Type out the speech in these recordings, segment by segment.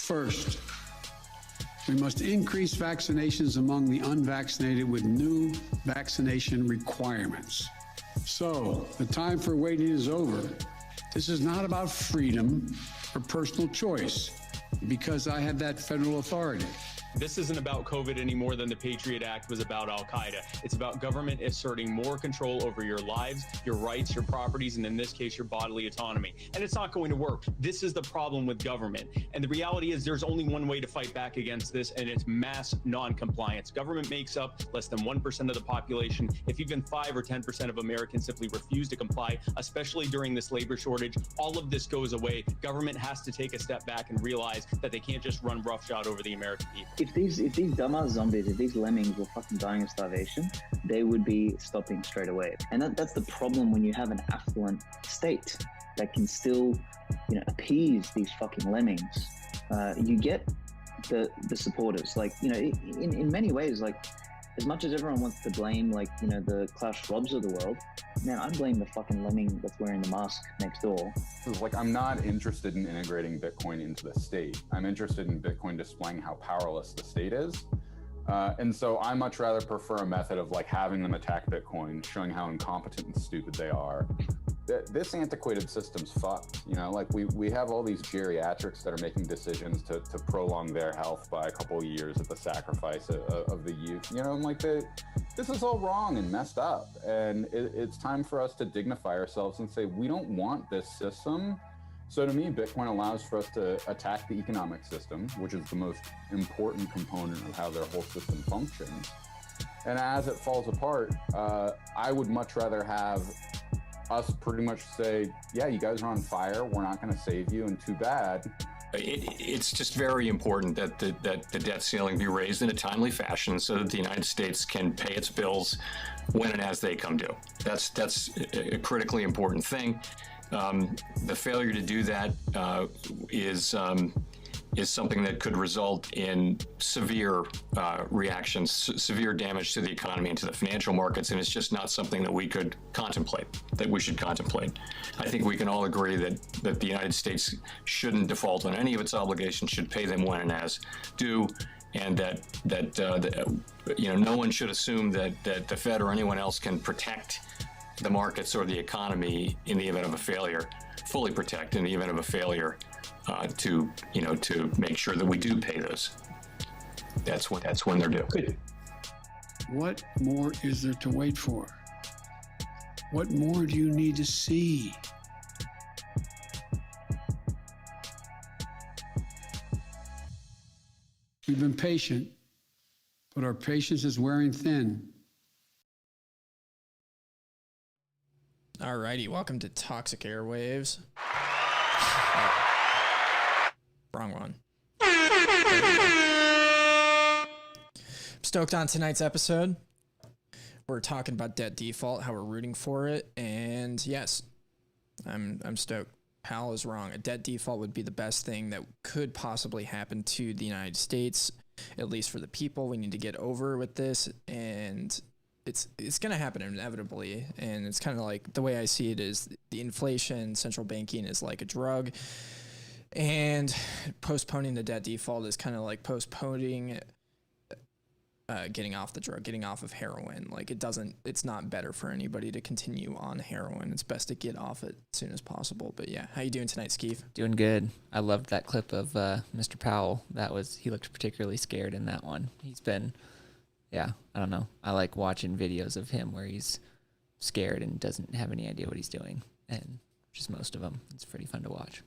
First, we must increase vaccinations among the unvaccinated with new vaccination requirements. So, the time for waiting is over. This is not about freedom or personal choice, because I have that federal authority. This isn't about COVID any more than the Patriot Act was about Al-Qaeda. It's about government asserting more control over your lives, your rights, your properties, and in this case, your bodily autonomy. And it's not going to work. This is the problem with government. And the reality is there's only one way to fight back against this, and it's mass non-compliance. Government makes up less than 1% of the population. If even 5 or 10% of Americans simply refuse to comply, especially during this labor shortage, all of this goes away. Government has to take a step back and realize that they can't just run roughshod over the American people. If these dumbass zombies, if these lemmings were fucking dying of starvation, they would be stopping straight away. And that's the problem when you have an affluent state that can still, appease these fucking lemmings. You get the supporters. Like, in many ways, like, as much as everyone wants to blame, the Klaus Schwabs of the world, man, I blame the fucking lemming that's wearing the mask next door. Like, I'm not interested in integrating Bitcoin into the state. I'm interested in Bitcoin displaying how powerless the state is. And so I much rather prefer a method of having them attack Bitcoin, showing how incompetent and stupid they are. This antiquated system's fucked. We have all these geriatrics that are making decisions to prolong their health by a couple of years at the sacrifice of the youth. This is all wrong and messed up. And it's time for us to dignify ourselves and say, we don't want this system. So to me, Bitcoin allows for us to attack the economic system, which is the most important component of how their whole system functions. And as it falls apart, I would much rather have us pretty much say, yeah, you guys are on fire, we're not going to save you, and too bad. It's just very important that the debt ceiling be raised in a timely fashion so that the United States can pay its bills when and as they come due. That's a critically important thing. The failure to do that is something that could result in severe reactions, severe damage to the economy and to the financial markets, and it's just not something that we could contemplate, that we should contemplate. I think we can all agree that the United States shouldn't default on any of its obligations, should pay them when and as due, and that no one should assume that the Fed or anyone else can protect the markets or the economy in the event of a failure, fully protect in the event of a failure. To make sure that we do pay those. That's when they're due. What more is there to wait for? What more do you need to see? We've been patient, but our patience is wearing thin. All righty, welcome to Toxic Airwaves. Wrong one. I'm stoked on tonight's episode. We're talking about debt default, how we're rooting for it, and yes, I'm stoked. Pal is wrong. A debt default would be the best thing that could possibly happen to the United States, at least for the people. We need to get over with this, and it's going to happen inevitably. And it's kind of like, the way I see it is, the inflation, central banking is like a drug. And postponing the debt default is kind of like postponing getting off the drug, getting off of heroin. Like, it's not better for anybody to continue on heroin. It's best to get off it as soon as possible. But yeah, how you doing tonight, Skeef? Doing good. I loved that clip of Mr. Powell. He looked particularly scared in that one. He's been, I don't know. I like watching videos of him where he's scared and doesn't have any idea what he's doing. And just most of them. It's pretty fun to watch.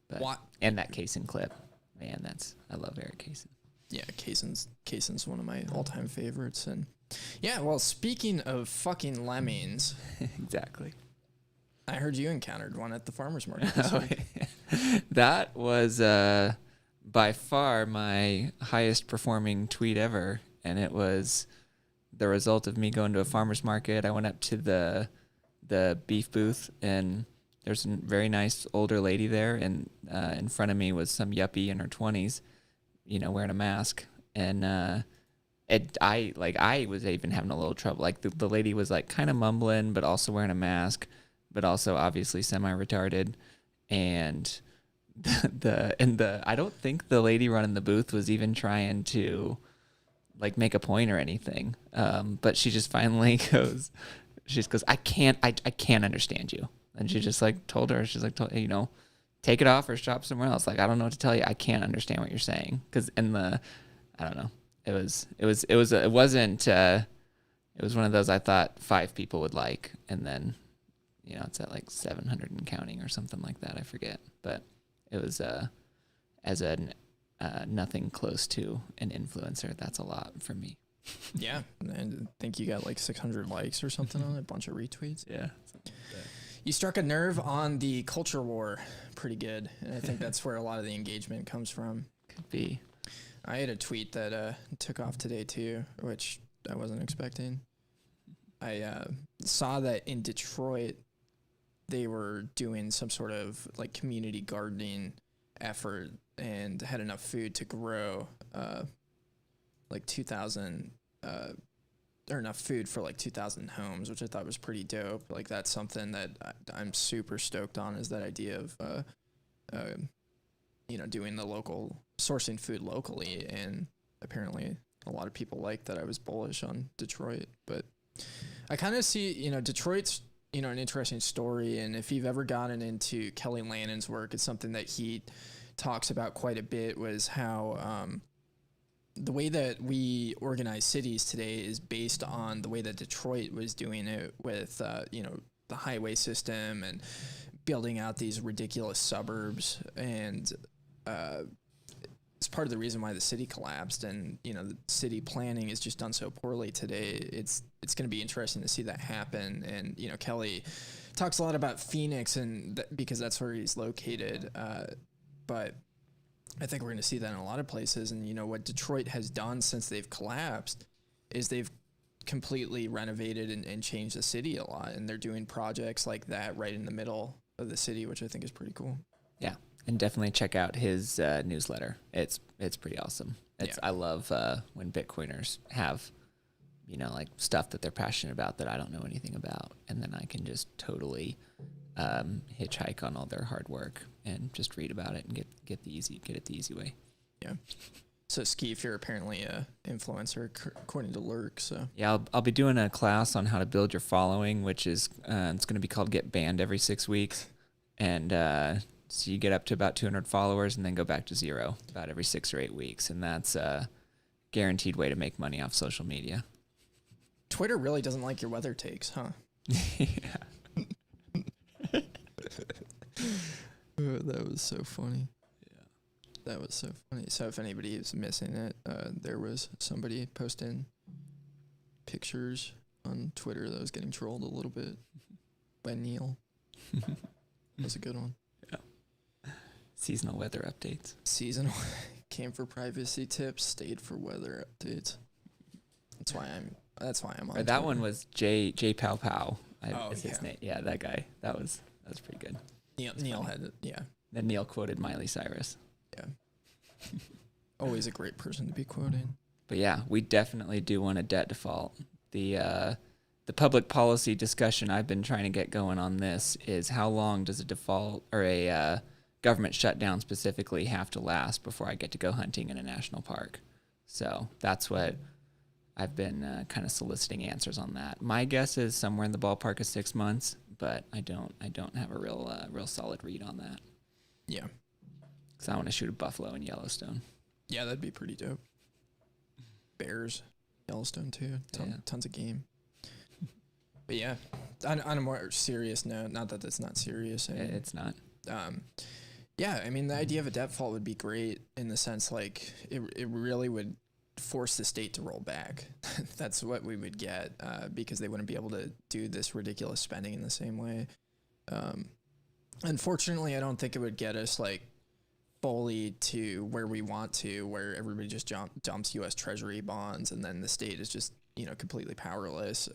But, what? And that Kaysen clip, man, I love Eric Kaysen. Yeah, Kaysen's one of my all-time favorites. And yeah, well, speaking of fucking lemmings, exactly. I heard you encountered one at the farmer's market. That was by far my highest performing tweet ever, and it was the result of me going to a farmer's market. I went up to the beef booth, and there's a very nice older lady there, and in front of me was some yuppie in her 20s, wearing a mask. And I was even having a little trouble. Like, the lady was like kind of mumbling, but also wearing a mask, but also obviously semi-retarded. And I don't think the lady running the booth was even trying to like make a point or anything. But she just finally goes, I can't understand you. And she just like told her, she's like, you know, take it off or shop somewhere else. Like, I don't know what to tell you. I can't understand what you're saying. Cause I don't know. It was one of those I thought 5 people would like, and then, you know, it's at like 700 and counting or something like that. I forget, but it was nothing close to an influencer. That's a lot for me. Yeah, and I think you got like 600 likes or something on it, a bunch of retweets. Yeah. You struck a nerve on the culture war pretty good, and I think that's where a lot of the engagement comes from. Could be. I had a tweet that took off today too, which I wasn't expecting. I saw that in Detroit, they were doing some sort of like community gardening effort and had enough food to grow like 2,000 or enough food for like 2,000 homes, which I thought was pretty dope. Like that's something that I'm super stoked on, is that idea of you know, doing the local sourcing food locally. And apparently a lot of people like that I was bullish on Detroit, but I kind of see, you know, Detroit's, you know, an interesting story. And if you've ever gotten into Kelly Lannon's work, it's something that he talks about quite a bit, was how the way that we organize cities today is based on the way that Detroit was doing it with, you know, the highway system and building out these ridiculous suburbs. And it's part of the reason why the city collapsed. And, you know, the city planning is just done so poorly today. It's going to be interesting to see that happen. And, you know, Kelly talks a lot about Phoenix and because that's where he's located. But I think we're going to see that in a lot of places. And, you know, what Detroit has done since they've collapsed is they've completely renovated and changed the city a lot. And they're doing projects like that right in the middle of the city, which I think is pretty cool. Yeah. And definitely check out his newsletter. It's pretty awesome. I love when Bitcoiners have, you know, like stuff that they're passionate about that I don't know anything about. And then I can just totally hitchhike on all their hard work and just read about it and get it the easy way. Yeah. So Skeef, you're apparently a influencer according to Lurk. So yeah, I'll be doing a class on how to build your following, which is it's going to be called Get Banned every 6 weeks, and so you get up to about 200 followers and then go back to 0 about every 6 or 8 weeks, and that's a guaranteed way to make money off social media. Twitter really doesn't like your weather takes, huh? Yeah. That was so funny. That was so funny. So if anybody is missing it, there was somebody posting pictures on Twitter that was getting trolled a little bit by Neil. That was a good one. Yeah. Seasonal weather updates. Seasonal. Came for privacy tips, stayed for weather updates. That's why I'm on. Or that one was J Pow Pow. His name. Yeah, that guy. That was pretty good. Neil had it. Yeah. Then Neil quoted Miley Cyrus. Yeah. Always a great person to be quoting. But yeah, we definitely do want a debt default. The public policy discussion I've been trying to get going on this is how long does a default or a government shutdown specifically have to last before I get to go hunting in a national park? So that's what I've been kind of soliciting answers on that. My guess is somewhere in the ballpark of 6 months, but I don't have a real solid read on that. Yeah. Because I want to shoot a buffalo in Yellowstone. Yeah, that'd be pretty dope. Bears, Yellowstone too. Tons of game. But yeah, on a more serious note, not that it's not serious. It's not. Yeah, I mean, the idea of a debt fault would be great in the sense like it really would force the state to roll back. That's what we would get because they wouldn't be able to do this ridiculous spending in the same way. Unfortunately, I don't think it would get us like fully to where we want to, where everybody just dumps U.S. Treasury bonds and then the state is just, you know, completely powerless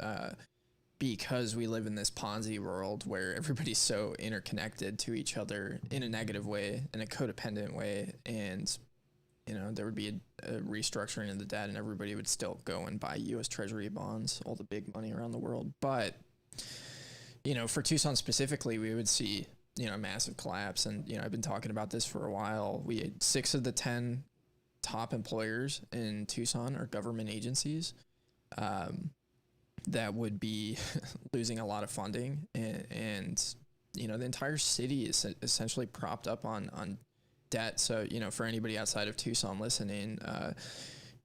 because we live in this Ponzi world where everybody's so interconnected to each other in a negative way, in a codependent way, and you know, there would be a restructuring of the debt and everybody would still go and buy U.S. Treasury bonds, all the big money around the world. But, you know, for Tucson specifically, we would see massive collapse. And, I've been talking about this for a while. We had 6 of the 10 top employers in Tucson are government agencies that would be losing a lot of funding. And the entire city is essentially propped up on debt. So, for anybody outside of Tucson listening, a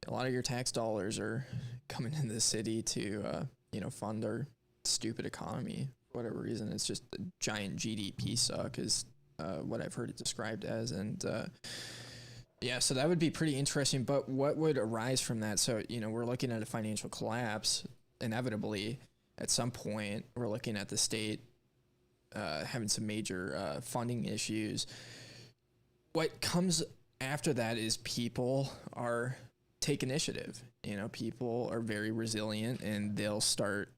lot of your tax dollars are coming into the city to, fund our stupid economy. For whatever reason, it's just a giant GDP suck is what I've heard it described as. And so that would be pretty interesting. But what would arise from that? So, we're looking at a financial collapse inevitably at some point. We're looking at the state having some major funding issues. What comes after that is people are take initiative. People are very resilient, and they'll start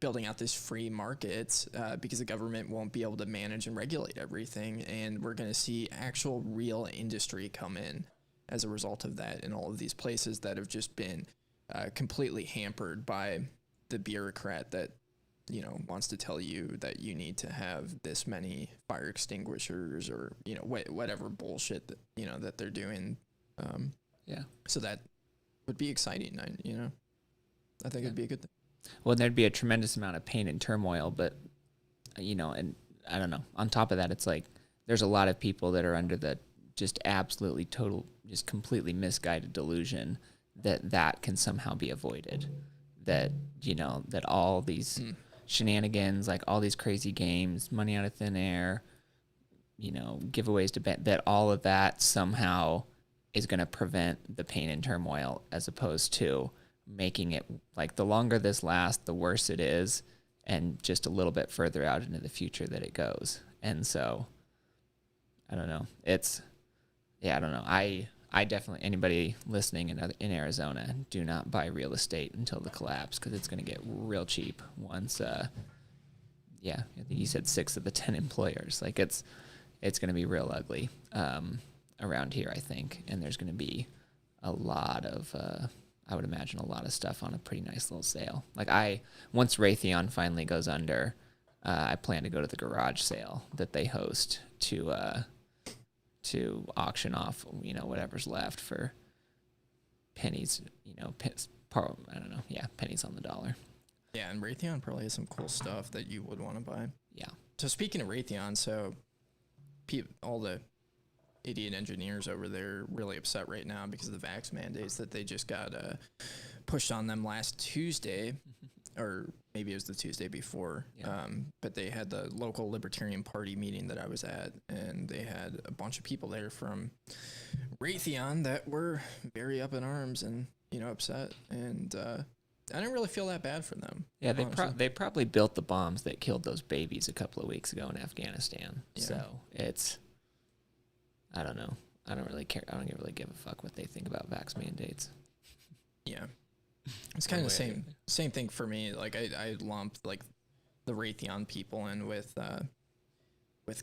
building out this free market because the government won't be able to manage and regulate everything. And we're going to see actual real industry come in as a result of that in all of these places that have just been completely hampered by the bureaucrat that wants to tell you that you need to have this many fire extinguishers or whatever bullshit that that they're doing. So that would be exciting. I think it'd be a good thing. Well, there'd be a tremendous amount of pain and turmoil, but and I don't know. On top of that, it's like there's a lot of people that are under the just absolutely just completely misguided delusion that can somehow be avoided. That that all these shenanigans, like all these crazy games, money out of thin air, giveaways to bet, that all of that somehow is going to prevent the pain and turmoil, as opposed to making it like the longer this lasts, the worse it is, and just a little bit further out into the future that it goes. And so I don't know. I don't know. I definitely, anybody listening in Arizona, do not buy real estate until the collapse, because it's going to get real cheap once, I think you said 6 of the 10 employers. Like it's going to be real ugly around here, I think. And there's going to be a lot of, I would imagine, a lot of stuff on a pretty nice little sale. Like once Raytheon finally goes under, I plan to go to the garage sale that they host to auction off, whatever's left for pennies, I don't know. Yeah, pennies on the dollar. Yeah, and Raytheon probably has some cool stuff that you would want to buy. Yeah. So speaking of Raytheon, all the idiot engineers over there really upset right now because of the vax mandates that they just got pushed on them last Tuesday, or maybe it was the Tuesday before. Yeah. But they had the local Libertarian Party meeting that I was at, and they had a bunch of people there from Raytheon that were very up in arms and upset. And I didn't really feel that bad for them. Yeah, they probably built the bombs that killed those babies a couple of weeks ago in Afghanistan. Yeah. So it's, I don't know. I don't really care. I don't really give a fuck what they think about vax mandates. Yeah. It's kind of the same thing for me. Like I lumped like the Raytheon people in with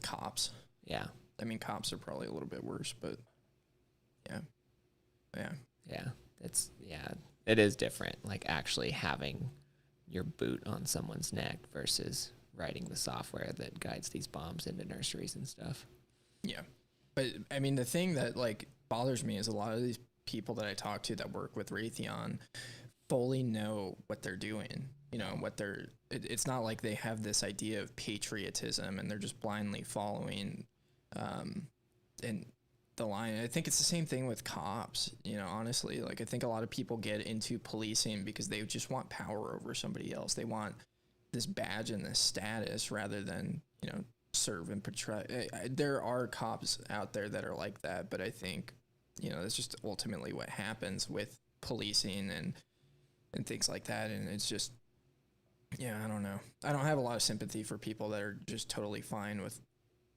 cops. Yeah. I mean, cops are probably a little bit worse, but yeah. It is different. Like actually having your boot on someone's neck versus writing the software that guides these bombs into nurseries and stuff. Yeah. But I mean, the thing that like bothers me is a lot of these people that I talk to that work with Raytheon fully know what they're doing. It's not like they have this idea of patriotism and they're just blindly following in the line. I think it's the same thing with cops, honestly. Like I think a lot of people get into policing because they just want power over somebody else. They want this badge and this status rather than, serve and portray. There are cops out there that are like that, but I think, that's just ultimately what happens with policing and things like that. And it's just, I don't know. I don't have a lot of sympathy for people that are just totally fine with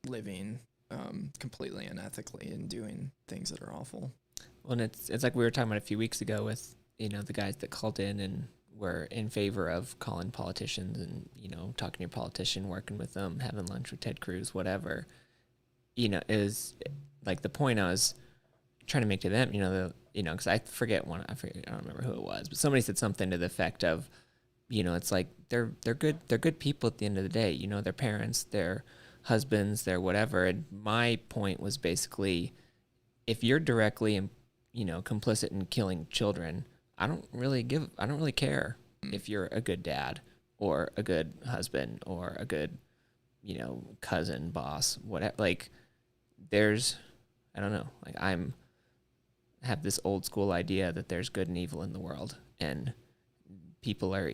living completely unethically and doing things that are awful. Well, and it's like we were talking about a few weeks ago with, the guys that called in and were in favor of calling politicians and, talking to your politician, working with them, having lunch with Ted Cruz, whatever, is like the point I was trying to make to them, because I don't remember who it was, but somebody said something to the effect of, it's like they're good people at the end of the day. Their parents, they're husbands, their whatever. And my point was basically, if you're directly, complicit in killing children, I don't really care if you're a good dad or a good husband or a good, cousin, boss, whatever. Like, I don't know, like have this old school idea that there's good and evil in the world, and people are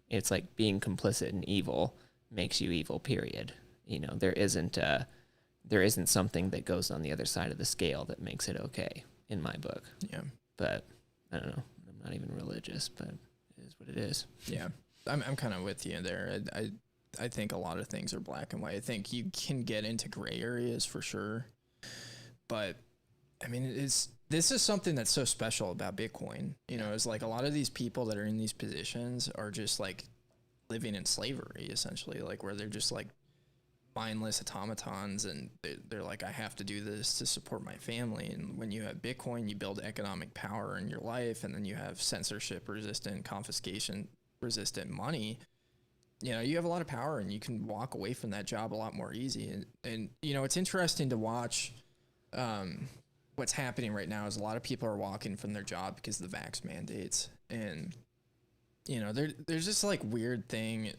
it's like being complicit in evil makes you evil, period. There isn't something that goes on the other side of the scale that makes it okay in my book. Yeah. But I don't know. I'm not even religious, but it is what it is. Yeah. I'm kind of with you there. I think a lot of things are black and white. I think you can get into gray areas for sure. But I mean, this is something that's so special about Bitcoin. It's like a lot of these people that are in these positions are just like living in slavery, essentially, like where they're just like mindless automatons, and they're like, I have to do this to support my family. And when you have Bitcoin, you build economic power in your life, and then you have censorship resistant, confiscation resistant money. You have a lot of power, and you can walk away from that job a lot more easy. And it's interesting to watch. What's happening right now is a lot of people are walking from their job because of the vax mandates, and there's just like weird thing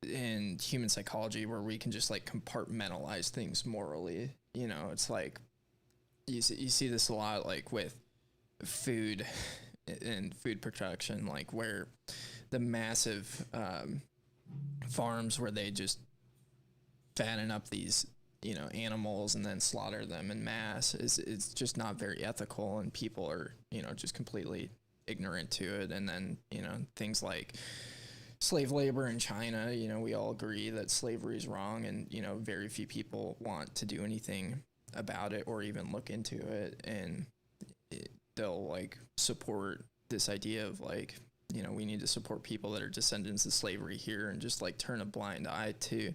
in human psychology where we can just like compartmentalize things morally. It's like you see this a lot, like with food and food production, like where the massive farms where they just fatten up these animals and then slaughter them in mass it's just not very ethical, and people are just completely ignorant to it. And then things like slave labor in China, we all agree that slavery is wrong, and very few people want to do anything about it or even look into it, and they'll like support this idea of like we need to support people that are descendants of slavery here, and just like turn a blind eye to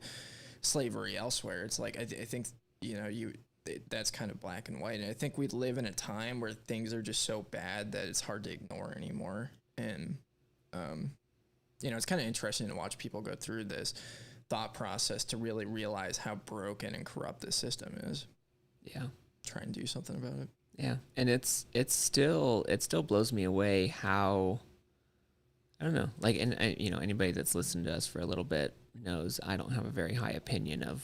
slavery elsewhere. It's like I think that's kind of black and white, and I think we live in a time where things are just so bad that it's hard to ignore anymore. And it's kind of interesting to watch people go through this thought process to really realize how broken and corrupt this system is. Yeah, try and do something about it. Yeah, and it still blows me away how, I don't know, like, and anybody that's listened to us for a little bit knows I don't have a very high opinion of,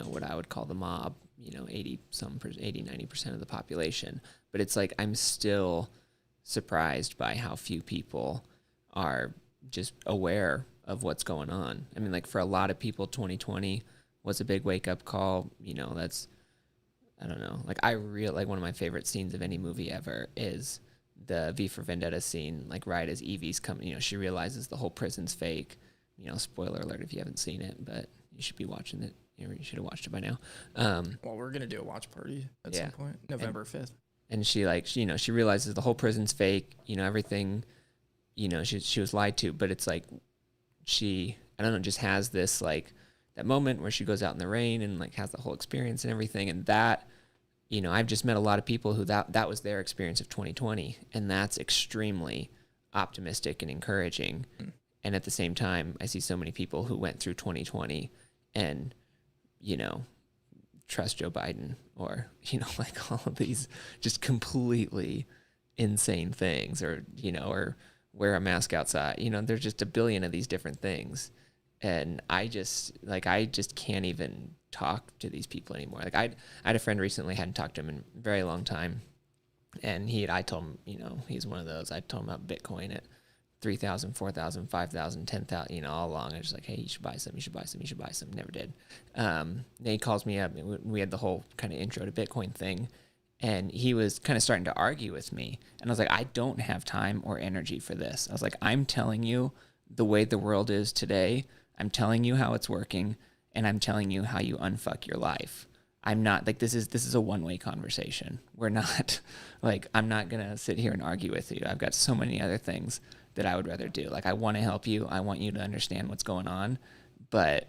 what I would call the mob, 90% of the population. But it's like, I'm still surprised by how few people are just aware of what's going on. I mean, like, for a lot of people, 2020 was a big wake up call. That's, I don't know, like, one of my favorite scenes of any movie ever is the V for Vendetta scene, like right as Evie's coming, she realizes the whole prison's fake. Spoiler alert if you haven't seen it, but you should be watching it. You should have watched it by now. Well, we're gonna do a watch party at some point, November 5th. And she she realizes the whole prison's fake. Everything. She was lied to, but it's like I don't know, just has this like that moment where she goes out in the rain and like has the whole experience and everything, and that. I've just met a lot of people who that was their experience of 2020, and that's extremely optimistic and encouraging. And at the same time, I see so many people who went through 2020 and, trust Joe Biden or, like all of these just completely insane things, or, or wear a mask outside. There's just a billion of these different things. And I just can't even talk to these people anymore. Like I had a friend recently, hadn't talked to him in a very long time. And I told him, he's one of those, I told him about Bitcoin at 3,000, 4,000, 5,000, 10,000, all along. I was just like, hey, you should buy some, you should buy some, you should buy some. Never did. Then he calls me up, and we had the whole kind of intro to Bitcoin thing. And he was kind of starting to argue with me. And I was like, I don't have time or energy for this. I was like, I'm telling you the way the world is today. I'm telling you how it's working, and I'm telling you how you unfuck your life. I'm not like, this is a one-way conversation. We're not like, I'm not going to sit here and argue with you. I've got so many other things that I would rather do. Like, I want to help you. I want you to understand what's going on. And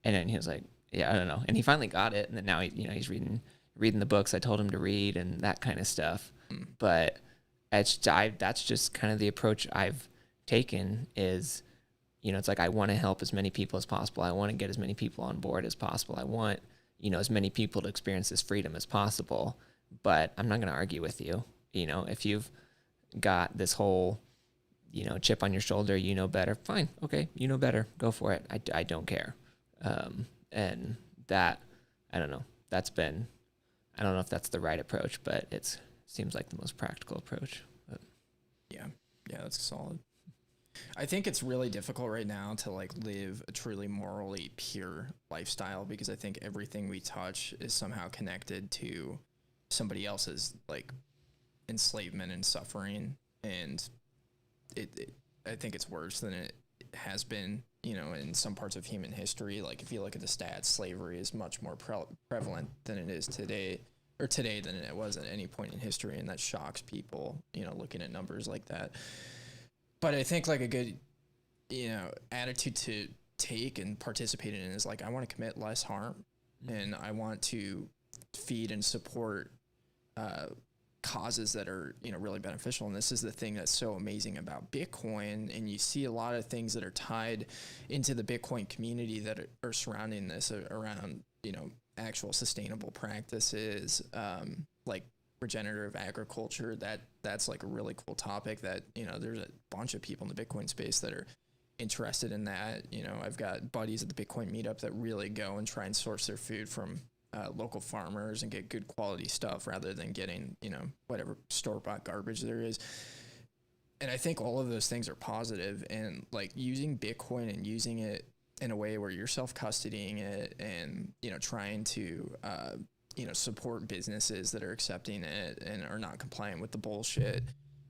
then he was like, yeah, I don't know. And he finally got it. And then now he's reading the books I told him to read and that kind of stuff. But that's just kind of the approach I've taken is, You know, it's like, I want to help as many people as possible. I want to get as many people on board as possible. I want, you know, as many people to experience this freedom as possible. But I'm not going to argue with you. You know, if you've got this whole, you know, chip on your shoulder, you know better, fine. Okay. You know better. Go for it. I don't care. And that, I don't know, I don't know if that's the right approach, but seems like the most practical approach. But. Yeah, that's solid. I think it's really difficult right now to like live a truly morally pure lifestyle, because I think everything we touch is somehow connected to somebody else's like enslavement and suffering, and I think it's worse than it has been, you know, in some parts of human history. Like if you look at the stats, slavery is much more prevalent than it is today than it was at any point in history, and that shocks people, you know, looking at numbers like that. But I think like a good, you know, attitude to take and participate in is like, I want to commit less harm, and I want to feed and support causes that are, you know, really beneficial. And this is the thing that's so amazing about Bitcoin. And you see a lot of things that are tied into the Bitcoin community that are surrounding this, around, you know, actual sustainable practices, like regenerative agriculture. That's like a really cool topic that, you know, there's a bunch of people in the Bitcoin space that are interested in that. You know, I've got buddies at the Bitcoin meetup that really go and try and source their food from local farmers and get good quality stuff rather than getting, you know, whatever store-bought garbage there is. And I think all of those things are positive, and like using Bitcoin and using it in a way where you're self-custodying it and, you know, trying to, you know, support businesses that are accepting it and are not compliant with the bullshit,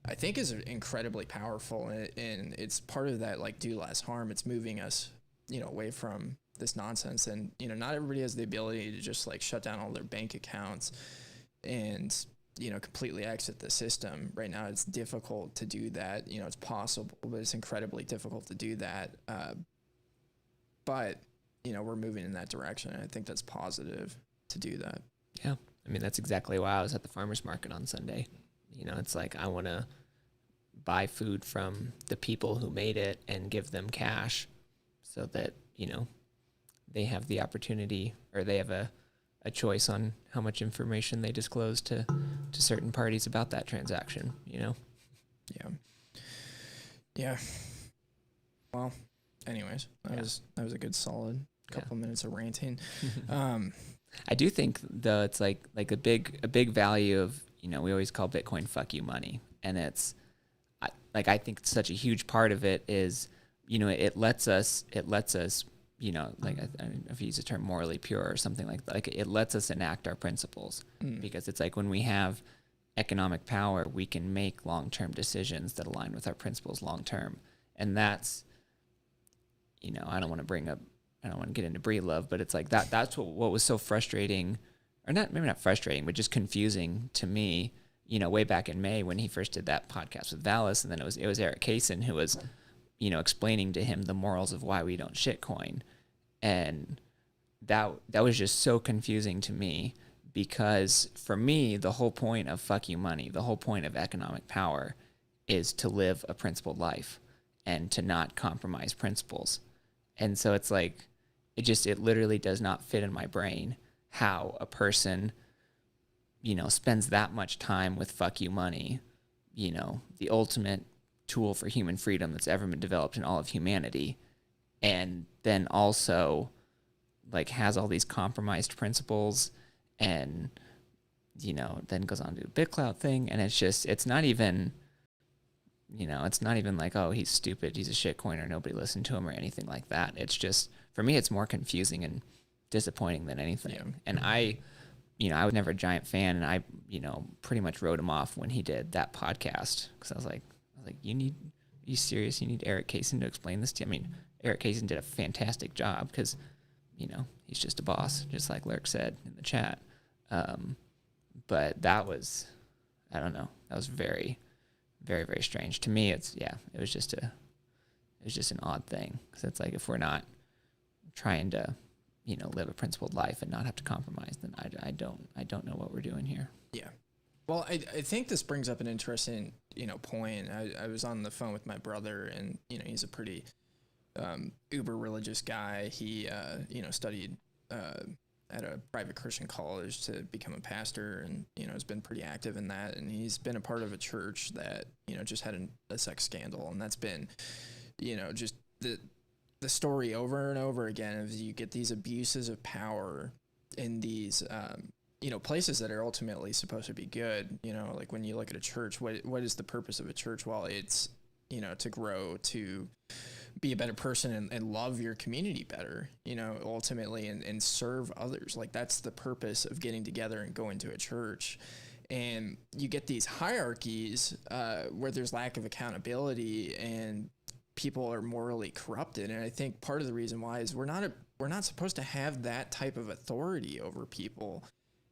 I think is incredibly powerful. And it's part of that, like, do less harm. It's moving us, you know, away from this nonsense. And, you know, not everybody has the ability to just like shut down all their bank accounts and, you know, completely exit the system. Right now it's difficult to do that. You know, it's possible, but it's incredibly difficult to do that. But, you know, we're moving in that direction, and I think that's positive to do that. Yeah. I mean, that's exactly why I was at the farmer's market on Sunday. You know, it's like, I want to buy food from the people who made it and give them cash so that, you know, they have the opportunity, or they have a choice on how much information they disclose to certain parties about that transaction, you know? Yeah. Well, anyways, that was a good solid couple minutes of ranting. I do think though, it's like a big value of, you know, we always call Bitcoin fuck you money. And it's I think such a huge part of it is, you know, it lets us, you know, like if you use the term morally pure or something like that, like it lets us enact our principles, because it's like when we have economic power, we can make long-term decisions that align with our principles long-term. And that's, you know, I don't want to get into Breedlove, but it's like that's what was so frustrating, or maybe not frustrating, but just confusing to me, you know, way back in May when he first did that podcast with Valis, and then it was Eric Kaysen who was, you know, explaining to him the morals of why we don't shitcoin. And that was just so confusing to me, because for me, the whole point of fuck you money, the whole point of economic power is to live a principled life and to not compromise principles. And so it's like, it literally does not fit in my brain how a person, you know, spends that much time with fuck you money, you know, the ultimate tool for human freedom that's ever been developed in all of humanity, and then also like has all these compromised principles, and, you know, then goes on to the BitClout thing. And it's not even, you know, it's not even like, oh, he's stupid, he's a shitcoiner, nobody listened to him or anything like that. It's just, for me, it's more confusing and disappointing than anything. Yeah. And I was never a giant fan, and I, you know, pretty much wrote him off when he did that podcast, because I was like, are you serious? You need Eric Kaysen to explain this to you? I mean, Eric Kaysen did a fantastic job, because, you know, he's just a boss, just like Lurk said in the chat. But that was, I don't know, that was very, very, very strange to me. It was just an odd thing, because it's like, if we're not trying to, you know, live a principled life and not have to compromise, then I don't know what we're doing here. Yeah. Well, I think this brings up an interesting, you know, point. I was on the phone with my brother, and, you know, he's a pretty uber religious guy. He studied at a private Christian college to become a pastor, and has been pretty active in that. And he's been a part of a church that just had a sex scandal, and that's been just the story over and over again. As you get these abuses of power in these places that are ultimately supposed to be good. Like when you look at a church, what is the purpose of a church? Well, it's to grow, to be a better person and love your community better, ultimately, and serve others. Like that's the purpose of getting together and going to a church. And you get these hierarchies where there's lack of accountability and people are morally corrupted. And I think part of the reason why is we're not supposed to have that type of authority over people.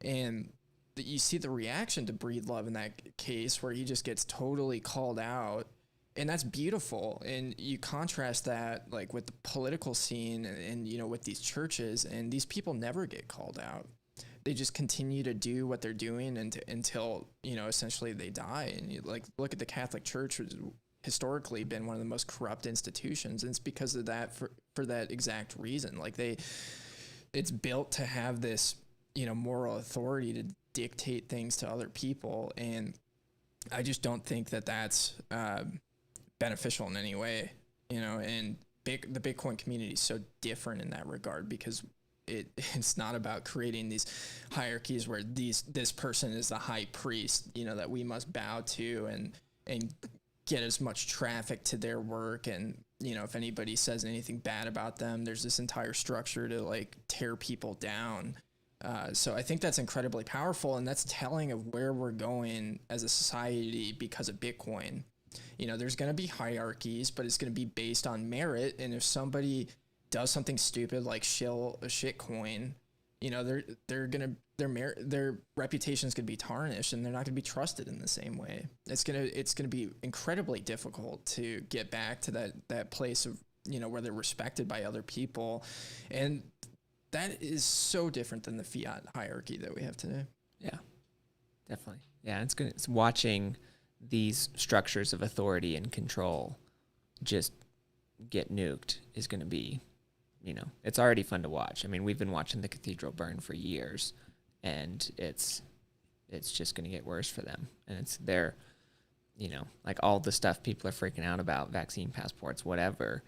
And you see the reaction to Breed Love in that case where he just gets totally called out. And that's beautiful. And you contrast that like with the political scene and with these churches, and these people never get called out. They just continue to do what they're doing until essentially they die. And you look at the Catholic Church, which has historically been one of the most corrupt institutions. And it's because of that, for that exact reason. Like it's built to have this, moral authority to dictate things to other people. And I just don't think that that's, beneficial in any way, and the Bitcoin community is so different in that regard, because it's not about creating these hierarchies where this person is the high priest, that we must bow to and get as much traffic to their work. And, if anybody says anything bad about them, there's this entire structure to like tear people down. So I think that's incredibly powerful, and that's telling of where we're going as a society because of Bitcoin. There's going to be hierarchies, but it's going to be based on merit. And if somebody does something stupid like shill a shit coin, their reputation is going to be tarnished, and they're not going to be trusted in the same way. It's going to be incredibly difficult to get back to that place of, where they're respected by other people. And that is so different than the fiat hierarchy that we have today. Yeah, definitely. Yeah, it's watching these structures of authority and control just get nuked is going to be, it's already fun to watch. I mean, we've been watching the cathedral burn for years, and it's just going to get worse for them. And it's their, like all the stuff people are freaking out about, vaccine passports, whatever,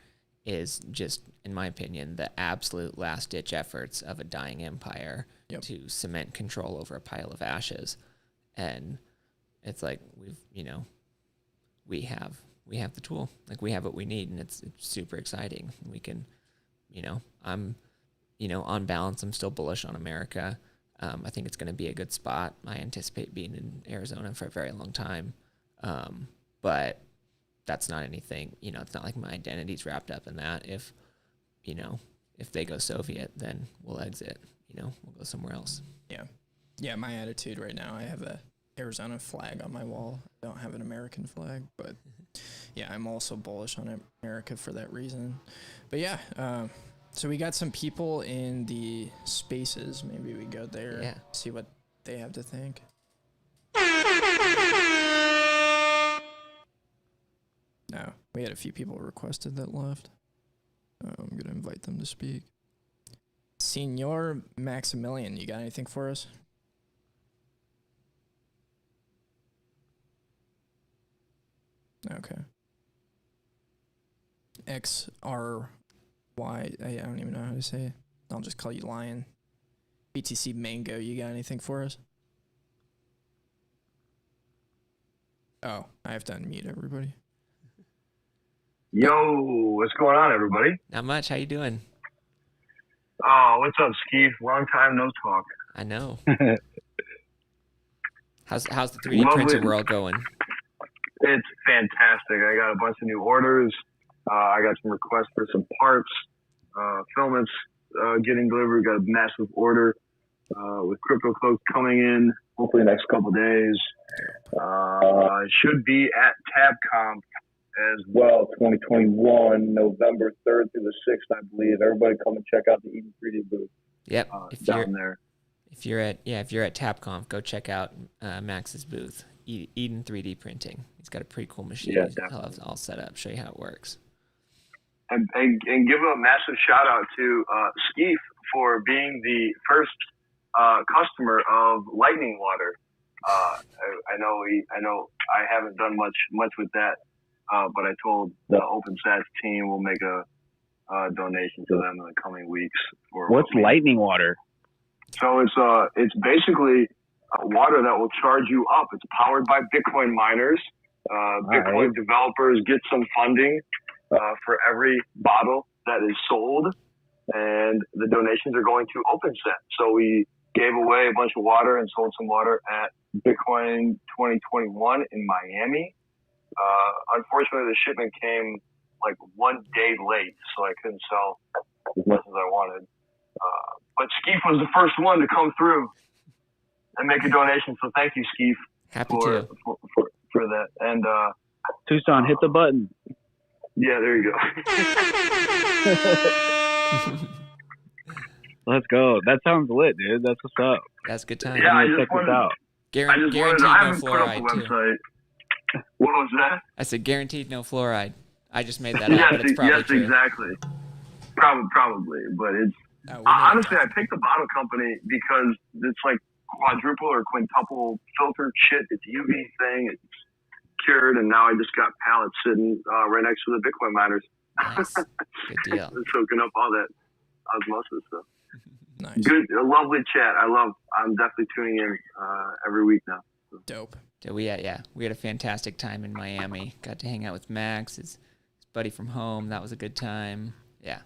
is just, in my opinion, the absolute last-ditch efforts of a dying empire to cement control over a pile of ashes. And it's like we have the tool, like we have what we need, and it's super exciting. We can, I'm, on balance, I'm still bullish on America. I think it's going to be a good spot. I anticipate being in Arizona for a very long time. But that's not anything, it's not like my identity's wrapped up in that. If they go Soviet, then we'll exit, we'll go somewhere else. Yeah. Yeah. My attitude right now, I have a Arizona flag on my wall. I don't have an American flag, but yeah, I'm also bullish on America for that reason. But yeah, so we got some people in the spaces. Maybe we go there, see what they have to think. No, we had a few people requested that left. I'm going to invite them to speak. Senor Maximilian, you got anything for us? Okay. XRY, I don't even know how to say it. I'll just call you Lion. BTC Mango, you got anything for us? Oh, I have to unmute everybody. Yo, what's going on, everybody? Not much. How you doing? Oh, what's up, Skeef? Long time no talk. I know. How's the 3D printing world going? It's fantastic. I got a bunch of new orders. I got some requests for some parts. Filaments getting delivered. Got a massive order with Crypto Cloak coming in hopefully the next couple days. Should be at TabConf as well, 2021, November 3rd through the 6th, I believe. Everybody come and check out the Eden 3D booth. Yep. Down there. If you're at TabConf, go check out Max's booth, Eden 3D Printing. He's got a pretty cool machine. Yeah, He'll have all set up, show you how it works. and give a massive shout out to Skeef for being the first customer of Lightning Water. I know I haven't done much with that, but I told the OpenSats team we'll make a donation to them in the coming weeks. What's Lightning Water? So it's basically water that will charge you up. It's powered by Bitcoin miners. Bitcoin developers get some funding for every bottle that is sold, and the donations are going to OpenSat. So we gave away a bunch of water and sold some water at Bitcoin 2021 in Miami. Unfortunately, the shipment came like 1 day late, so I couldn't sell as much as I wanted. But Skeef was the first one to come through and make a donation. So thank you, Skeef, for that. And Tucson, hit the button. Yeah, there you go. Let's go. That sounds lit, dude. That's what's up. That's a good time. Yeah, I check just wanted, this out. Guaranteed I no haven't put up the fluoride, too. website. What was that? I said guaranteed no fluoride. I just made that up, but it's probably true. Exactly. Probably, but it's honestly, I picked the bottle company because it's like quadruple or quintuple filtered shit. It's UV thing. It's cured, and now I just got pallets sitting right next to the Bitcoin miners. Nice. Good deal. Soaking up all that osmosis stuff. Nice. Good, a lovely chat. I'm definitely tuning in every week now. Dope. So we had a fantastic time in Miami. Got to hang out with Max, his buddy from home. That was a good time. Yeah.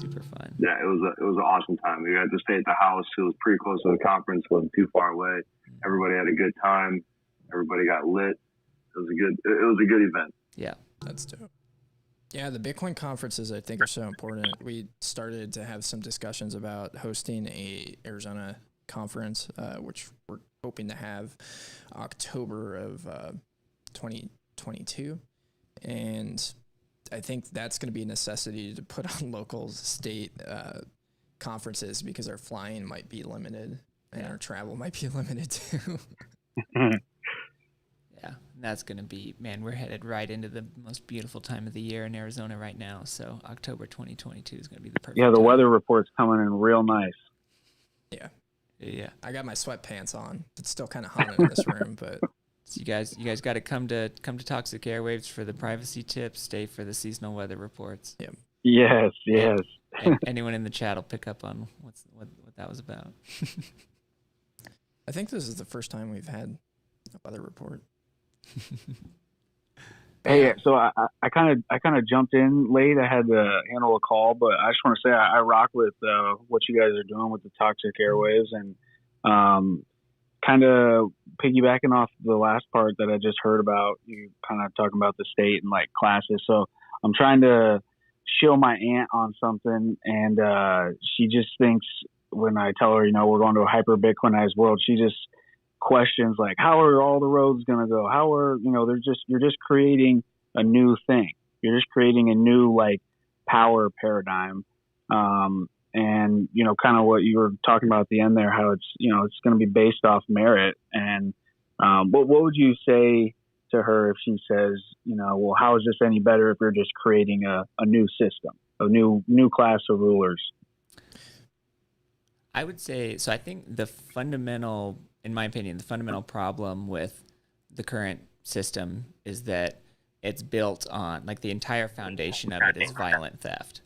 Super fun. Yeah, it was an awesome time. We got to stay at the house. It was pretty close to the conference. Wasn't too far away. Everybody had a good time. Everybody got lit. It was a good event. Yeah, that's dope. Yeah, the Bitcoin conferences I think are so important. We started to have some discussions about hosting a Arizona conference, which we're hoping to have October of 2022, and I think that's going to be a necessity to put on local state conferences because our flying might be limited and our travel might be limited too. Yeah, that's going to be, man, we're headed right into the most beautiful time of the year in Arizona right now. So October 2022 is going to be the perfect Yeah, the time. weather report's coming in real nice. Yeah. Yeah. I got my sweatpants on. It's still kind of hot in this room, but so you guys got to come to Toxic Airwaves for the privacy tips, stay for the seasonal weather reports. Yep. Yes. Anyone in the chat will pick up on what that was about. I think this is the first time we've had a weather report. Hey, so I kind of jumped in late. I had to handle a call, but I just want to say I rock with what you guys are doing with the Toxic Airwaves, and kind of piggybacking off the last part that I just heard about, you kind of talking about the state and like classes. So I'm trying to shill my aunt on something, and she just thinks when I tell her, we're going to a hyper Bitcoinized world, she just questions like, how are all the roads going to go? How are, you're just creating a new thing. You're just creating a new like power paradigm. And, kind of what you were talking about at the end there, how it's, it's going to be based off merit. And what would you say to her if she says, well, how is this any better if you're just creating a new system, a new class of rulers? I would say, so I think in my opinion, the fundamental problem with the current system is that it's built on, like, the entire foundation of it is violent theft.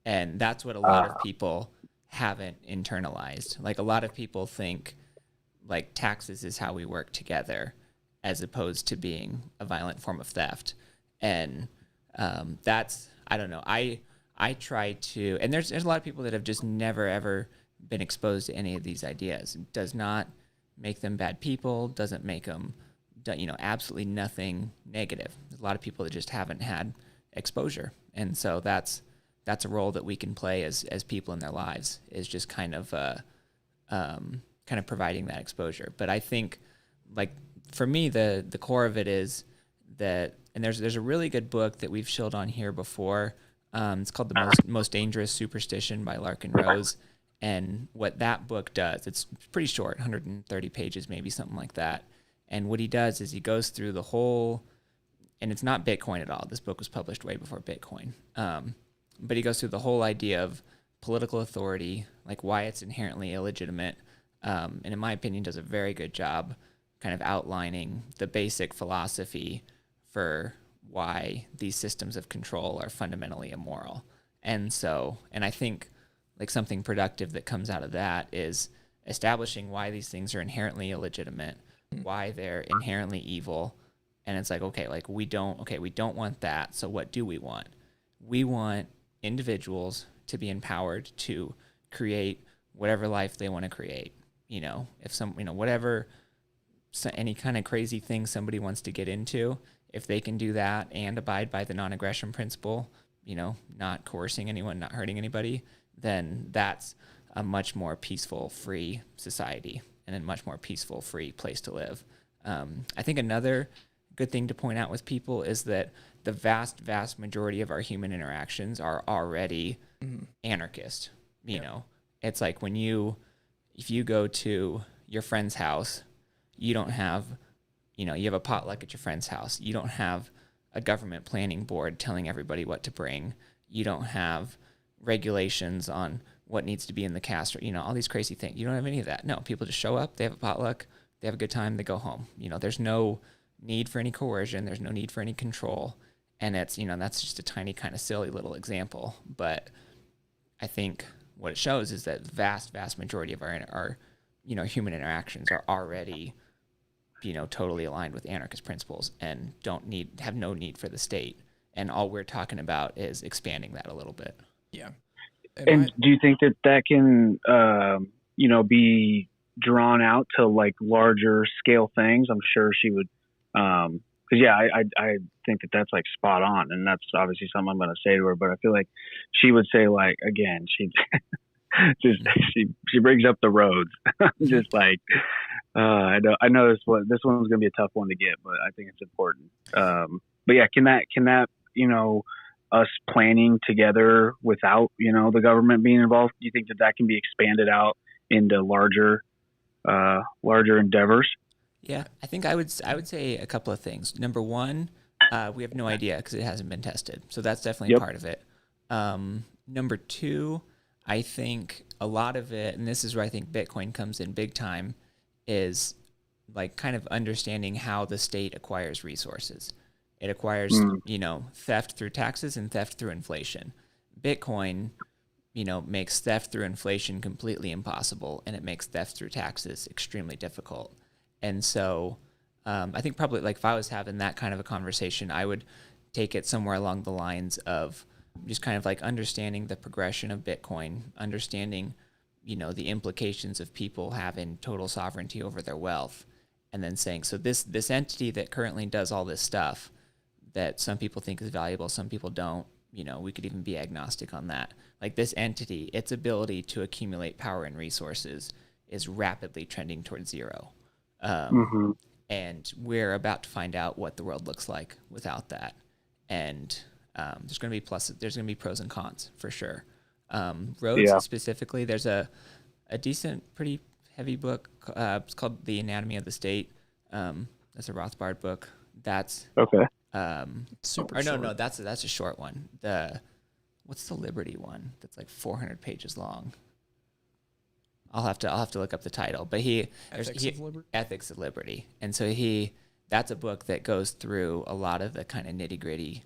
And that's what a lot of people haven't internalized. Like, a lot of people think, like, taxes is how we work together, as opposed to being a violent form of theft. And that's, I don't know. I try to, and there's a lot of people that have just never, ever been exposed to any of these ideas. It does not make them bad people, doesn't make them, absolutely nothing negative. There's a lot of people that just haven't had exposure. And so that's a role that we can play as people in their lives, is just kind of providing that exposure. But I think, like, for me, the core of it is that, and there's a really good book that we've shilled on here before. It's called The Most Dangerous Superstition by Larkin Rose. And what that book does, it's pretty short, 130 pages, maybe something like that. And what he does is he goes through the whole and it's not Bitcoin at all. This book was published way before Bitcoin. But he goes through the whole idea of political authority, like why it's inherently illegitimate, and in my opinion does a very good job kind of outlining the basic philosophy for why these systems of control are fundamentally immoral. And I think like something productive that comes out of that is establishing why these things are inherently illegitimate, why they're inherently evil. And it's like, okay, like we don't want that. So what do we want? We want individuals to be empowered to create whatever life they want to create. You know, if any kind of crazy thing somebody wants to get into, if they can do that and abide by the non-aggression principle, you know, not coercing anyone, not hurting anybody, then that's a much more peaceful, free society and a much more peaceful, free place to live. I think another good thing to point out with people is that the vast, vast majority of our human interactions are already anarchist. You know, it's like if you go to your friend's house, you don't have, you have a potluck at your friend's house. You don't have a government planning board telling everybody what to bring. You don't have regulations on what needs to be in the cast, or, all these crazy things. You don't have any of that. No, people just show up, they have a potluck, they have a good time, they go home. There's no need for any coercion. There's no need for any control. And it's, that's just a tiny kind of silly little example. But I think what it shows is that the vast, vast majority of our human interactions are already, totally aligned with anarchist principles and have no need for the state. And all we're talking about is expanding that a little bit. Yeah. And do you think that can, be drawn out to like larger scale things? I'm sure she would, I think that's like spot on, and that's obviously something I'm going to say to her. But I feel like she would say, like, again, she she brings up the roads, just like I know this one's going to be a tough one to get, but I think it's important. But yeah, can that us planning together without the government being involved? Do you think that can be expanded out into larger endeavors? Yeah, I think I would say a couple of things. Number one, we have no idea because it hasn't been tested, so that's definitely part of it. Number two, I think a lot of it, and this is where I think Bitcoin comes in big time, is like kind of understanding how the state acquires resources. It acquires, theft through taxes and theft through inflation. Bitcoin, makes theft through inflation completely impossible, and it makes theft through taxes extremely difficult. And so I think probably like if I was having that kind of a conversation, I would take it somewhere along the lines of just kind of like understanding the progression of Bitcoin, understanding, the implications of people having total sovereignty over their wealth, and then saying, so this entity that currently does all this stuff that some people think is valuable, some people don't, we could even be agnostic on that. Like this entity, its ability to accumulate power and resources is rapidly trending towards zero. And we're about to find out what the world looks like without that. And there's going to be pros and cons for sure. Roads specifically, there's a decent, pretty heavy book. It's called The Anatomy of the State. That's a Rothbard book. That's okay. Super short. No, that's a short one. What's the Liberty one? That's like 400 pages long. I'll have to look up the title, but Ethics of Liberty. And so that's a book that goes through a lot of the kind of nitty-gritty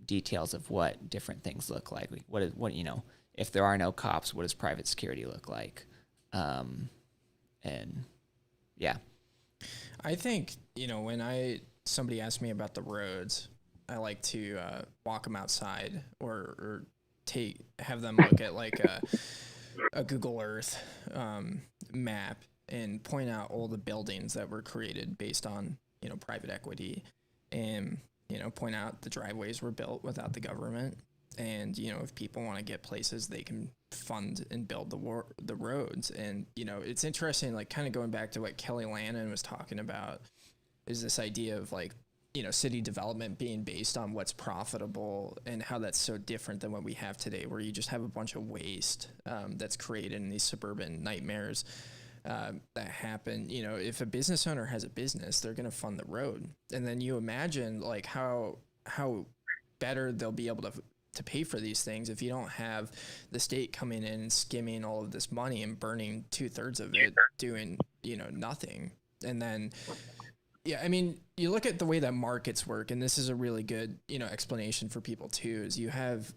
details of what different things look like. If there are no cops, what does private security look like? And yeah. I think, when somebody asks me about the roads, I like to walk them outside or have them look at like a Google Earth map and point out all the buildings that were created based on, private equity, and, point out the driveways were built without the government. And, if people want to get places, they can fund and build the roads. And, it's interesting, like kind of going back to what Kelly Lannon was talking about, is this idea of like, city development being based on what's profitable, and how that's so different than what we have today, where you just have a bunch of waste that's created in these suburban nightmares. that happen. You know, if a business owner has a business, they're going to fund the road, and then you imagine like how better they'll be able to pay for these things if you don't have the state coming in and skimming all of this money and burning 2/3 of it doing, you know, nothing. And then, yeah, I mean, you look at the way that markets work, and this is a really good, you know, explanation for people too, is you have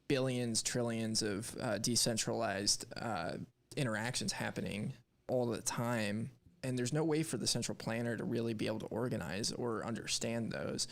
billions, trillions of decentralized interactions happening all the time, and there's no way for the central planner to really be able to organize or understand those.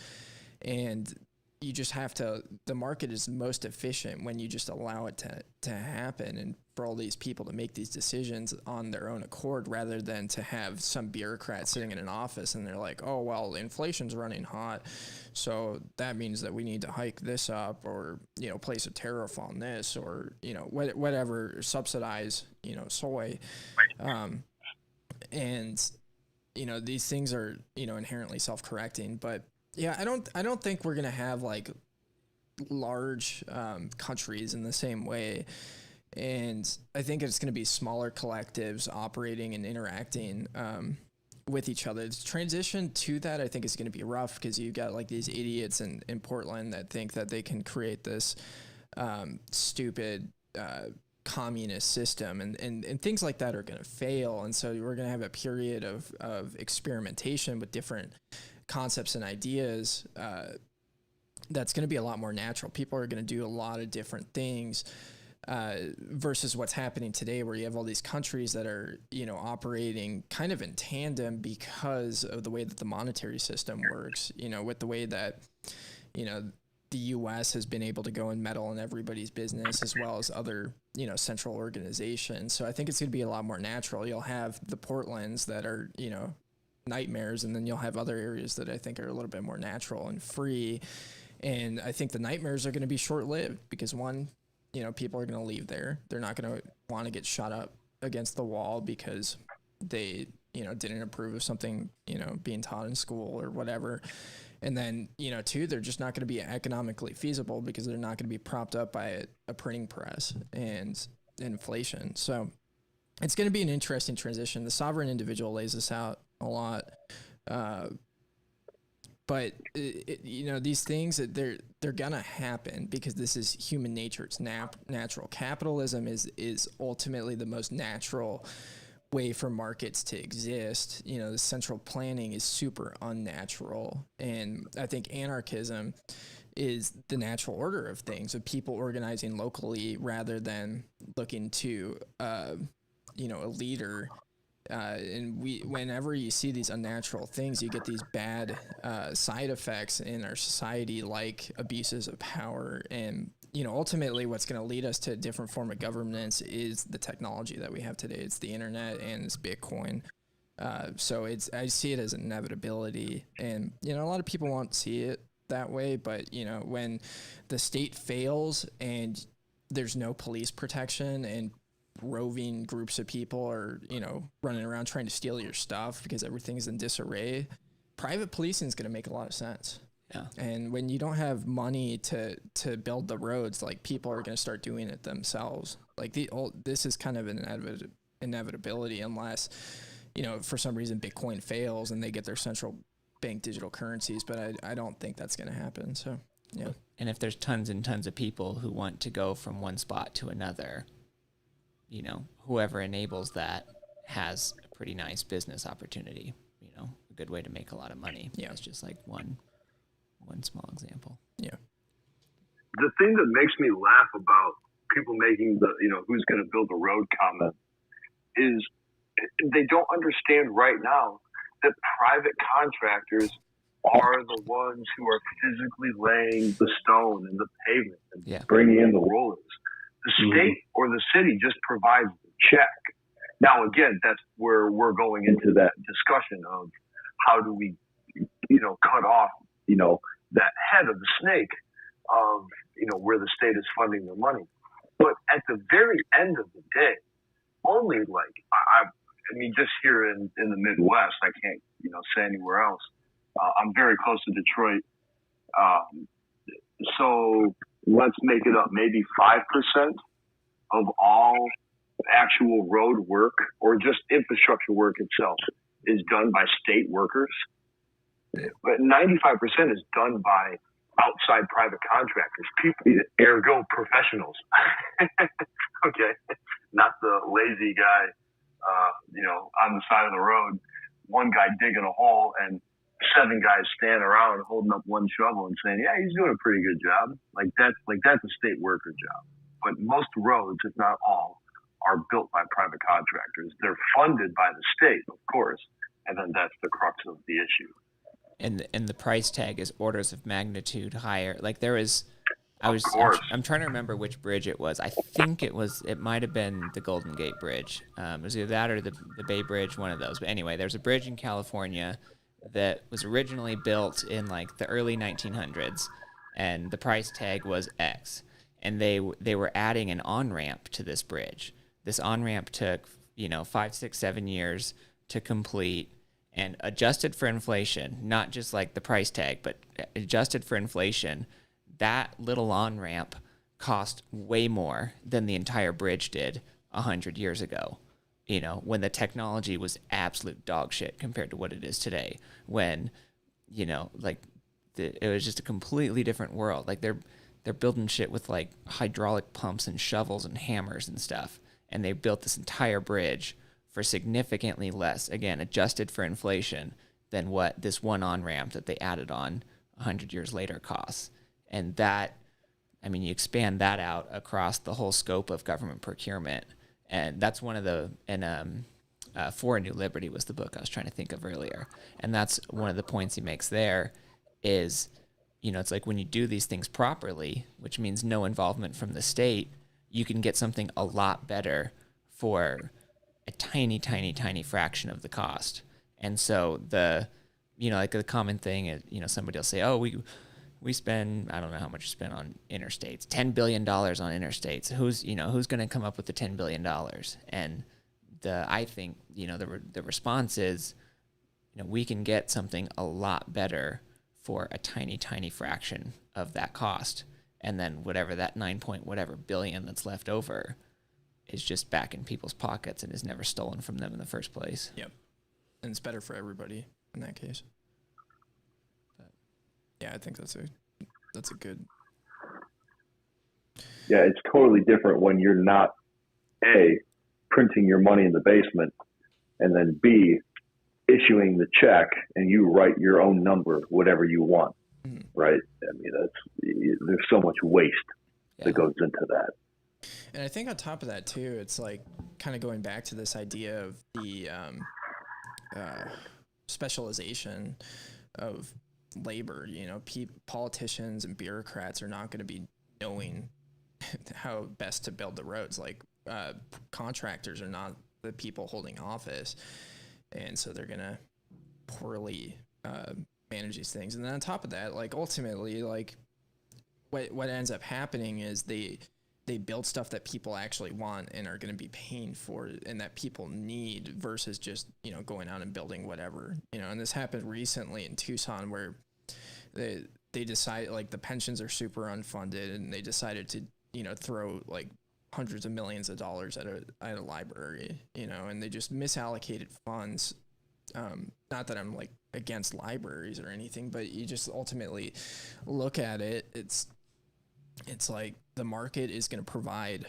And you just have to, the market is most efficient when you just allow it to happen, and for all these people to make these decisions on their own accord, rather than to have some bureaucrat sitting in an office and they're like, oh, well, inflation's running hot, so that means that we need to hike this up, or, you know, place a tariff on this, or, you know, whatever, subsidize, you know, soy. And, you know, these things are, you know, inherently self-correcting, but yeah, I don't think we're gonna have like large countries in the same way, and I think it's gonna be smaller collectives operating and interacting with each other. The transition to that, I think, is gonna be rough, because you got like these idiots in Portland that think that they can create this stupid communist system, and things like that are gonna fail, and so we're gonna have a period of experimentation with different concepts and ideas that's going to be a lot more natural. People are going to do a lot of different things versus what's happening today, where you have all these countries that are, you know, operating kind of in tandem because of the way that the monetary system works, you know, with the way that, you know, the US has been able to go and meddle in everybody's business, as well as other, you know, central organizations. So I think it's going to be a lot more natural. You'll have the Portlands that are, you know, nightmares, and then you'll have other areas that I think are a little bit more natural and free. And I think the nightmares are going to be short-lived, because one, you know, people are going to leave there. They're not going to want to get shot up against the wall because they, you know, didn't approve of something, you know, being taught in school or whatever. And then, you know, two, they're just not going to be economically feasible, because they're not going to be propped up by a printing press and inflation. So it's going to be an interesting transition. The Sovereign Individual lays this out a lot, but you know, these things, they're gonna happen because this is human nature. It's natural. Capitalism is ultimately the most natural way for markets to exist. You know, the central planning is super unnatural, and I think anarchism is the natural order of things, of people organizing locally rather than looking to you know, a leader. And whenever you see these unnatural things, you get these bad side effects in our society, like abuses of power. And, you know, ultimately what's going to lead us to a different form of governance is the technology that we have today. It's the internet and it's Bitcoin. So I see it as an inevitability. And, you know, a lot of people won't see it that way, but, you know, when the state fails and there's no police protection, and roving groups of people are, you know, running around trying to steal your stuff because everything's in disarray, private policing is going to make a lot of sense. Yeah. And when you don't have money to build the roads, like, people are going to start doing it themselves. Like, this is kind of an inevitability, unless, you know, for some reason Bitcoin fails and they get their central bank digital currencies, but I don't think that's going to happen. So, yeah. And if there's tons and tons of people who want to go from one spot to another, you know, whoever enables that has a pretty nice business opportunity, you know, a good way to make a lot of money. Yeah. It's just like one small example. Yeah. The thing that makes me laugh about people making the, you know, who's going to build a road comment is they don't understand right now that private contractors are the ones who are physically laying the stone and the pavement and bringing in the rollers. The state or the city just provides the check. Now, again, that's where we're going into that discussion of how do we, you know, cut off, you know, that head of the snake of, you know, where the state is funding their money. But at the very end of the day, only like, I mean, just here in the Midwest, I can't, you know, say anywhere else. I'm very close to Detroit. So let's make it up, maybe 5% of all actual road work or just infrastructure work itself is done by state workers, but 95% is done by outside private contractors, people, ergo professionals. Okay, not the lazy guy, on the side of the road, one guy digging a hole and 7 guys standing around holding up one shovel and saying, "Yeah, he's doing a pretty good job." That's a state worker job. But most roads, if not all, are built by private contractors. They're funded by the state, of course, and then that's the crux of the issue. And the price tag is orders of magnitude higher. Like there was, I'm trying to remember which bridge it was. I think it might have been the Golden Gate Bridge. It was either that or the Bay Bridge, one of those. But anyway, there's a bridge in California that was originally built in like the early 1900s, and the price tag was X. And they were adding an on-ramp to this bridge. This on-ramp took 5, 6, 7 years to complete. And adjusted for inflation, not just like the price tag, but adjusted for inflation, that little on-ramp cost way more than the entire bridge did 100 years ago, when the technology was absolute dog shit compared to what it is today, when, it was just a completely different world. Like they're building shit with like hydraulic pumps and shovels and hammers and stuff, and they built this entire bridge for significantly less, again, adjusted for inflation, than what this one on-ramp that they added on 100 years later costs. And that, you expand that out across the whole scope of government procurement. And that's one of the, For a New Liberty was the book I was trying to think of earlier. And that's one of the points he makes there is, it's like when you do these things properly, which means no involvement from the state, you can get something a lot better for a tiny, tiny, tiny fraction of the cost. And so the common thing is, somebody will say, "Oh, we spend, I don't know how much you spend on interstates, $10 billion on interstates. Who's going to come up with the $10 billion?" And I think, the response is, we can get something a lot better for a tiny, tiny fraction of that cost. And then whatever that 9 point whatever billion that's left over is just back in people's pockets and is never stolen from them in the first place. Yep. And it's better for everybody in that case. But yeah, I think that's a good. Yeah, it's totally different when you're not A, printing your money in the basement, and then B, issuing the check and you write your own number, whatever you want. Mm-hmm. Right? There's so much waste that goes into that. And I think on top of that too, it's like kind of going back to this idea of the specialization of labor. Politicians and bureaucrats are not going to be knowing how best to build the roads. Like contractors are not the people holding office, and so they're going to poorly manage these things. And then on top of that, like ultimately, like what ends up happening is they build stuff that people actually want and are going to be paying for and that people need versus just, going out and building whatever, and this happened recently in Tucson where they decided like the pensions are super unfunded and they decided to, throw like hundreds of millions of dollars at a library, and they just misallocated funds. Not that I'm like against libraries or anything, but you just ultimately look at it. It's like the market is going to provide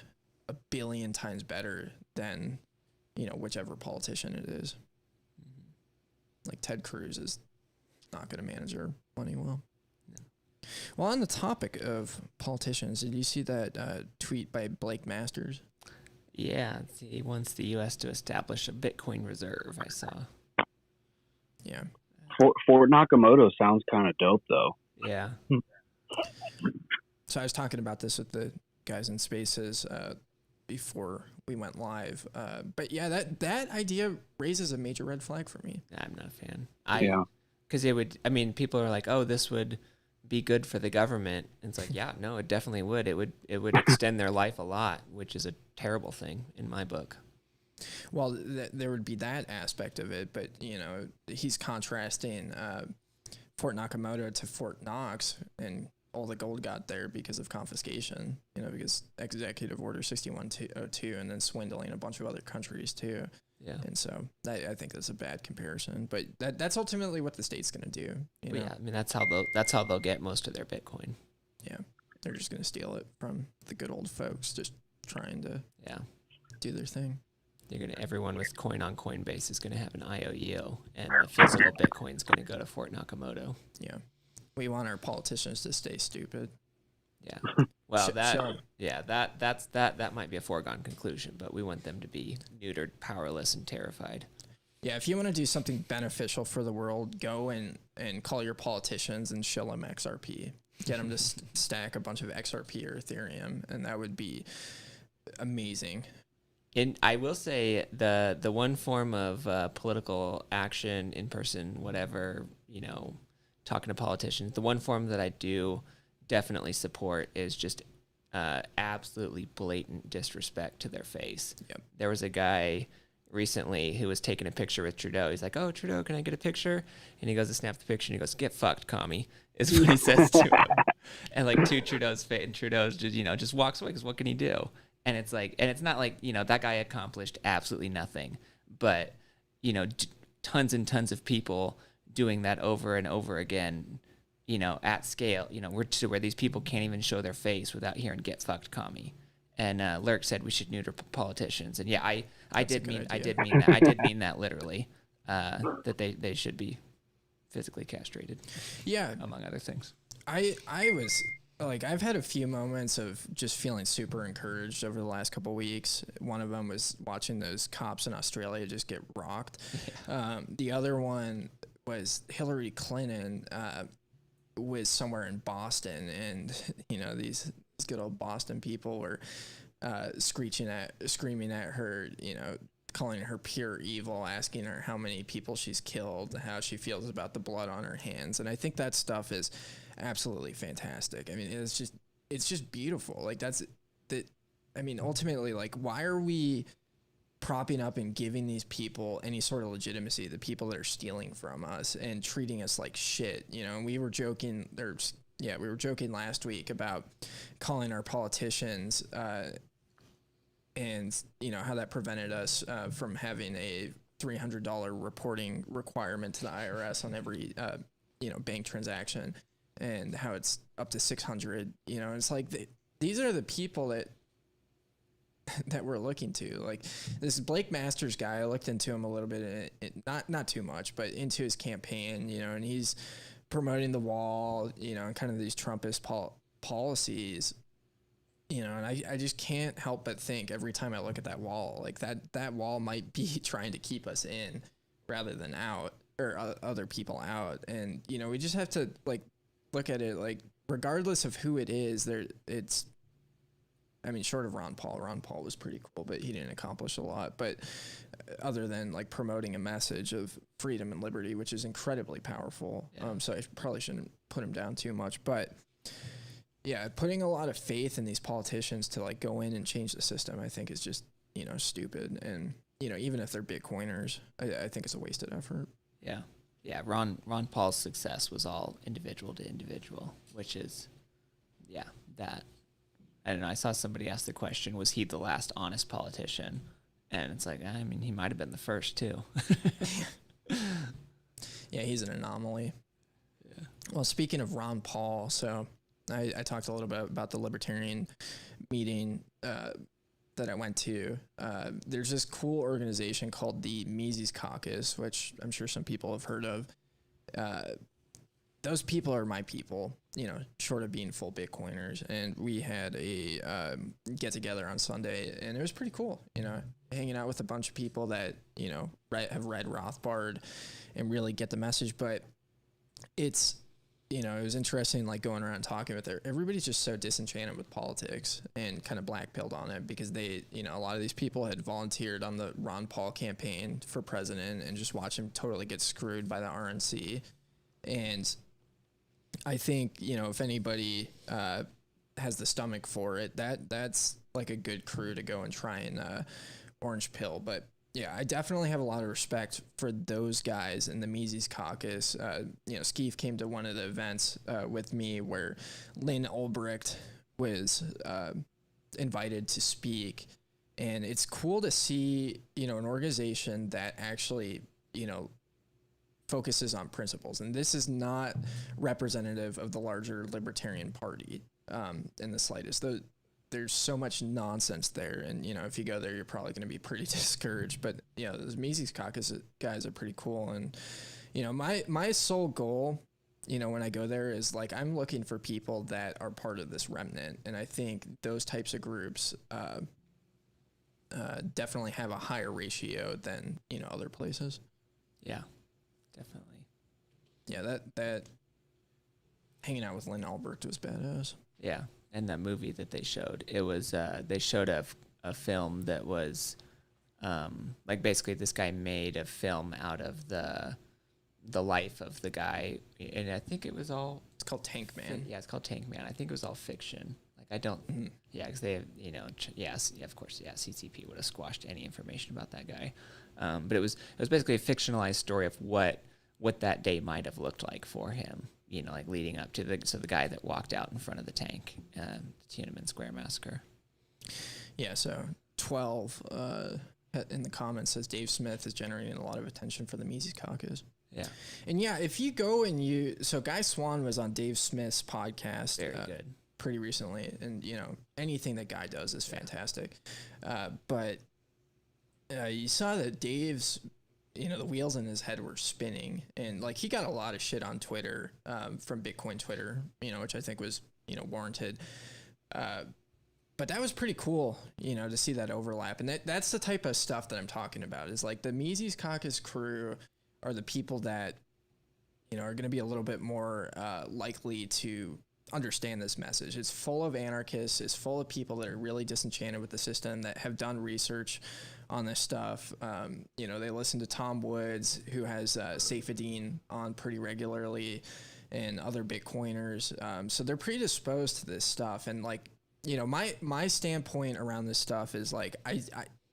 1 billion times better than, whichever politician it is. Like Ted Cruz is not going to manage our money well. No. Well, on the topic of politicians, did you see that tweet by Blake Masters? Yeah, he wants the U.S. to establish a Bitcoin reserve, I saw. Yeah. Fort Nakamoto sounds kind of dope, though. Yeah. So I was talking about this with the guys in Spaces before we went live. But yeah, that idea raises a major red flag for me. I'm not a fan. Because people are like, "Oh, this would be good for the government." And it's like, yeah, no, it definitely would. It would extend their life a lot, which is a terrible thing in my book. Well, there would be that aspect of it, but he's contrasting Fort Nakamoto to Fort Knox, and all the gold got there because of confiscation, you know, because Executive Order 6102 and then swindling a bunch of other countries too. Yeah. And so I think that's a bad comparison, but that's ultimately what the state's going to do. You know? Yeah, I mean that's how they'll get most of their Bitcoin. Yeah. They're just going to steal it from the good old folks just trying to do their thing. Everyone with coin on Coinbase is gonna have an IOU, and the physical Bitcoin's gonna go to Fort Nakamoto. Yeah. We want our politicians to stay stupid. Yeah. Well, that might be a foregone conclusion, but we want them to be neutered, powerless, and terrified. Yeah, if you want to do something beneficial for the world, go and call your politicians and shill them XRP. Get them to stack a bunch of XRP or Ethereum, and that would be amazing. And I will say the one form of political action, in person, whatever, you know, talking to politicians, the one form that I do definitely support is just absolutely blatant disrespect to their face. Yep. There was a guy recently who was taking a picture with Trudeau. He's like, "Oh, Trudeau, can I get a picture?" And he goes to snap the picture and he goes, "Get fucked, commie," is what he says to him. And like to Trudeau's face, and Trudeau's just, you know, just walks away because what can he do? And it's like, and it's not like, you know, that guy accomplished absolutely nothing, but, you know, tons and tons of people doing that over and over again, you know, at scale, you know, where these people can't even show their face without hearing "get fucked, commie." And Lurk said we should neuter politicians. And yeah, I did mean that literally, that they should be physically castrated. Yeah. Among other things. I was like, I've had a few moments of just feeling super encouraged over the last couple of weeks. One of them was watching those cops in Australia just get rocked. Yeah. The other one was Hillary Clinton was somewhere in Boston, and you know, these good old Boston people were screaming at her, you know, calling her pure evil, asking her how many people she's killed, how she feels about the blood on her hands. And I think that stuff is absolutely fantastic. I mean, it's just beautiful. Like ultimately, like, why are we propping up and giving these people any sort of legitimacy, the people that are stealing from us and treating us like shit? You know, and we were joking last week about calling our politicians, and you know how that prevented us from having a $300 reporting requirement to the IRS on every bank transaction, and how it's up to $600. You know, it's like these are the people that we're looking to. Like this Blake Masters guy, I looked into him a little bit, not too much, but into his campaign. You know, and he's promoting the wall. You know, and kind of these Trumpist policies. You know, and I just can't help but think every time I look at that wall, like that wall might be trying to keep us in rather than out, or other people out. And, you know, we just have to like look at it like regardless of who it is, short of Ron Paul was pretty cool, but he didn't accomplish a lot. But other than like promoting a message of freedom and liberty, which is incredibly powerful. Yeah. So I probably shouldn't put him down too much, but yeah, putting a lot of faith in these politicians to like go in and change the system, I think is just, you know, stupid. And, you know, even if they're Bitcoiners, I think it's a wasted effort. Yeah. Yeah. Ron Paul's success was all individual to individual, which is, yeah, that. I don't know. I saw somebody ask the question, was he the last honest politician? And it's like, I mean, he might have been the first too. Yeah, he's an anomaly. Yeah. Well, speaking of Ron Paul, so I talked a little bit about the libertarian meeting that I went to. There's this cool organization called the Mises Caucus, which I'm sure some people have heard of. Those people are my people, you know, short of being full Bitcoiners. And we had a get together on Sunday, and it was pretty cool, you know, hanging out with a bunch of people that, you know, have read Rothbard and really get the message. But it's, you know, it was interesting, like going around talking with everybody's just so disenchanted with politics and kind of black-pilled on it because they, you know, a lot of these people had volunteered on the Ron Paul campaign for president and just watch him totally get screwed by the RNC. And I think, you know, if anybody has the stomach for it, that's like a good crew to go and try and orange pill. But Yeah, I definitely have a lot of respect for those guys in the Mises Caucus. Skeef came to one of the events with me where Lynn Ulbricht was invited to speak. And it's cool to see, an organization that actually, focuses on principles. And this is not representative of the larger Libertarian Party in the slightest. There's so much nonsense there. And, if you go there, you're probably going to be pretty discouraged. But, those Mises Caucus guys are pretty cool. And, my sole goal, when I go there is like, I'm looking for people that are part of this remnant. And I think those types of groups definitely have a higher ratio than, other places. Yeah, definitely. Yeah, that hanging out with Lynn Albrecht was badass. Yeah. And that movie that they showed, it was they showed a film that was like basically this guy made a film out of the life of the guy, and I think it was all. It's called Tank Man. Yeah, it's called Tank Man. I think it was all fiction. Like I don't. Mm-hmm. Yeah, because they have of course, CCP would have squashed any information about that guy, but it was basically a fictionalized story of what that day might have looked like for him. Like leading up to the guy that walked out in front of the tank, the Tiananmen Square massacre. Yeah, so 12 in the comments says Dave Smith is generating a lot of attention for the Mises Caucus. Yeah. And yeah, if you go and so Guy Swan was on Dave Smith's podcast. Very good. Pretty recently. And, anything that Guy does is fantastic. But you saw that Dave's, the wheels in his head were spinning, and like he got a lot of shit on Twitter from Bitcoin Twitter, which I think was, warranted. But that was pretty cool, to see that overlap. And that's the type of stuff that I'm talking about is like the Mises Caucus crew are the people that, are going to be a little bit more likely to understand this message. It's full of anarchists. It's full of people that are really disenchanted with the system, that have done research on this stuff. They listen to Tom Woods, who has Saifedean on pretty regularly, and other Bitcoiners. So they're predisposed to this stuff. And like, my standpoint around this stuff is like,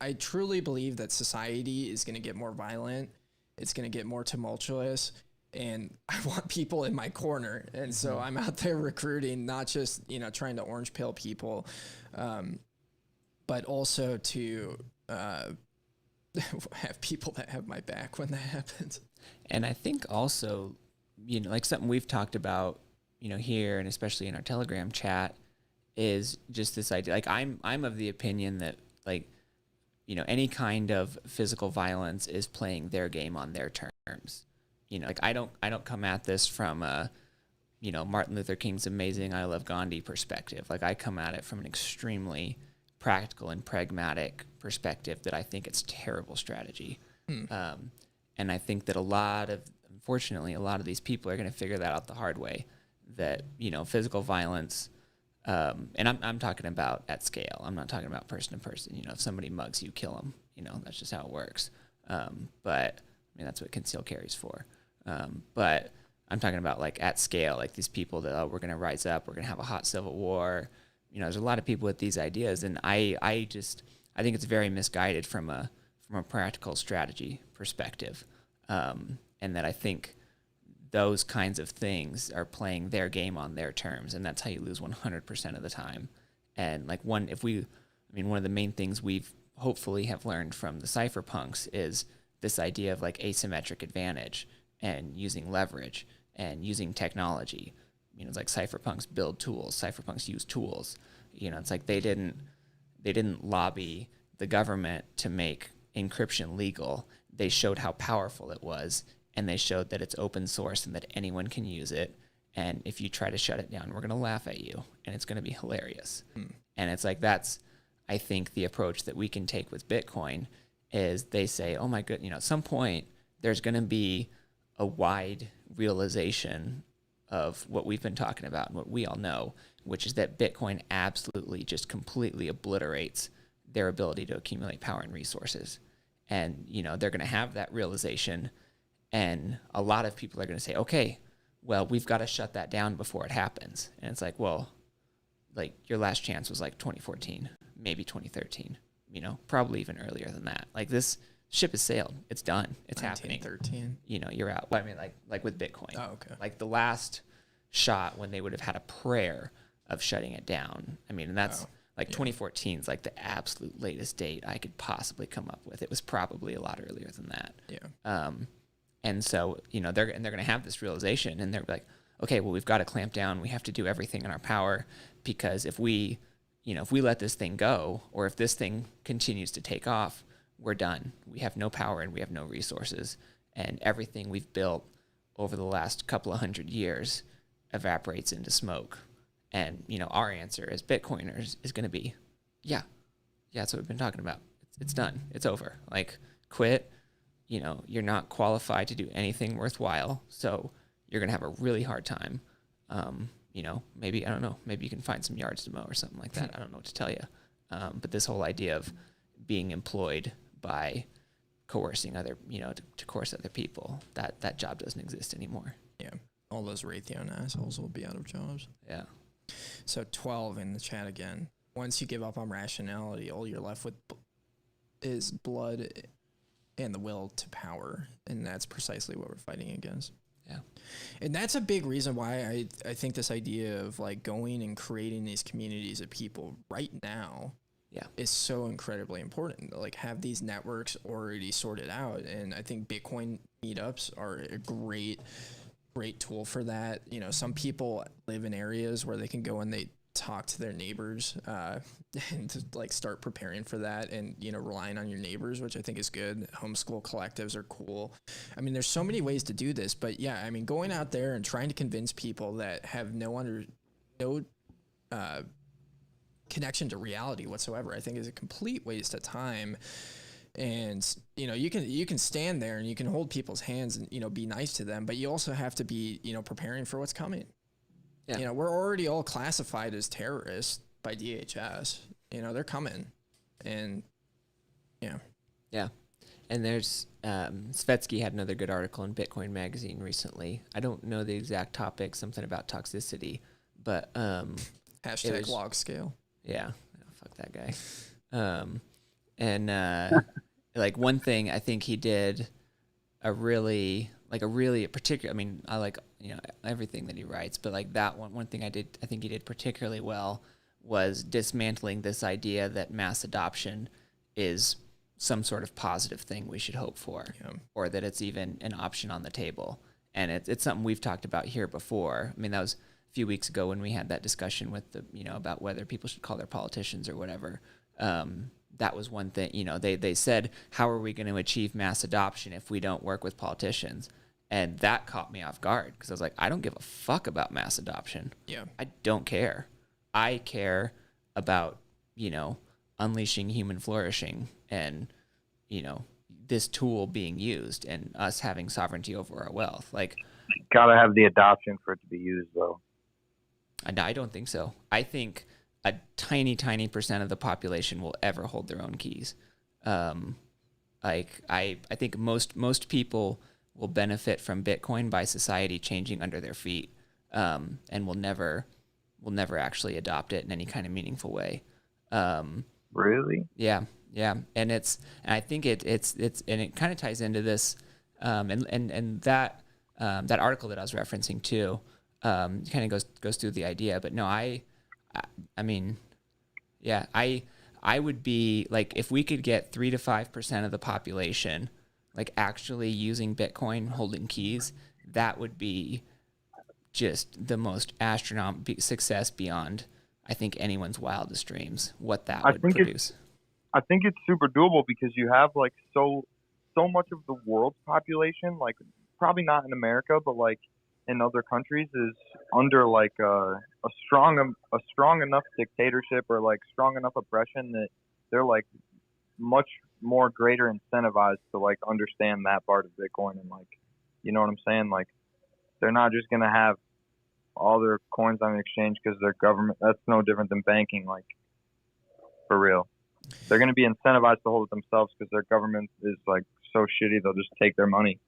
I truly believe that society is going to get more violent. It's going to get more tumultuous. And I want people in my corner. And so I'm out there recruiting, not just, trying to orange pill people, but also to have people that have my back when that happens. And I think also, like something we've talked about, here and especially in our Telegram chat is just this idea. Like I'm of the opinion that like, any kind of physical violence is playing their game on their terms. Like I don't come at this from a, Martin Luther King's amazing I Love Gandhi perspective. Like I come at it from an extremely practical and pragmatic perspective that I think it's terrible strategy. And I think that unfortunately, a lot of these people are going to figure that out the hard way, that, physical violence, and I'm talking about at scale. I'm not talking about person to person. If somebody mugs you, kill them. That's just how it works. But that's what concealed carry's for. But I'm talking about like at scale, like these people that we're going to rise up, we're going to have a hot civil war. There's a lot of people with these ideas, and I think it's very misguided from a practical strategy perspective, and that I think those kinds of things are playing their game on their terms, and that's how you lose 100% of the time. And like one of the main things we've hopefully have learned from the cypherpunks is this idea of like asymmetric advantage and using leverage and using technology. It's like cypherpunks build tools, cypherpunks use tools. It's like they didn't lobby the government to make encryption legal. They showed how powerful it was, and they showed that it's open source and that anyone can use it. And if you try to shut it down, we're going to laugh at you, and it's going to be hilarious. And it's like that's, I think, the approach that we can take with Bitcoin is they say, oh my goodness, at some point there's going to be a wide realization of what we've been talking about and what we all know, which is that Bitcoin absolutely just completely obliterates their ability to accumulate power and resources. And, they're going to have that realization, and a lot of people are going to say, okay, well, we've got to shut that down before it happens. And it's like, well, like your last chance was like 2014, maybe 2013, probably even earlier than that. Like this ship has sailed. It's done. It's happening. 1913. You know, you're out. Well, I mean, like with Bitcoin. Oh, okay. Like the last shot when they would have had a prayer of shutting it down. I mean, and that's like 2014 is like the absolute latest date I could possibly come up with. It was probably a lot earlier than that. Yeah. And so, you know, they're going to have this realization, and they're like, okay, well, we've got to clamp down. We have to do everything in our power, because if we let this thing go, or if this thing continues to take off, we're done. We have no power and we have no resources, and everything we've built over the last couple of 100 years evaporates into smoke. And, you know, our answer as Bitcoiners is going to be, yeah, that's what we've been talking about. It's done. It's over. Like, quit. You know, you're not qualified to do anything worthwhile, so you're going to have a really hard time. You know, maybe, I don't know, maybe you can find some yards to mow or something like that. I don't know what to tell you. But this whole idea of being employed by coercing other, you know, to coerce other people, that job doesn't exist anymore. Yeah. All those Raytheon assholes will be out of jobs. Yeah. So 12 in the chat again. Once you give up on rationality, all you're left with is blood and the will to power. And that's precisely what we're fighting against. Yeah. And that's a big reason why I think this idea of like going and creating these communities of people right now is so incredibly important. Like, have these networks already sorted out. And I think Bitcoin meetups are a great tool for that. You know, some people live in areas where they can go and they talk to their neighbors and to like start preparing for that, and, you know, relying on your neighbors, which I think is good. Homeschool collectives are cool. I mean, there's so many ways to do this, but yeah, I mean, going out there and trying to convince people that have no connection to reality whatsoever, I think is a complete waste of time. And, you know, you can stand there and you can hold people's hands and, you know, be nice to them, but you also have to be, you know, preparing for what's coming. Yeah. You know, we're already all classified as terrorists by DHS. You know, they're coming. And, yeah. Yeah. And there's, Svetsky had another good article in Bitcoin Magazine recently. I don't know the exact topic, something about toxicity, but, hashtag log scale. Yeah. Oh, fuck that guy. Like, one thing I think he did a really particular, I mean, I like, you know, everything that he writes, but like that one thing I think he did particularly well was dismantling this idea that mass adoption is some sort of positive thing we should hope for, or that it's even an option on the table. And it's something we've talked about here before. I mean, that was a few weeks ago when we had that discussion with about whether people should call their politicians or whatever. That was one thing, you know, they said, how are we going to achieve mass adoption if we don't work with politicians? And that caught me off guard, because I was like, I don't give a fuck about mass adoption. Yeah. I don't care. I care about, you know, unleashing human flourishing and, you know, this tool being used and us having sovereignty over our wealth. Like, gotta have the adoption for it to be used, though. I don't think so. I think a tiny percent of the population will ever hold their own keys. Like, I think most people will benefit from Bitcoin by society changing under their feet, and will never actually adopt it in any kind of meaningful way. Really? Yeah. And I think it's and it kind of ties into this, and that article that I was referencing too, kind of goes through the idea. But no, I mean, yeah, I would be like, if we could get 3 to 5% of the population like actually using Bitcoin, holding keys, that would be just the most astronomical success beyond, I think, anyone's wildest dreams, what that would produce. I think it's super doable, because you have like so much of the world's population, like probably not in America, but like in other countries, is under like a strong enough dictatorship or like strong enough oppression that they're like much more greater incentivized to like understand that part of Bitcoin, and like, you know what I'm saying? Like, they're not just gonna have all their coins on an exchange because their government. That's no different than banking, like, for real. They're gonna be incentivized to hold it themselves because their government is like so shitty, they'll just take their money.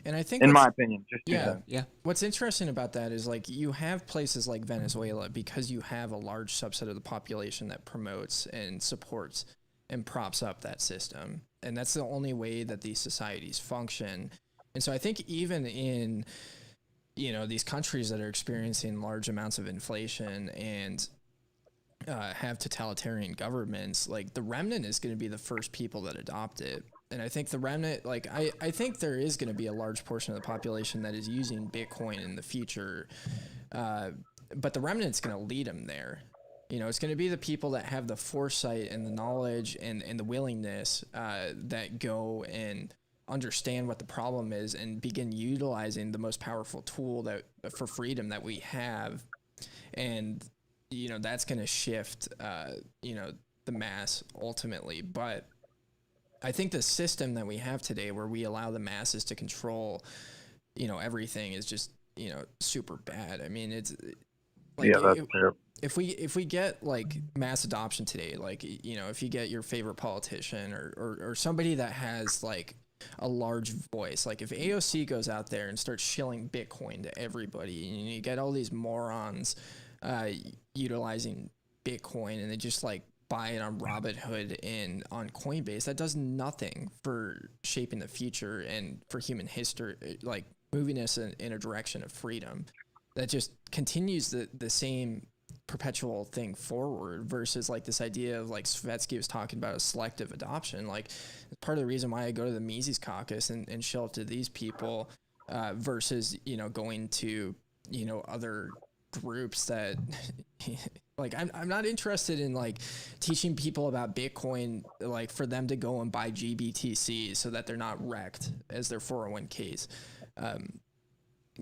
And I think, in my opinion, just yeah. What's interesting about that is, like, you have places like Venezuela, because you have a large subset of the population that promotes and supports and props up that system. And that's the only way that these societies function. And so I think even in, these countries that are experiencing large amounts of inflation and have totalitarian governments, like the remnant is going to be the first people that adopt it. And I think the remnant, like, I think there is going to be a large portion of the population that is using Bitcoin in the future. But the remnant's going to lead them there. It's going to be the people that have the foresight and the knowledge and the willingness that go and understand what the problem is and begin utilizing the most powerful tool for freedom that we have. And, that's going to shift, the mass ultimately. But I think the system that we have today where we allow the masses to control, everything is just, super bad. I mean, it's like, that's fair. If we get like mass adoption today, like, if you get your favorite politician or somebody that has like a large voice, like if AOC goes out there and starts shilling Bitcoin to everybody, and you get all these morons utilizing Bitcoin and they just like buy it on Robinhood and on Coinbase, that does nothing for shaping the future and for human history, like moving us in a direction of freedom. That just continues the same perpetual thing forward versus like this idea of like Svetsky was talking about a selective adoption. Like part of the reason why I go to the Mises Caucus and show up to these people versus, going to, other groups that like I'm not interested in like teaching people about Bitcoin, like for them to go and buy GBTC so that they're not wrecked as their 401ks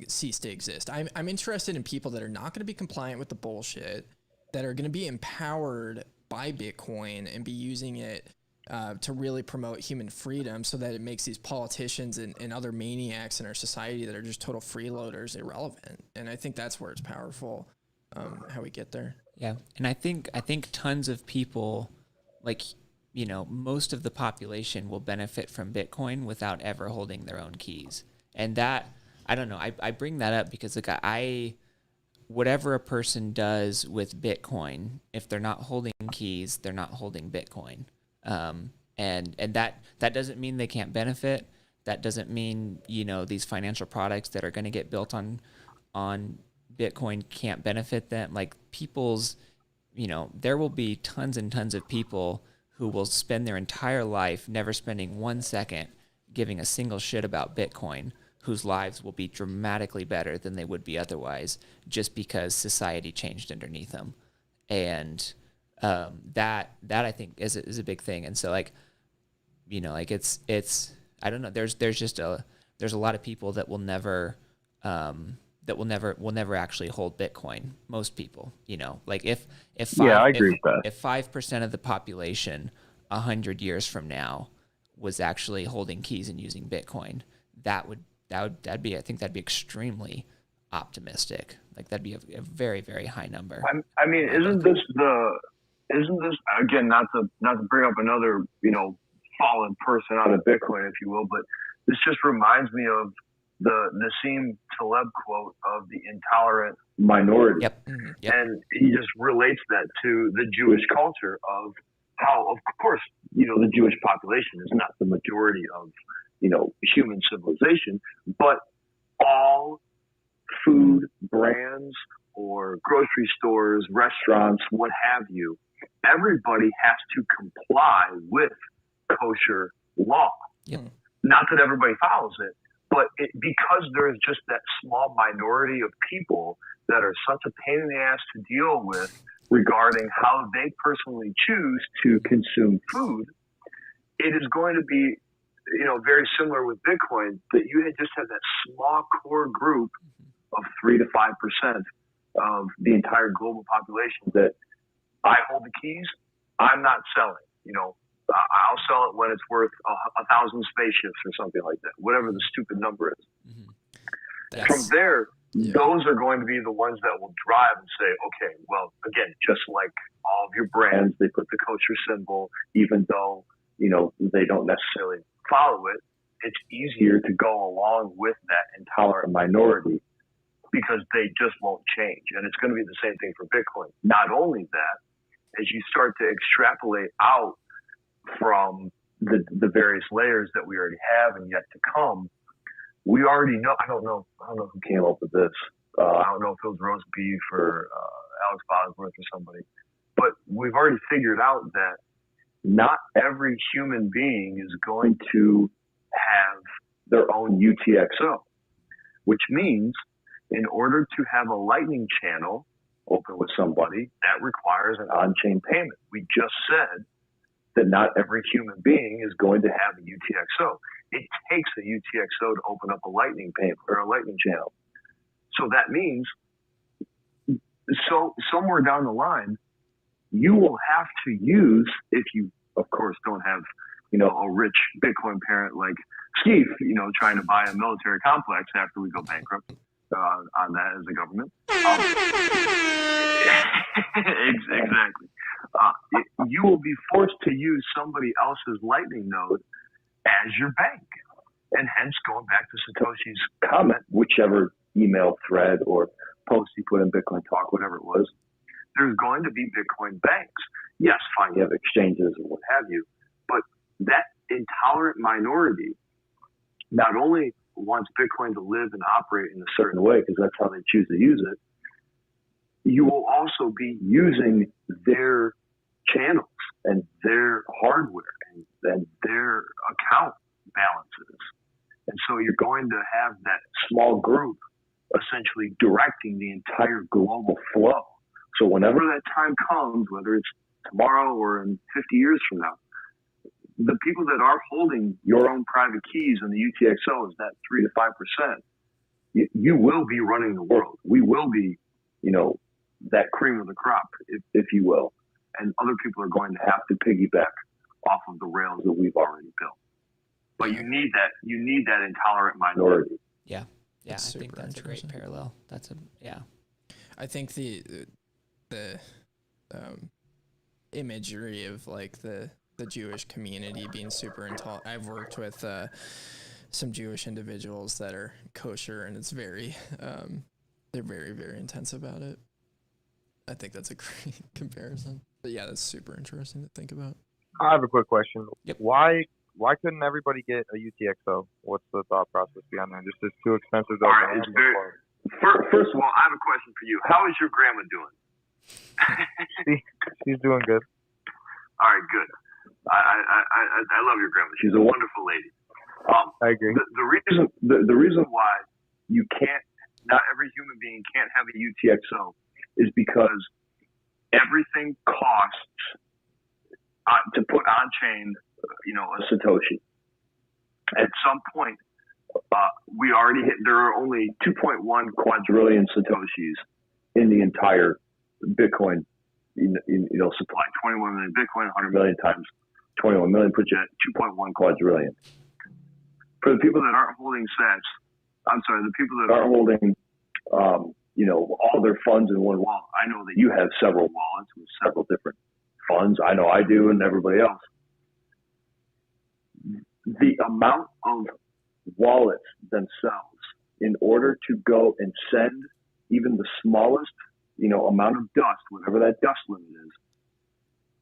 cease to exist. I'm interested in people that are not going to be compliant with the bullshit, that are going to be empowered by Bitcoin and be using it to really promote human freedom so that it makes these politicians and other maniacs in our society that are just total freeloaders irrelevant. And I think that's where it's powerful, how we get there. Yeah. And I think tons of people, like, most of the population will benefit from Bitcoin without ever holding their own keys. And that, I don't know, I bring that up because like whatever a person does with Bitcoin, if they're not holding keys, they're not holding Bitcoin. And that doesn't mean they can't benefit. That doesn't mean, these financial products that are going to get built on Bitcoin can't benefit them. Like people's, there will be tons and tons of people who will spend their entire life never spending 1 second giving a single shit about Bitcoin, whose lives will be dramatically better than they would be otherwise, just because society changed underneath them. And that I think is a big thing. And so like, like it's I don't know. There's a lot of people that will never actually hold Bitcoin. Most people, like if I agree with that. If 5% of the population 100 years from now was actually holding keys and using Bitcoin, that'd be extremely optimistic. Like that'd be a very, very high number. I mean, isn't this again, not to bring up another, fallen person out of Bitcoin, if you will, but this just reminds me of the Nassim Taleb quote of the intolerant minority. Yep. Mm-hmm. Yep. And he just relates that to the Jewish culture of how, of course, the Jewish population is not the majority of, human civilization, but all food brands or grocery stores, restaurants, what have you, everybody has to comply with kosher law. Yep. Not that everybody follows it, but because there is just that small minority of people that are such a pain in the ass to deal with regarding how they personally choose to consume food, it is going to be, very similar with Bitcoin, that you just have that small core group of 3 to 5% of the entire global population that I hold the keys, I'm not selling. I'll sell it when it's worth 1,000 spaceships or something like that, whatever the stupid number is. Mm-hmm. From there, those are going to be the ones that will drive and say, okay, well, again, just like all of your brands, they put the kosher symbol, even though, they don't necessarily follow it. It's easier to go along with that intolerant minority because they just won't change. And it's going to be the same thing for Bitcoin. Not only that, as you start to extrapolate out from the various layers that we already have and yet to come. We already know. I don't know who came up with this. I don't know if it was roast beef or Alex Bosworth or somebody, but we've already figured out that not every human being is going to have their own UTXO, which means in order to have a Lightning channel open with somebody, that requires an on-chain payment. We just said that not every human being is going to have a UTXO. It takes a UTXO to open up a Lightning payment or a Lightning channel. So that means, somewhere down the line, you will have to use, if you, of course, don't have, a rich Bitcoin parent like Skeef, trying to buy a military complex after we go bankrupt on that as a government. Exactly. You will be forced to use somebody else's Lightning node as your bank. And hence, going back to Satoshi's comment, whichever email thread or post he put in Bitcoin Talk, whatever it was, there's going to be Bitcoin banks. Yes, fine, you have exchanges and what have you, but that intolerant minority not only wants Bitcoin to live and operate in a certain way, because that's how they choose to use it, you will also be using their channels and their hardware and their account balances. And so you're going to have that small group essentially directing the entire global flow. So whenever that time comes, whether it's tomorrow or in 50 years from now, the people that are holding your own private keys in the UTXO is that 3 to 5%. You will be running the world. We will be, that cream of the crop, if you will. And other people are going to have to piggyback off of the rails that we've already built. But you need that intolerant minority. Yeah. Yeah, I think that's a great parallel. I think the imagery of like the Jewish community being super intolerant. I've worked with some Jewish individuals that are kosher, and it's very they're very, very intense about it. I think that's a great comparison. But yeah, that's super interesting to think about. I have a quick question. Yep. Why couldn't everybody get a UTXO? What's the thought process behind that? Just it's too expensive. All right, first of all, I have a question for you. How is your grandma doing? She's doing good. All right, good. I love your grandma. She's a wonderful lady. I agree. The reason why not every human being can't have a UTXO is because everything costs to put on chain, a Satoshi. At some point, we already hit. There are only 2.1 quadrillion Satoshis in the entire Bitcoin, supply. 21 million Bitcoin, 100 million times 21 million puts you at 2.1 quadrillion. For the people that aren't holding the people that aren't holding, all their funds in one wallet. I know that you have several wallets with several different funds. I know I do, and everybody else. The amount of wallets themselves, in order to go and send even the smallest, amount of dust, whatever that dust limit is,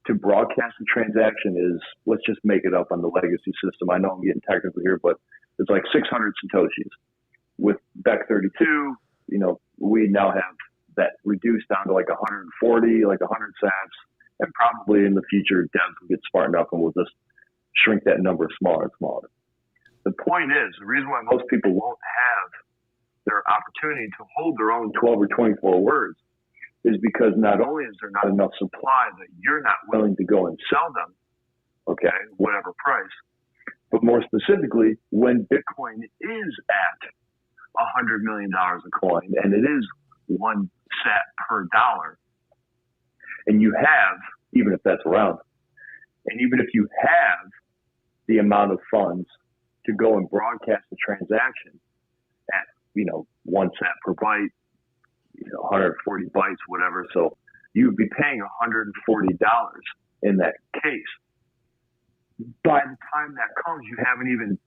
to broadcast a transaction is, let's just make it up on the legacy system. I know I'm getting technical here, but it's like 600 Satoshis. With Bech32, we now have that reduced down to like 140, like 100 sats, and probably in the future, devs will get smart enough and we'll just shrink that number smaller and smaller. The point is, the reason why most people won't have their opportunity to hold their own 12 or 24 words is because not only is there not enough supply that you're not willing to go and sell them, okay, whatever price, but more specifically, when Bitcoin is at $100 million a coin, and it is 1 sat per dollar, and you have, even if that's around, and even if you have the amount of funds to go and broadcast the transaction at, 1 sat per byte, 140 bytes, whatever, so you would be paying $140 in that case. By the time that comes, you haven't even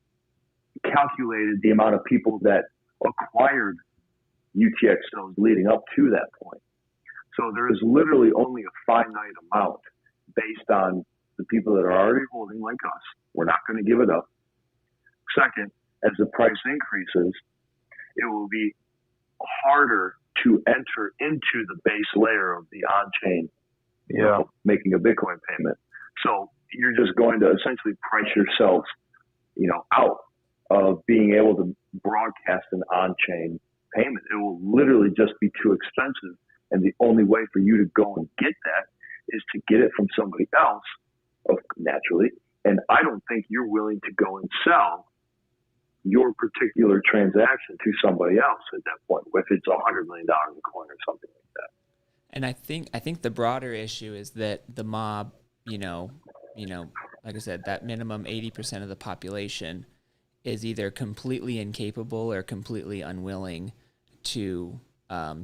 calculated the amount of people that acquired UTXOs leading up to that point. So there is literally only a finite amount based on the people that are already holding like us. We're not going to give it up. Second, as the price increases, it will be harder to enter into the base layer of the on-chain, making a Bitcoin payment. So you're just going to essentially price yourself, out of being able to broadcast an on-chain payment. It will literally just be too expensive. And the only way for you to go and get that is to get it from somebody else, naturally. And I don't think you're willing to go and sell your particular transaction to somebody else at that point, if it's $100 million in coin or something like that. And I think the broader issue is that the mob, like I said, that minimum 80% of the population is either completely incapable or completely unwilling to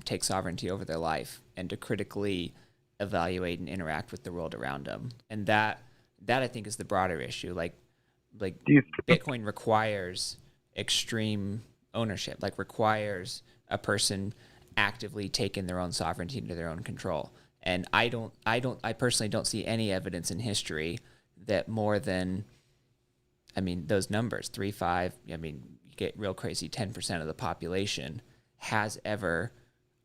take sovereignty over their life and to critically evaluate and interact with the world around them. And that I think is the broader issue. Like Bitcoin requires extreme ownership, requires a person actively taking their own sovereignty into their own control. And I personally don't see any evidence in history that more than, those numbers, 3, 5, you get real crazy, 10% of the population has ever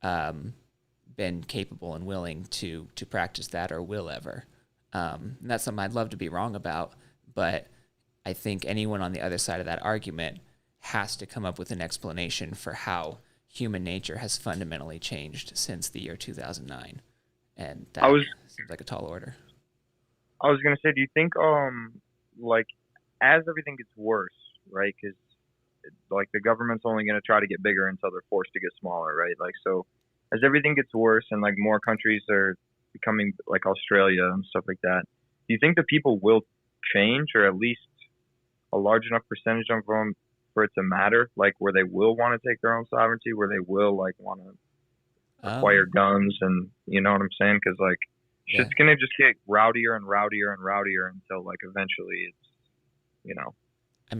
been capable and willing to practice that or will ever. And that's something I'd love to be wrong about, but I think anyone on the other side of that argument has to come up with an explanation for how human nature has fundamentally changed since the year 2009. And that seems like a tall order. I was going to say, do you think, as everything gets worse, right? Because, the government's only going to try to get bigger until they're forced to get smaller, right? So as everything gets worse and, more countries are becoming like Australia and stuff like that, do you think the people will change, or at least a large enough percentage of them for it to matter, where they will want to take their own sovereignty, where they will want to acquire guns, and you know what I'm saying? Because shit's gonna just get rowdier and rowdier and rowdier until eventually it's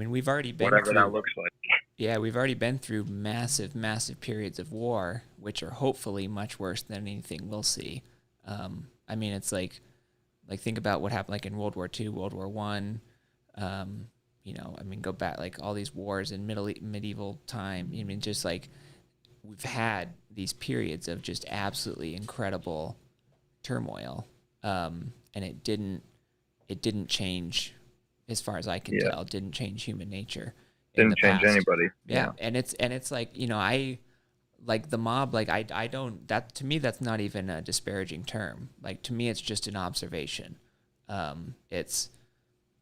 we've already been whatever through, that looks like. Yeah, we've already been through massive periods of war, which are hopefully much worse than anything we'll see. It's think about what happened in World War II, World War One. Go back all these wars in medieval time. We've had these periods of just absolutely incredible turmoil, and it didn't change, as far as I can tell, didn't change human nature. Didn't change anybody. Yeah, and it's the mob. I don't. That to me, that's not even a disparaging term. To me, it's just an observation. It's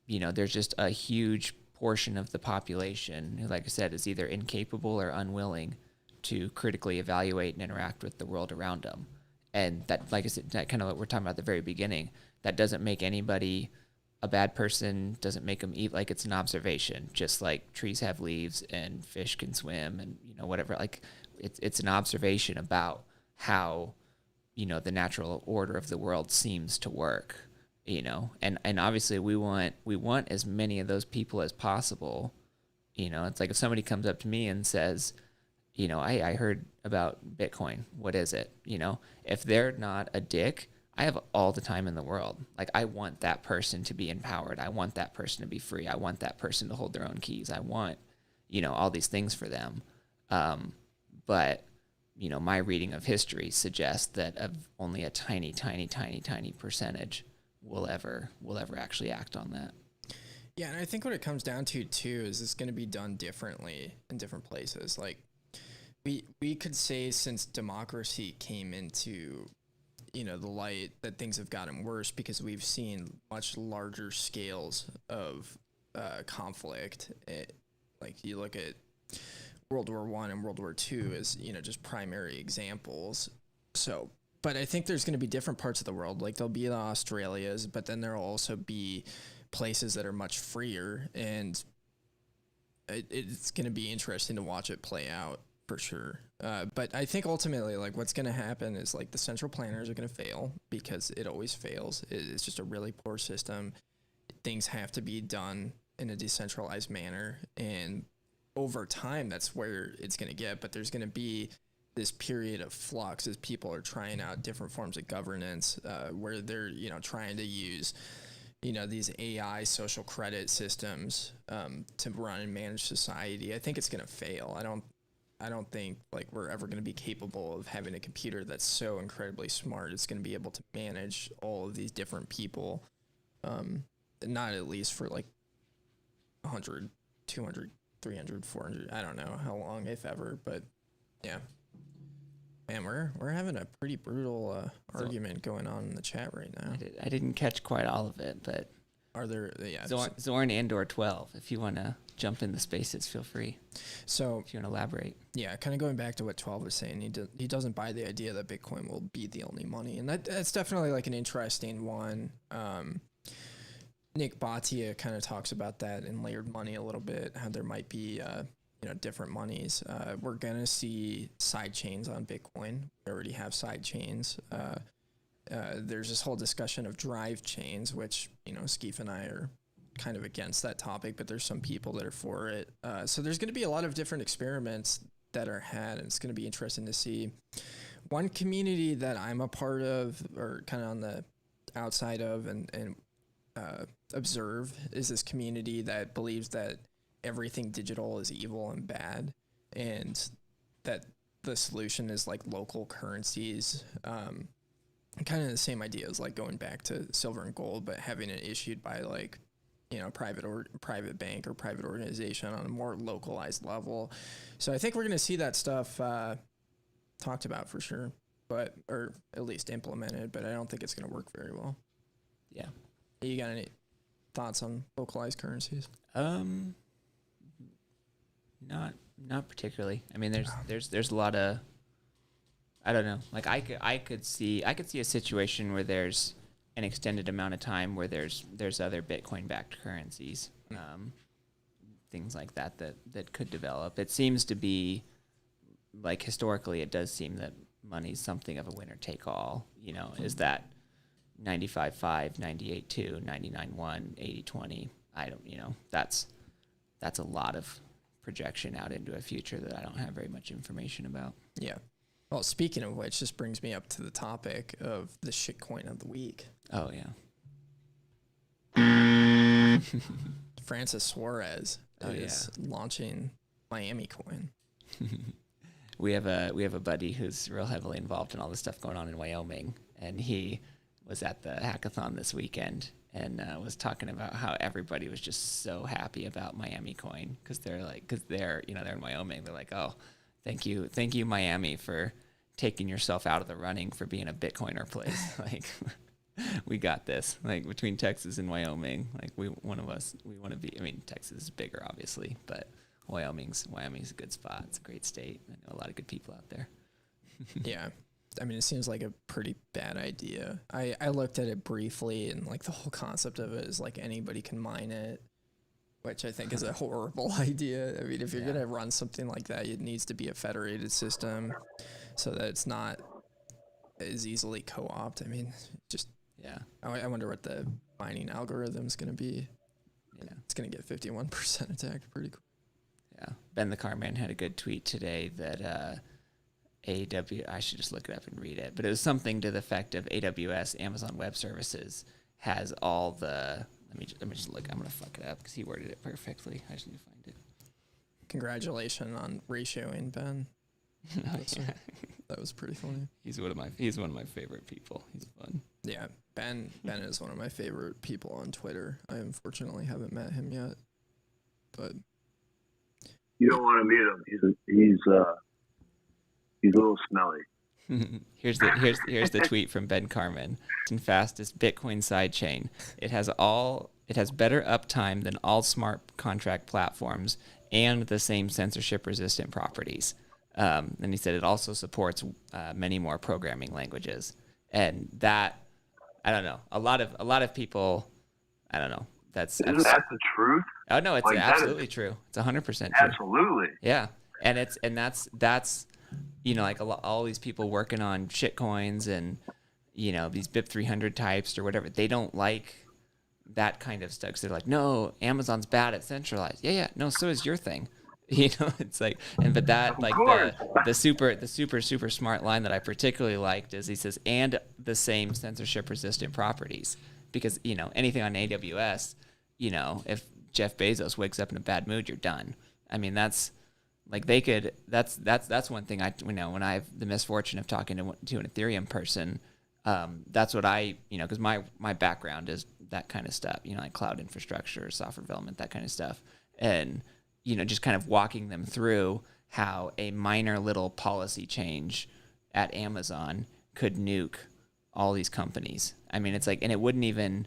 there's just a huge portion of the population who, like I said, is either incapable or unwilling to critically evaluate and interact with the world around them. And that, like I said, that kind of what we're talking about at the very beginning, that doesn't make anybody a bad person, doesn't make them eat. It's an observation, just like trees have leaves and fish can swim and, whatever. It's an observation about how, the natural order of the world seems to work. And obviously we want as many of those people as possible. It's if somebody comes up to me and says, I heard about Bitcoin. What is it? If they're not a dick, I have all the time in the world. I want that person to be empowered. I want that person to be free. I want that person to hold their own keys. I want, all these things for them. But my reading of history suggests that of only a tiny percentage will ever actually act on that. Yeah, and I think what it comes down to too is it's going to be done differently in different places. We could say since democracy came into the light that things have gotten worse because we've seen much larger scales of conflict. You look at World War I and World War II as just primary examples. So. But I think there's going to be different parts of the world. There'll be the Australias, but then there'll also be places that are much freer, and it's going to be interesting to watch it play out for sure. But I think ultimately, what's going to happen is the central planners are going to fail because it always fails. It's just a really poor system. Things have to be done in a decentralized manner, and over time, that's where it's going to get. But there's going to be this period of flux as people are trying out different forms of governance, where they're trying to use these AI social credit systems to run and manage society, I think it's going to fail. I don't think like we're ever going to be capable of having a computer that's so incredibly smart. It's going to be able to manage all of these different people. Not at least for like 100, 200, 300, 400. I don't know how long, if ever, but yeah. Man, we're having a pretty brutal argument going on in the chat right now. I didn't catch quite all of it, but are there? Yeah, Zorn and/or 12. If you want to jump in the spaces, feel free. So if you want to elaborate, yeah, kind of going back to what 12 was saying, he doesn't buy the idea that Bitcoin will be the only money, and that's definitely like an interesting one. Nick Bhatia kind of talks about that in Layered Money a little bit, how there might be different monies. We're gonna see side chains on Bitcoin. We already have side chains. There's this whole discussion of drive chains, which Skeef and I are kind of against that topic, but there's some people that are for it. So there's going to be a lot of different experiments that are had, and it's going to be interesting to see. One community that I'm a part of, or kind of on the outside of, and observe, is this community that believes that everything digital is evil and bad, and that the solution is like local currencies. Kind of the same idea as like going back to silver and gold, but having it issued by like private bank or private organization on a more localized level. So I think we're going to see that stuff talked about for sure, or at least implemented, but I don't think it's going to work very well. Yeah. You got any thoughts on localized currencies? Not particularly. I mean, there's a lot of, I don't know. Like I could see a situation where there's an extended amount of time where there's other Bitcoin-backed currencies, things like that could develop. It seems to be like historically, it does seem that money's something of a winner take all. Is that 95.5, 98.2, 99.1, 80.20? I don't. That's a lot of projection out into a future that I don't have very much information about. Yeah. Well, speaking of which, this brings me up to the topic of the shitcoin of the week. Oh, yeah. Francis Suarez is launching Miami Coin. We have a buddy who's real heavily involved in all the stuff going on in Wyoming, and he was at the hackathon this weekend and was talking about how everybody was just so happy about Miami Coin because they're in Wyoming. They're like, oh, thank you, Miami, for taking yourself out of the running for being a Bitcoiner place. Like, we got this. Like, between Texas and Wyoming, like we want to be. I mean, Texas is bigger, obviously, but Wyoming's a good spot. It's a great state. I know a lot of good people out there. Yeah. I mean, it seems like a pretty bad idea. I looked at it briefly, and like the whole concept of it is like anybody can mine it, which I think is a horrible idea. I mean, if you're going to run something like that, it needs to be a federated system so that it's not as easily co-opt. I mean, just, I wonder what the mining algorithm is going to be. Yeah. It's going to get 51% attacked pretty quick. Yeah. Ben the Carman had a good tweet today that I should just look it up and read it, but it was something to the effect of AWS, Amazon Web Services, has all the, let me just look, I'm going to fuck it up because he worded it perfectly. I just need to find it. Congratulations on ratioing, Ben. That was pretty funny. He's one of my favorite people. He's fun. Yeah, Ben is one of my favorite people on Twitter. I unfortunately haven't met him yet, but you don't want to meet him. He's a little smelly. Here's the tweet from Ben Carman. Fastest Bitcoin sidechain. It has better uptime than all smart contract platforms and the same censorship resistant properties. And he said it also supports many more programming languages. And that, I don't know, a lot of people, I don't know. Isn't that the truth? Oh no, it's like, absolutely true. It's 100% true. Absolutely. Yeah, and that's like all these people working on shit coins and these BIP 300 types or whatever. They don't like that kind of stuff. 'Cause they're like, no, Amazon's bad at centralized. Yeah, no, so is your thing. It's like, but that like the super smart line that I particularly liked is he says, and the same censorship resistant properties. because, you know, anything on AWS, you know, if Jeff Bezos wakes up in a bad mood, you're done. I mean, that's like that's one thing you know, when I have the misfortune of talking to an Ethereum person, that's what because my background is that kind of stuff, you know, like cloud infrastructure, software development, that kind of stuff. And, you know, just kind of walking them through how a minor little policy change at Amazon could nuke all these companies. I mean, it's like, and it wouldn't even,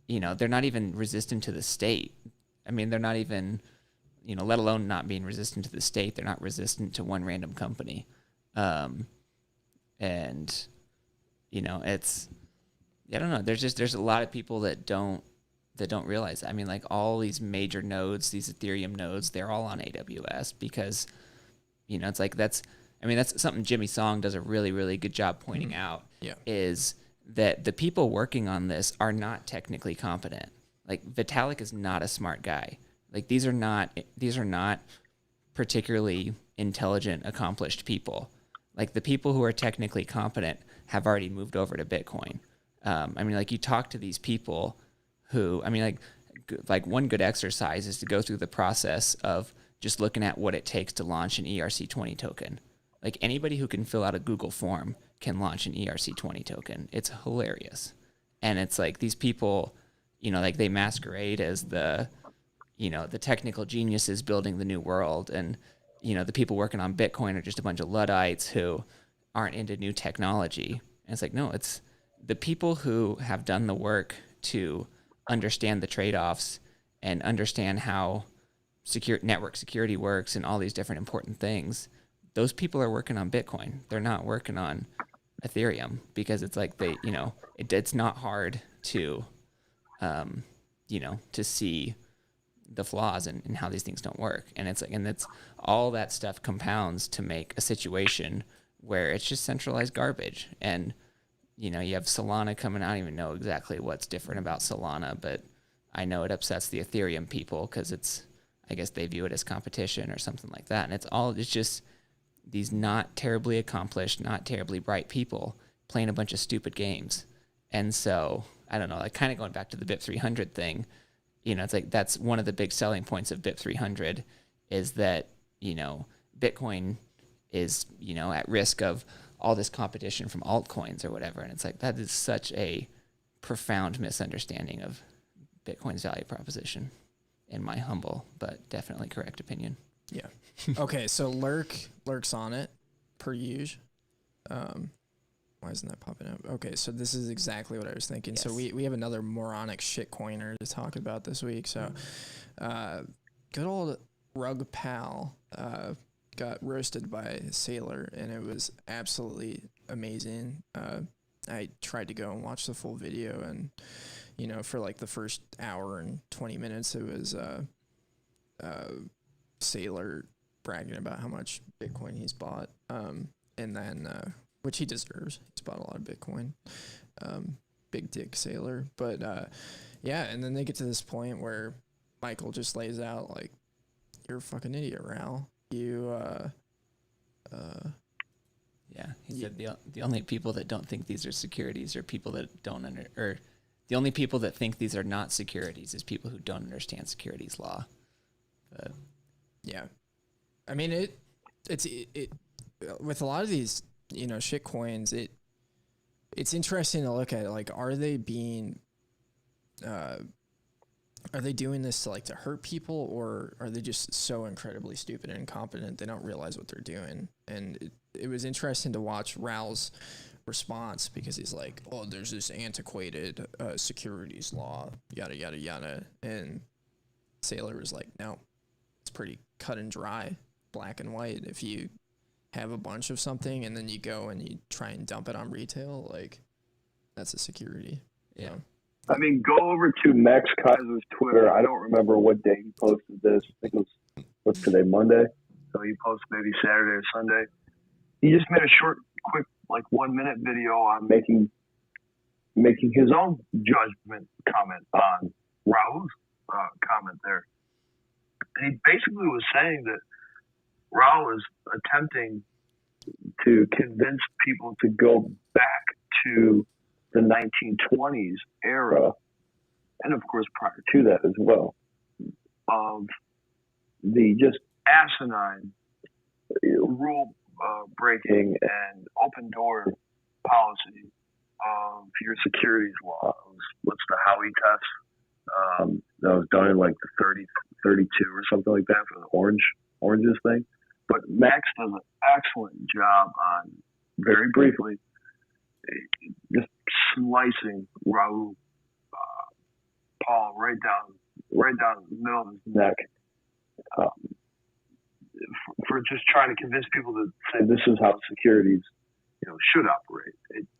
you know, they're not even resistant to the state. I mean, they're not even, you know, let alone not being resistant to the state. They're not resistant to one random company. And, you know, it's, I don't know. There's a lot of people that don't realize that. I mean, like all these major nodes, these Ethereum nodes, they're all on AWS because, you know, it's like that's something Jimmy Song does a really, really good job pointing out. Yeah. Is that the people working on this are not technically competent. Like Vitalik is not a smart guy. Like these are not particularly intelligent, accomplished people. Like the people who are technically competent have already moved over to Bitcoin. I mean, like you talk to these people who, I mean, like one good exercise is to go through the process of just looking at what it takes to launch an ERC20 token. Like anybody who can fill out a Google form can launch an ERC20 token. It's hilarious. And it's like these people, you know, like they masquerade as the, you know, the technical geniuses building the new world. And, you know, the people working on Bitcoin are just a bunch of Luddites who aren't into new technology. And it's like, no, it's the people who have done the work to understand the trade-offs and understand how network security works and all these different important things. Those people are working on Bitcoin. They're not working on Ethereum because it's like they, you know, it's not hard to, you know, to see the flaws and how these things don't work. And it's like, and it's all that stuff compounds to make a situation where it's just centralized garbage. And, you know, you have Solana coming out. I don't even know exactly what's different about Solana, but I know it upsets the Ethereum people because it's, I guess they view it as competition or something like that. And it's just these not terribly accomplished, not terribly bright people playing a bunch of stupid games. And so, I don't know, like kind of going back to the BIP 300 thing, you know, it's like that's one of the big selling points of BIP 300 is that, you know, Bitcoin is, you know, at risk of all this competition from altcoins or whatever. And it's like, that is such a profound misunderstanding of Bitcoin's value proposition, in my humble but definitely correct opinion. Yeah. Okay, so Lurk's on it, per usual. Why isn't that popping up? Okay, so this is exactly what I was thinking. Yes. So we have another moronic shitcoiner to talk about this week. So, good old Rug Pal got roasted by Sailor, and it was absolutely amazing. I tried to go and watch the full video, and you know, for like the first hour and 20 minutes, it was Sailor bragging about how much Bitcoin he's bought, and then which he deserves. He's bought a lot of Bitcoin. Big dick Sailor. But yeah, and then they get to this point where Michael just lays out like, you're a fucking idiot, Raul. You yeah, he said the only people that don't think these are securities are people that don't or the only people that think these are not securities is people who don't understand securities law. But yeah, I mean it with a lot of these, you know, shit coins, it's interesting to look at, like, are they being are they doing this to hurt people, or are they just so incredibly stupid and incompetent they don't realize what they're doing? And it was interesting to watch Raul's response, because he's like, oh, there's this antiquated securities law, yada, yada, yada. And Sailor was like, no, it's pretty cut and dry, black and white. If you have a bunch of something and then you go and you try and dump it on retail, like, that's a security. Yeah. I mean, go over to Max Kaiser's Twitter. I don't remember what day he posted this. I think it was, what's today, Monday? So he posted maybe Saturday or Sunday. He just made a short, quick, 1 minute video on making his own judgment comment on Raul's comment there. And he basically was saying that Raul is attempting to convince people to go back to the 1920s era, and of course prior to that as well, of the just asinine rule breaking and open door policy of your securities laws. What's the Howey test? That was done in like the 32 or something like that for the oranges thing. But Max does an excellent job on, very briefly, just slicing Raul Paul right down the middle of his neck, for just trying to convince people to say this is how securities, should operate.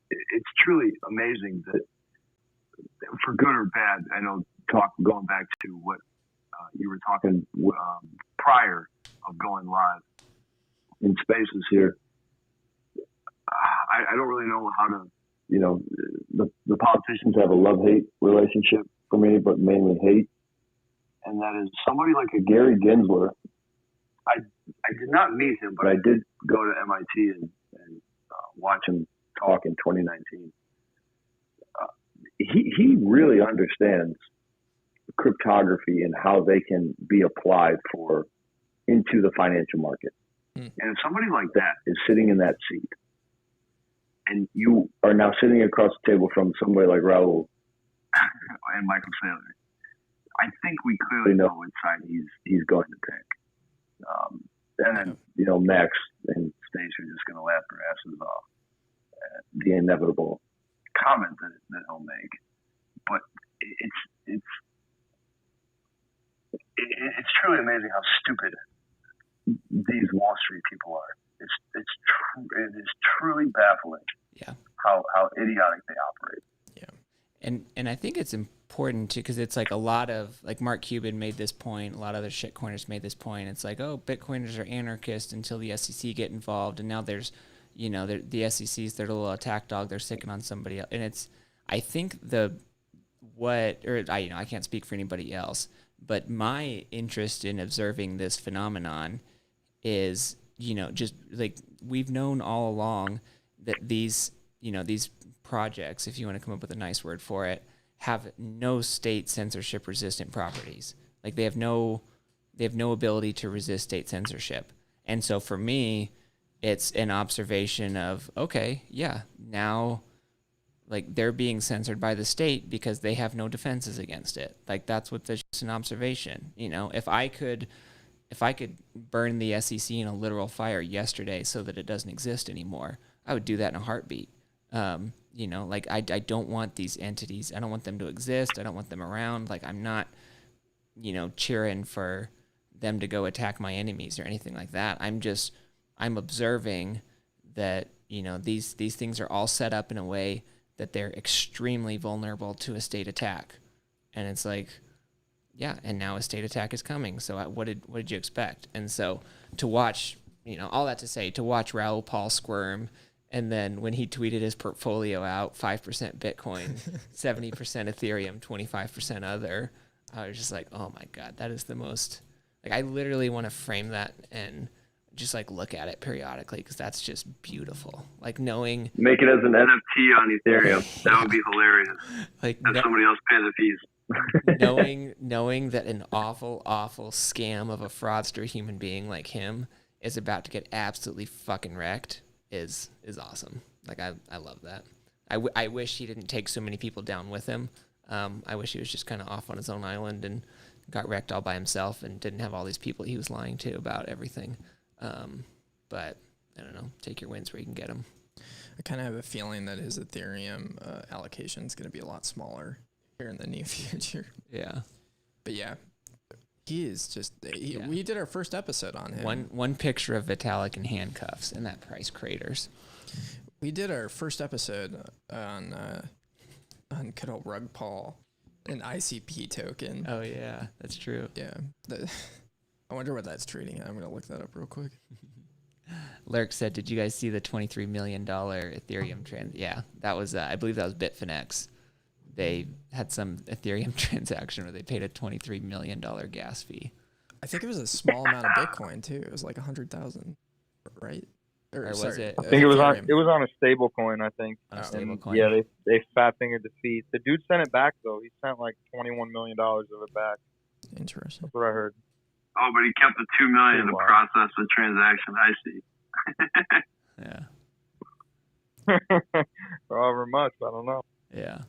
It's truly amazing that, for good or bad, I know going back to what you were talking prior of going live in Spaces here, I don't really know how to, the politicians have a love-hate relationship for me, but mainly hate. And that is somebody like a Gary Gensler. I did not meet him, but I did go to MIT and watch him talk in 2019. He really understands cryptography and how they can be applied into the financial market. And if somebody like that is sitting in that seat, and you are now sitting across the table from somebody like Raul and Michael Saylor, I think we clearly know which side he's going to pick. And then, Max and Stacey are just going to laugh their asses off at the inevitable comment that he'll make. But it's truly amazing how stupid these Wall Street people are. It is truly baffling. Yeah. How idiotic they operate. Yeah. And I think it's important too, because it's like a lot of, like, Mark Cuban made this point, a lot of other shitcoiners made this point. It's like, oh, Bitcoiners are anarchists until the SEC get involved, and now there's, the SEC's their little attack dog. They're sicking on somebody else, and it's, I think I can't speak for anybody else, but my interest in observing this phenomenon is, just like, we've known all along that these projects, if you want to come up with a nice word for it, have no state censorship resistant properties. Like, they have no ability to resist state censorship. And so for me, it's an observation of, okay, yeah, now, like, they're being censored by the state because they have no defenses against it. Like, that's just an observation. If I could burn the SEC in a literal fire yesterday so that it doesn't exist anymore, I would do that in a heartbeat. Like, I don't want these entities. I don't want them to exist. I don't want them around. Like, I'm not, cheering for them to go attack my enemies or anything like that. I'm observing that, these things are all set up in a way that they're extremely vulnerable to a state attack. And it's like, yeah, and now a state attack is coming. So what did you expect? And so to watch, all that to say, to watch Raul Paul squirm, and then when he tweeted his portfolio out, 5% Bitcoin, 70% Ethereum, 25% other, I was just like, oh my God, that is the most, like, I literally want to frame that and just, like, look at it periodically, because that's just beautiful. Like, knowing, make it as an NFT on Ethereum. That would be hilarious. Like, have somebody else pay the fees. knowing that an awful scam of a fraudster human being like him is about to get absolutely fucking wrecked is awesome. Like, I love that. I wish he didn't take so many people down with him. I wish he was just kind of off on his own island and got wrecked all by himself and didn't have all these people he was lying to about everything. But I don't know, take your wins where you can get them. I kind of have a feeling that his Ethereum allocation is going to be a lot smaller here in the near future. Yeah. But yeah, he is just, we did our first episode on him. One picture of Vitalik in handcuffs and that price craters. We did our first episode on good old Rug Paul, an ICP token. Oh yeah, that's true. Yeah. I wonder what that's trading at. I'm going to look that up real quick. Lurk said, did you guys see the $23 million Ethereum trend? Yeah, that was, I believe that was Bitfinex. They had some Ethereum transaction where they paid a $23 million gas fee. I think it was a small amount of Bitcoin too. It was like 100,000, right? Or, was sorry, it? I think it was on Ethereum. a stable coin, I think. On a And, stable coin. Yeah, they fat fingered the fees. The dude sent it back though. He sent like $21 million of it back. Interesting. That's what I heard. Oh, but he kept the $2 million to Wow. process the transaction. I see. Yeah. However much, I don't know. Yeah.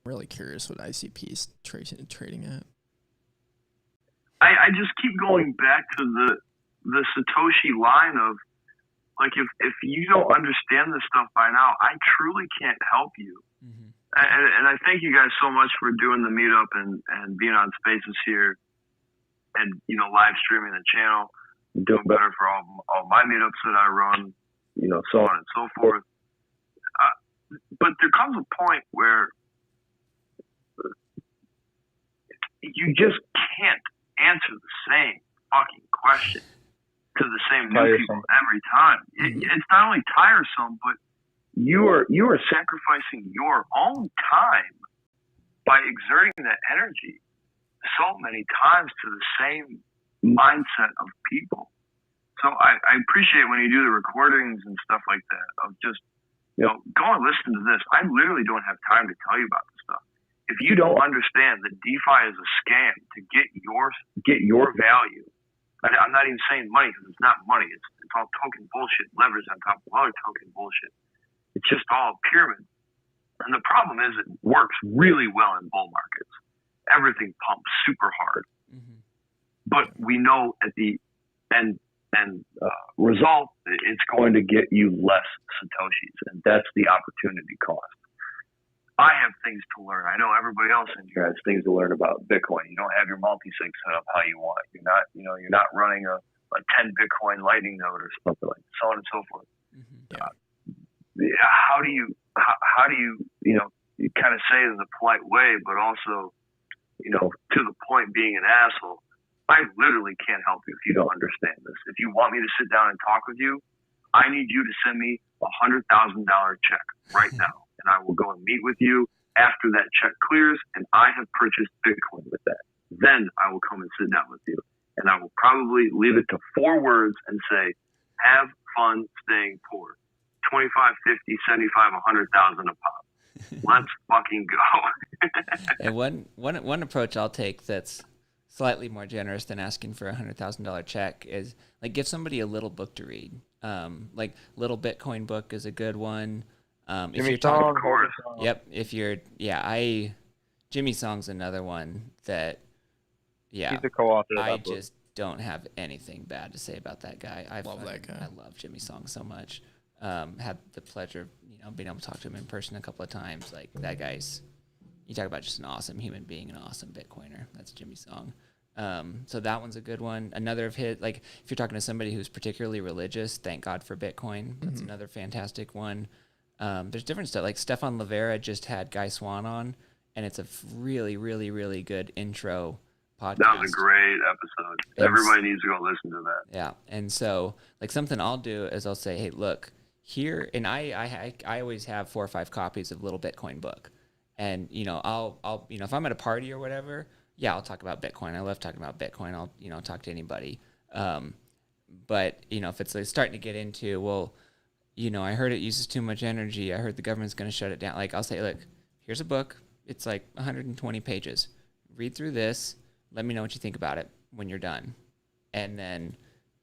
Really curious what ICP is trading at. I just keep going back to the Satoshi line of, like, if you don't understand this stuff by now, I truly can't help you. Mm-hmm. And I thank you guys so much for doing the meetup and being on Spaces here and, you know, live streaming the channel, doing better for all my meetups that I run, you know, so on and so forth. But there comes a point where you just can't answer the same fucking question to the same new people every time. It's not only tiresome, but you are sacrificing your own time by exerting that energy so many times to the same mindset of people. So I appreciate when you do the recordings and stuff like that of just, you know, go and listen to this. I literally don't have time to tell you about this stuff. If you don't understand that DeFi is a scam to get your value, I'm not even saying money because it's not money. It's all token bullshit, leverage on top of other token bullshit. It's just all a pyramid. And the problem is it works really well in bull markets. Everything pumps super hard. Mm-hmm. But we know at the end result, it's going to get you less Satoshis, and that's the opportunity cost. I have things to learn. I know everybody else in here has things to learn about Bitcoin. You don't have your multi-sig set up how you want. You're not running a 10 Bitcoin Lightning node or something like so on and so forth. Mm-hmm. How do you you kind of say it in a polite way, but also, you know, to the point being an asshole. I literally can't help you if you don't understand this. If you want me to sit down and talk with you, I need you to send me $100,000 check right now, and I will go and meet with you after that check clears, and I have purchased Bitcoin with that. Then I will come and sit down with you, and I will probably leave it to 4 words and say, have fun staying poor. 25, 50, 75, 100,000 a pop. Let's fucking go. And one approach I'll take that's slightly more generous than asking for $100,000 check is like give somebody a little book to read. Like Little Bitcoin Book is a good one. If you're talking, of course. Yep. Jimmy Song's another one that, He's the co-author of I that book. just don't have anything bad to say about that guy. I Love that guy. I love Jimmy Song so much. Had the pleasure of, being able to talk to him in person a couple of times. Like that guy's, you talk about just an awesome human being, an awesome Bitcoiner. That's Jimmy Song. So that one's a good one. Another of his, like if you're talking to somebody who's particularly religious, Thank God for Bitcoin. That's another fantastic one. There's different stuff. Like Stefan Livera just had Guy Swan on, and it's a really, really, really good intro podcast. That was a great episode. Everybody needs to go listen to that. Yeah, and so like something I'll do is I'll say, hey, look here, and I always have 4 or 5 copies of Little Bitcoin Book, and I'll if I'm at a party or whatever, yeah, I'll talk about Bitcoin. I love talking about Bitcoin. I'll talk to anybody. But if it's like starting to get into, well, I heard it uses too much energy. I heard the government's going to shut it down. Like I'll say, look, here's a book. It's like 120 pages. Read through this. Let me know what you think about it when you're done. And then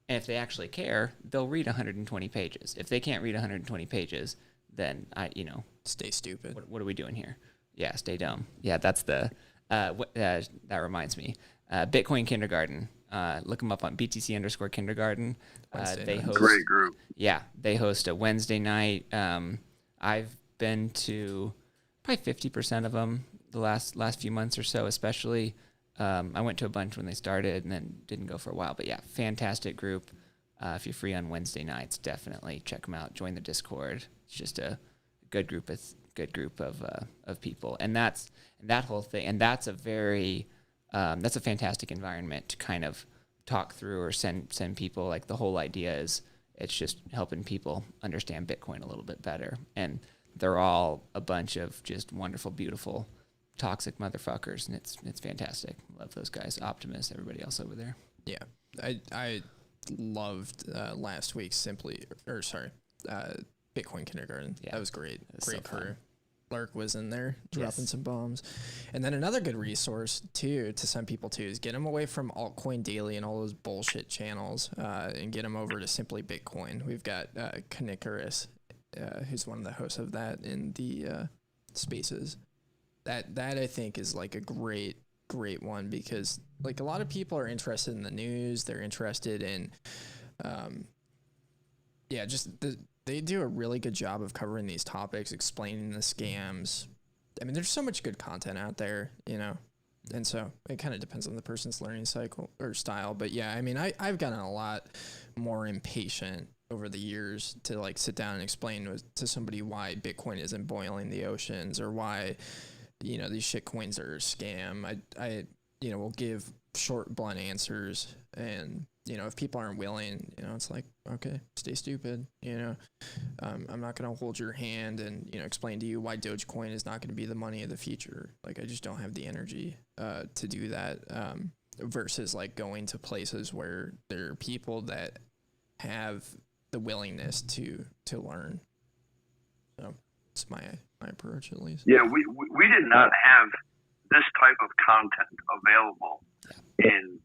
if they actually care, they'll read 120 pages. If they can't read 120 pages, then stay stupid. What are we doing here? Yeah, stay dumb. Yeah, that's the, that reminds me. Bitcoin Kindergarten. Look them up on BTC_kindergarten. They host, great group. Yeah, they host a Wednesday night. I've been to probably 50% of them the last few months or so, especially. I went to a bunch when they started and then didn't go for a while. But yeah, fantastic group. If you're free on Wednesday nights, definitely check them out. Join the Discord. It's just a good group of people, and that's that whole thing. And that's a very that's a fantastic environment to kind of talk through or send people. Like the whole idea is it's just helping people understand Bitcoin a little bit better, and they're all a bunch of just wonderful, beautiful, toxic motherfuckers, and it's fantastic. Love those guys. Optimus, everybody else over there. Yeah, I loved last week's Bitcoin Kindergarten. Yeah, that was great. was Great so crew. fun. Lark was in there dropping Yes. some bombs. And then another good resource too to some people too is get them away from Altcoin Daily and all those bullshit channels and get them over to Simply Bitcoin. We've got Kanikarus, who's one of the hosts of that in the spaces. That I think is like a great one because like a lot of people are interested in the news. They're interested in, they do a really good job of covering these topics, explaining the scams. I mean, there's so much good content out there, you know, and so it kind of depends on the person's learning cycle or style. But yeah, I mean, I've gotten a lot more impatient over the years to like sit down and explain to somebody why Bitcoin isn't boiling the oceans or why, you know, these shit coins are a scam. I will give short, blunt answers, and you know, if people aren't willing, you know, it's like, okay, stay stupid. You know, I'm not gonna hold your hand and explain to you why Dogecoin is not gonna be the money of the future. Like, I just don't have the energy to do that. Versus like going to places where there are people that have the willingness to learn. So it's my approach, at least. Yeah, we did not have this type of content available in,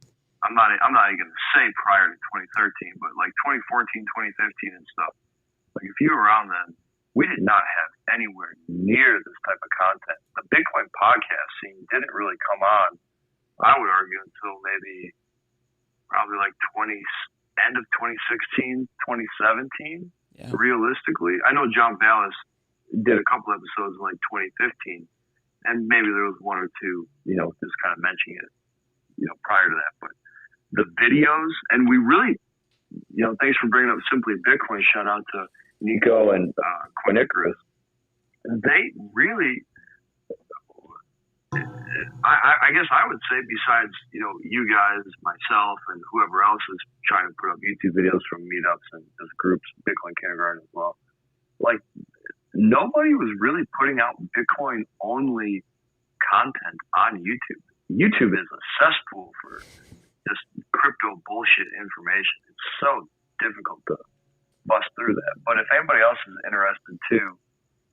I'm not even going to say prior to 2013, but like 2014, 2015 and stuff. Like if you were around then, we did not have anywhere near this type of content. The Bitcoin podcast scene didn't really come on, I would argue, until maybe probably like end of 2016, 2017, realistically. I know John Ballas did a couple episodes in like 2015, and maybe there was one or two, just kind of mentioning it, prior to that. But the videos, and we really, thanks for bringing up Simply Bitcoin. Shout out to Nico and Quinicarus. They really, I guess I would say, besides, you guys, myself, and whoever else is trying to put up YouTube videos from meetups and as groups, Bitcoin Kindergarten as well, like, nobody was really putting out Bitcoin only content on YouTube. YouTube is a cesspool for just crypto bullshit information. It's so difficult to bust through that. But if anybody else is interested too,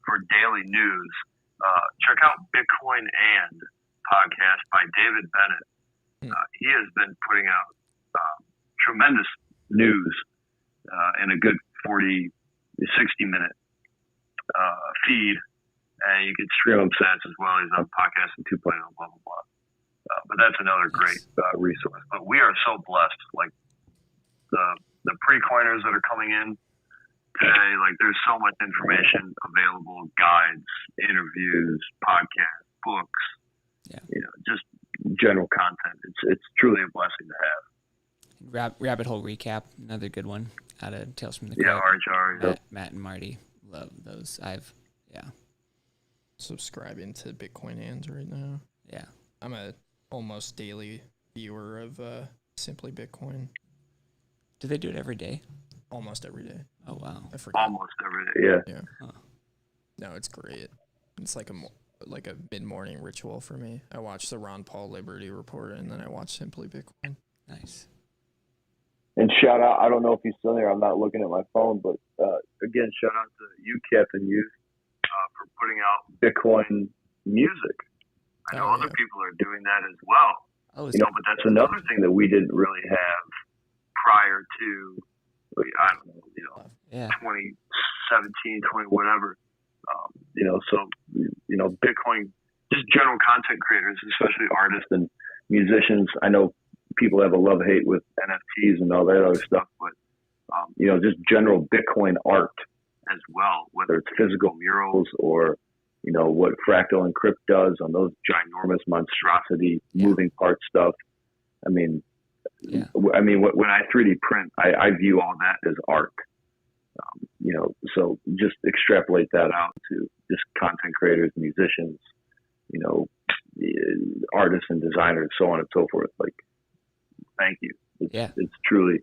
for daily news, check out Bitcoin and podcast by David Bennett. He has been putting out tremendous news in a good 40, 60 minute feed, and you can stream him sets as well. He's on Podcasting 2.0, blah, blah, blah. But that's another great resource. But we are so blessed. Like the pre-coiners that are coming in today, like there's so much information available, guides, interviews, podcasts, books, just general content. It's truly a blessing to have. Rabbit Hole Recap, another good one out of Tales from the Crypt. RHR. Matt and Marty love those. Subscribing to Bitcoin Hands right now. Yeah. I'm a almost daily viewer of Simply Bitcoin. Do they do it every day? Almost every day. Oh wow. I forgot. Almost every day. Yeah. Huh. No, it's great. It's like a mid-morning ritual for me. I watch the Ron Paul Liberty Report and then I watch Simply Bitcoin. Nice. And shout out, I don't know if he's still there. I'm not looking at my phone, but again, shout out to you, Captain Youth, for putting out Bitcoin music. I know other people are doing that as well. Oh, but that's another thing that we didn't really have prior to, I don't know, 2017, 20 whatever. So Bitcoin, just general content creators, especially artists and musicians. I know people have a love-hate with NFTs and all that other stuff, but just general Bitcoin art as well, whether it's physical murals or what Fractal and Crypt does on those ginormous monstrosity moving part stuff. I mean, when I 3D print, I view all that as art. So just extrapolate that out to just content creators, musicians, artists and designers, so on and so forth. Like, thank you. It's truly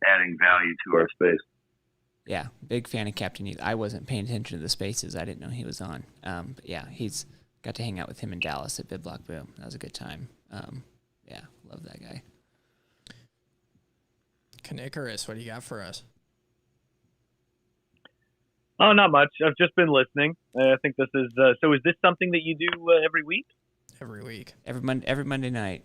adding value to our space. Yeah, big fan of Captain Youth. I wasn't paying attention to the spaces. I didn't know he was on. But yeah, he's got to hang out with him in Dallas at BitBlock Boom. That was a good time. Love that guy. Kanikarus, what do you got for us? Oh, not much. I've just been listening. I think this is so. Is this something that you do every week? Every week. Every Monday night.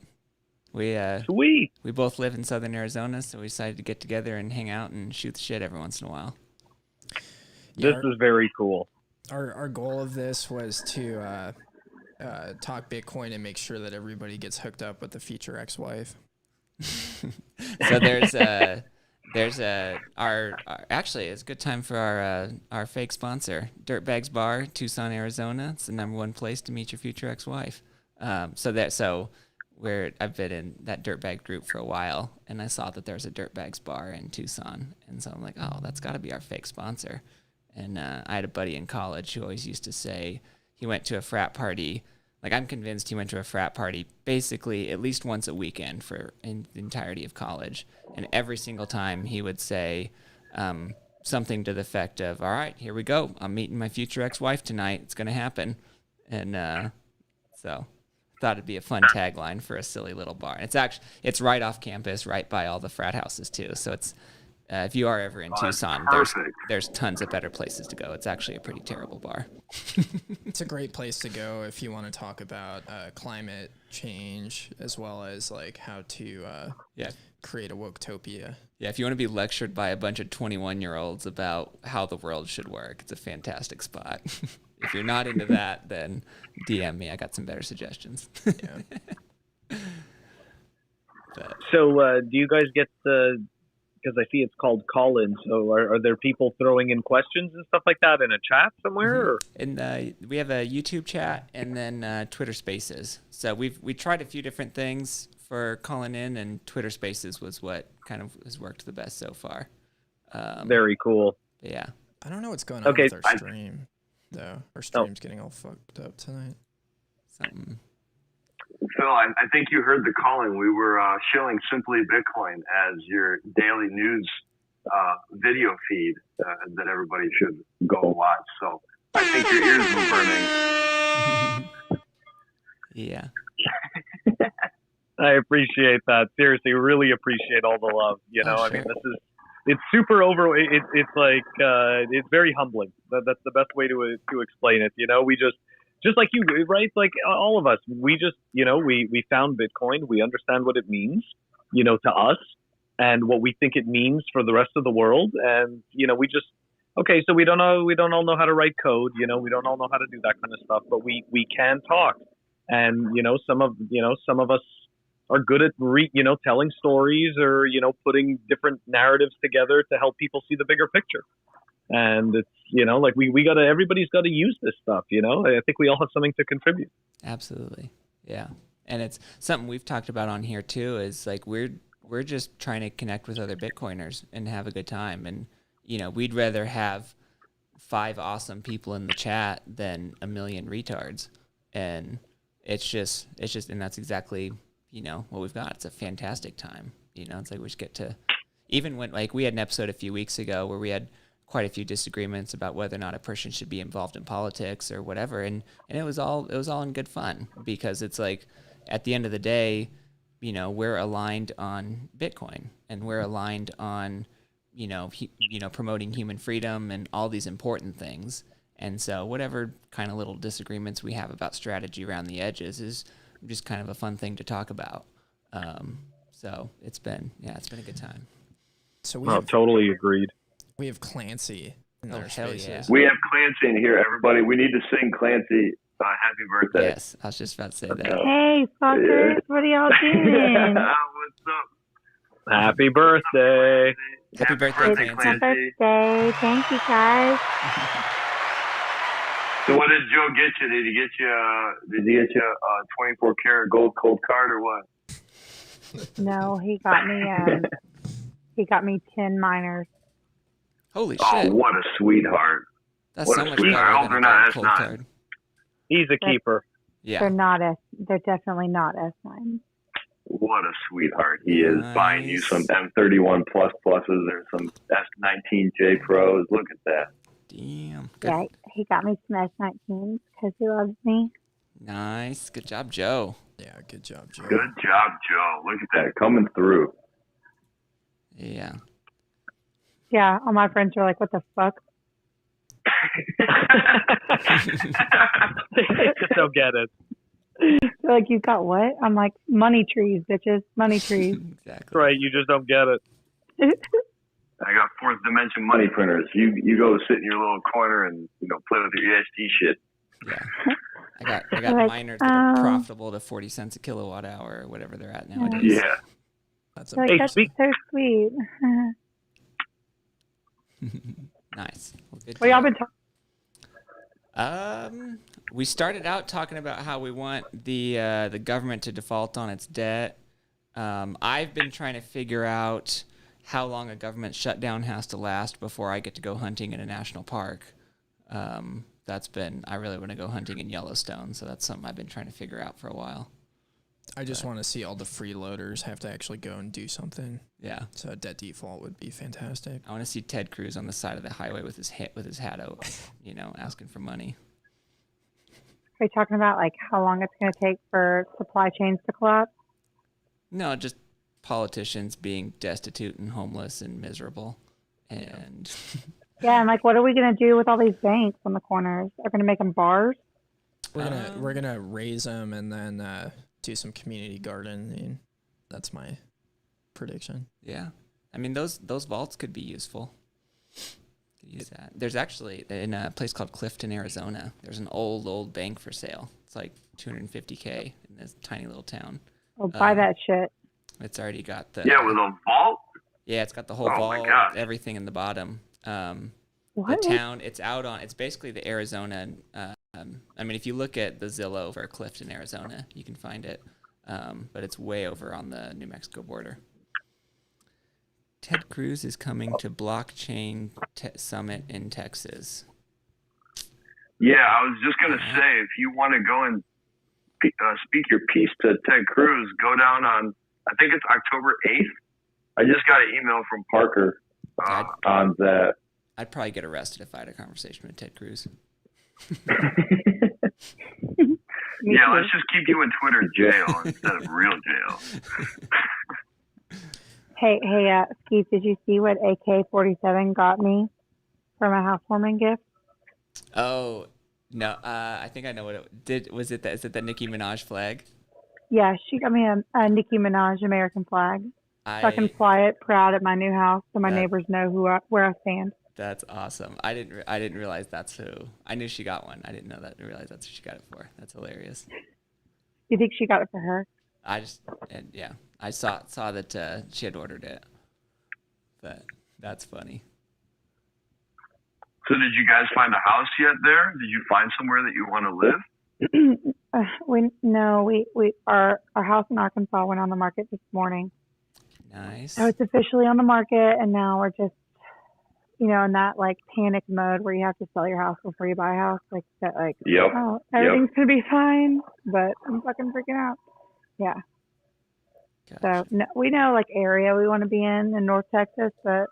Sweet. We both live in Southern Arizona, so we decided to get together and hang out and shoot the shit every once in a while. This is very cool. Our goal of this was to talk Bitcoin and make sure that everybody gets hooked up with the future ex-wife. So actually it's a good time for our fake sponsor, Dirtbags Bar, Tucson, Arizona. It's the #1 place to meet your future ex-wife. I've been in that Dirtbag group for a while, and I saw that there's a Dirtbags Bar in Tucson, and so I'm like, oh, that's got to be our fake sponsor. And I had a buddy in college who always used to say he went to a frat party. Like, I'm convinced he went to a frat party basically at least once a weekend in the entirety of college. And every single time he would say something to the effect of, all right, here we go. I'm meeting my future ex-wife tonight. It's going to happen. And so I thought it'd be a fun tagline for a silly little bar. It's right off campus, right by all the frat houses too. So it's if you are ever in Tucson, there's tons of better places to go. It's actually a pretty terrible bar. It's a great place to go if you want to talk about climate change as well as like how to create a woketopia. Yeah, if you want to be lectured by a bunch of 21-year-olds about how the world should work, it's a fantastic spot. If you're not into that, then DM me. I got some better suggestions. Yeah. So do you guys get because I see it's called call-in, so are there people throwing in questions and stuff like that in a chat somewhere? Or? And we have a YouTube chat and then Twitter Spaces. So we tried a few different things for calling in, and Twitter Spaces was what kind of has worked the best so far. Very cool. Yeah. I don't know what's going on with our stream, though. Our stream's getting all fucked up tonight. Something. Phil, I think you heard the calling. We were shilling Simply Bitcoin as your daily news video feed that everybody should go watch. So I think your ears were burning. Yeah. I appreciate that. Seriously, really appreciate all the love. You know, I mean, it's super it's like it's very humbling. That's the best way to explain it. You know, we just like you, right? Like all of us, we just, you know, we found Bitcoin. We understand what it means, you know, to us and what we think it means for the rest of the world. And, you know, so we don't all know how to write code. You know, we don't all know how to do that kind of stuff, but we can talk. And, you know, some of us are good at, telling stories or, you know, putting different narratives together to help people see the bigger picture. And it's, you know, like everybody's got to use this stuff, you know. I think we all have something to contribute. Absolutely. Yeah. And it's something we've talked about on here too, is like we're just trying to connect with other Bitcoiners and have a good time. And, you know, we'd rather have 5 awesome people in the chat than a million retards. And it's just, and that's exactly, you know, what we've got. It's a fantastic time. You know, it's like we just get to, even when, like, we had an episode a few weeks ago where we had quite a few disagreements about whether or not a person should be involved in politics or whatever, and it was all in good fun, because it's like at the end of the day, you know, we're aligned on Bitcoin and we're aligned on, you know, promoting human freedom and all these important things. And so whatever kind of little disagreements we have about strategy around the edges is just kind of a fun thing to talk about. So it's been a good time. So totally agreed. We have Clancy in our spaces. Yeah. We have Clancy in here, everybody. We need to sing Clancy happy birthday. Yes, I was just about to say that. Hey, fuckers, what are y'all doing? What's up? Happy birthday. Happy birthday, It's my birthday. Thank you, guys. So what did Joe get you? Did he get you a 24 karat gold cold card or what? No, he got me 10 miners. Holy shit. Oh, what a sweetheart. That's what so a much sweetheart. I hope they're not cold S9. card. He's a keeper. Yeah. They're definitely not S9. What a sweetheart he is, buying you some M31 pluses or some S19J Pros. Look at that. Damn. Yeah, he got me some S19s because he loves me. Nice. Good job, Joe. Yeah, good job, Joe. Good job, Joe. Look at that, coming through. Yeah. Yeah, all my friends are like, "What the fuck?" They just don't get it. They're like, "You got what?" I'm like, "Money trees, bitches, money trees." Exactly. Right, you just don't get it. I got fourth dimension money printers. You go sit in your little corner and play with your ESG shit. Yeah. I got Like, miners that are profitable to 40 cents a kilowatt hour or whatever they're at nowadays. Yeah. That's Like, that's so sweet. Nice. Well, good Well, y'all deal. been talking. We started out talking about how we want the government to default on its debt. I've been trying to figure out how long a government shutdown has to last before I get to go hunting in a national park. I really want to go hunting in Yellowstone, so that's something I've been trying to figure out for a while. I just want to see all the freeloaders have to actually go and do something. Yeah. So a debt default would be fantastic. I want to see Ted Cruz on the side of the highway with his hat out, asking for money. Are you talking about like how long it's going to take for supply chains to collapse? No, just politicians being destitute and homeless and miserable. And Yeah, and like, what are we going to do with all these banks on the corners? Are going to make them bars? We're gonna raise them and then do some community gardening. That's my prediction. Yeah, I mean those vaults could be useful. Could use that. There's actually in a place called Clifton, Arizona. There's an old bank for sale. It's like $250K in this tiny little town. Oh, buy that shit. It's already got the with a vault. Yeah, it's got the whole Oh my vault, gosh. everything in the bottom. What? The town, it's basically the Arizona. I mean, if you look at the Zillow for Clifton, Arizona, you can find it. But it's way over on the New Mexico border. Ted Cruz is coming to Blockchain Summit in Texas. Yeah, I was just gonna say, if you want to go and speak your piece to Ted Cruz, go down on, I think it's October 8th. I just got an email from Parker on that. I'd probably get arrested if I had a conversation with Ted Cruz. Yeah, let's just keep you in Twitter jail instead of real jail. Hey, Steve, did you see what AK-47 got me for my housewarming gift? Oh no, I think I know what it did. Is it the Nicki Minaj flag? Yeah, she got me a Nicki Minaj American flag. So I can fly it proud at my new house so my neighbors know where I stand. That's awesome. I didn't realize that's who. I knew she got one. I didn't realize that's who she got it for. That's hilarious. You think she got it for her? I saw that she had ordered it. But that's funny. So did you guys find a house yet there? Did you find somewhere that you want to live? Our house in Arkansas went on the market this morning. Nice. So it's officially on the market, and now we're just, in that like panic mode where you have to sell your house before you buy a house, like that, like everything's gonna be fine, but I'm fucking freaking out. Yeah. Gotcha. So no, we know like area we want to be in North Texas, but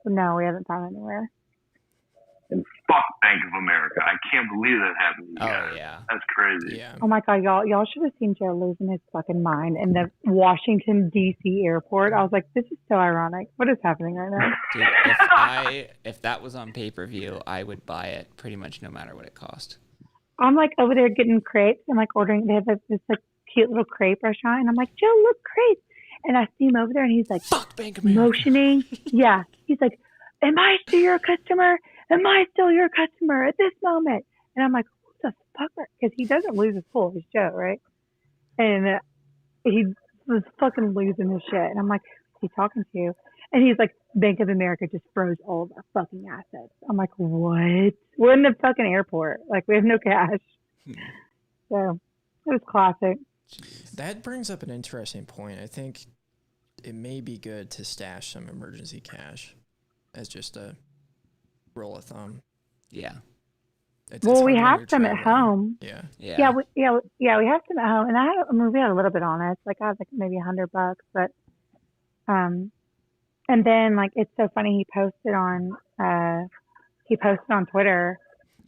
no, we haven't found anywhere. And fuck Bank of America. I can't believe that happened to you guys. Yeah. That's crazy. Yeah. Oh my God, y'all should have seen Joe losing his fucking mind in the Washington D.C. airport. I was like, this is so ironic. What is happening right now? Dude, if that was on pay-per-view, I would buy it pretty much no matter what it cost. I'm like over there getting crepes and like ordering. They have this like cute little crepe restaurant, and I'm like, Joe, look, crepes. And I see him over there, and he's like, fuck Bank of America. Motioning. Yeah, he's like, am I still your customer? Am I still your customer at this moment? And I'm like, who the fuck? Because he doesn't lose his cool. He's Joe, right? And he was fucking losing his shit. And I'm like, who's he talking to? And he's like, Bank of America just froze all of our fucking assets. I'm like, what? We're in the fucking airport. Like, we have no cash. So it was classic. That brings up an interesting point. I think it may be good to stash some emergency cash as just a rule of thumb. Yeah. Well, we have some at home. Yeah. We have some at home, and we had a little bit on it. Like I was like maybe $100, but and then like it's so funny. He posted on Twitter,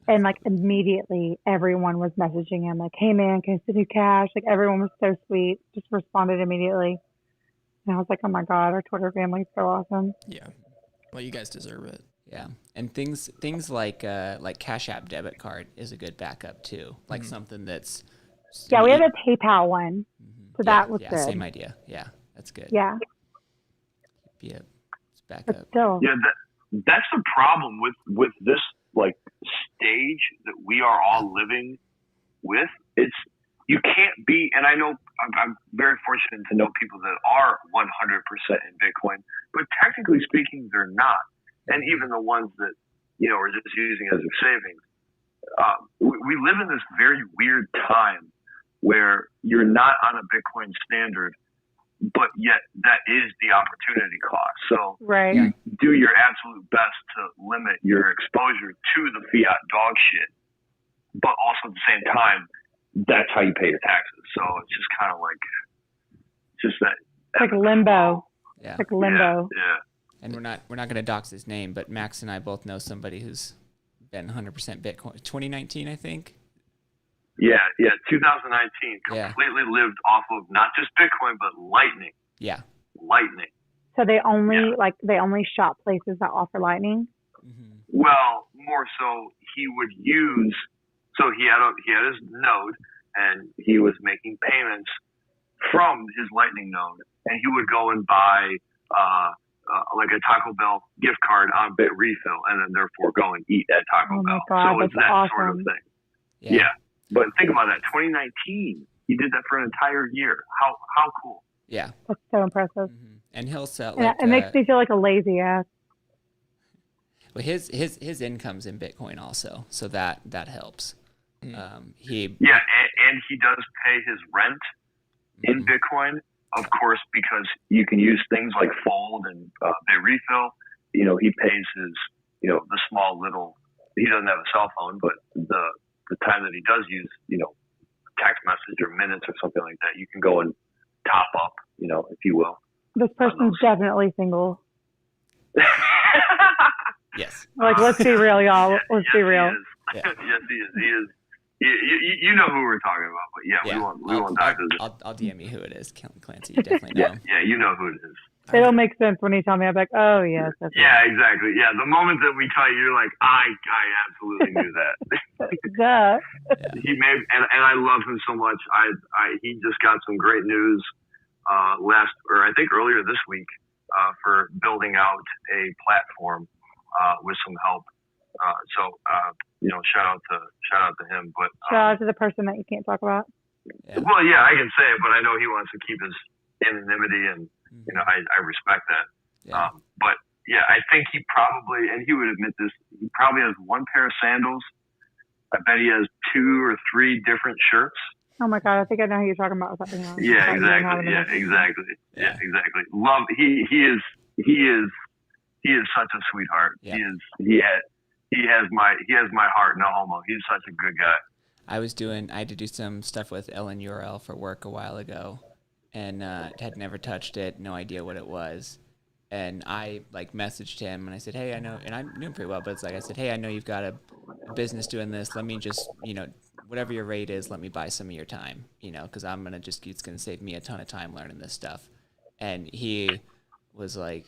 and like immediately everyone was messaging him like, "Hey man, can I send you cash?" Like everyone was so sweet, just responded immediately. And I was like, oh my God, our Twitter family's so awesome. Yeah. Well, you guys deserve it. Yeah, and things like Cash App debit card is a good backup too. Like something that's Yeah, we have a PayPal one. So that was yeah, good. same idea. Yeah, that's good. Yeah. Yeah, it's But backup. still. Yeah, that's the problem with this like stage that we are all living with. It's you can't be, and I know I'm very fortunate to know people that are 100% in Bitcoin, but technically speaking, they're not. And even the ones that are just using it as a savings. We live in this very weird time where you're not on a Bitcoin standard, but yet that is the opportunity cost. So you do your absolute best to limit your exposure to the fiat dog shit, but also at the same time, that's how you pay your taxes. So it's just kind of like, just that. It's like limbo. Yeah. It's like limbo. Yeah. And we're not going to dox his name, but Max and I both know somebody who's been 100% Bitcoin. 2019, I think. Yeah, 2019 completely lived off of not just Bitcoin but Lightning. Yeah. Lightning. So they only shop places that offer Lightning. Well, more so he would use. So he had his node, and he was making payments from his Lightning node, and he would go and buy like a Taco Bell gift card on BitRefill, and then therefore go and eat at Taco Bell. God, so it's that awesome. sort of thing. Yeah. But think about that. 2019, he did that for an entire year. How cool. Yeah. That's so impressive. And he'll sell. Yeah, it makes me feel like a lazy ass. Well, his income's in Bitcoin also, so that helps. And he does pay his rent in Bitcoin, of course, because you can use things like Fold and BitRefill. He pays his, the small little. He doesn't have a cell phone, but the time that he does use, text message or minutes or something like that, you can go and top up, if you will. This person's definitely single. Yes. Like, let's be real, y'all. Let's be real. Yes, he is. He is. You know who we're talking about, but we won't dive into this. I'll DM you who it is, Clancy. You definitely know. Yeah, you know who it is. It'll make sense when you tell me. I'm like, oh yes. That's Yeah, exactly. Yeah, the moment that we tell you, you're like, I absolutely knew that. Duh. He made, and I love him so much. He just got some great news I think earlier this week for building out a platform with some help. Shout out to him. But shout out to the person that you can't talk about. Well, yeah, I can say it, but I know he wants to keep his anonymity, and I respect that. But yeah, I think he probably, and he would admit this, he probably has one pair of sandals. I bet he has 2 or 3 different shirts. Oh my God, I think I know who you're talking about. Yeah, exactly. Yeah, exactly. Love. He is such a sweetheart. Yeah. He has my heart, no homo. He's such a good guy. I had to do some stuff with LNURL for work a while ago, and had never touched it, no idea what it was. And I messaged him and I said, hey, I know, and I knew him pretty well, but it's like I said, hey, I know you've got a business doing this. Let me just, whatever your rate is, let me buy some of your time, because it's gonna save me a ton of time learning this stuff. And he was like,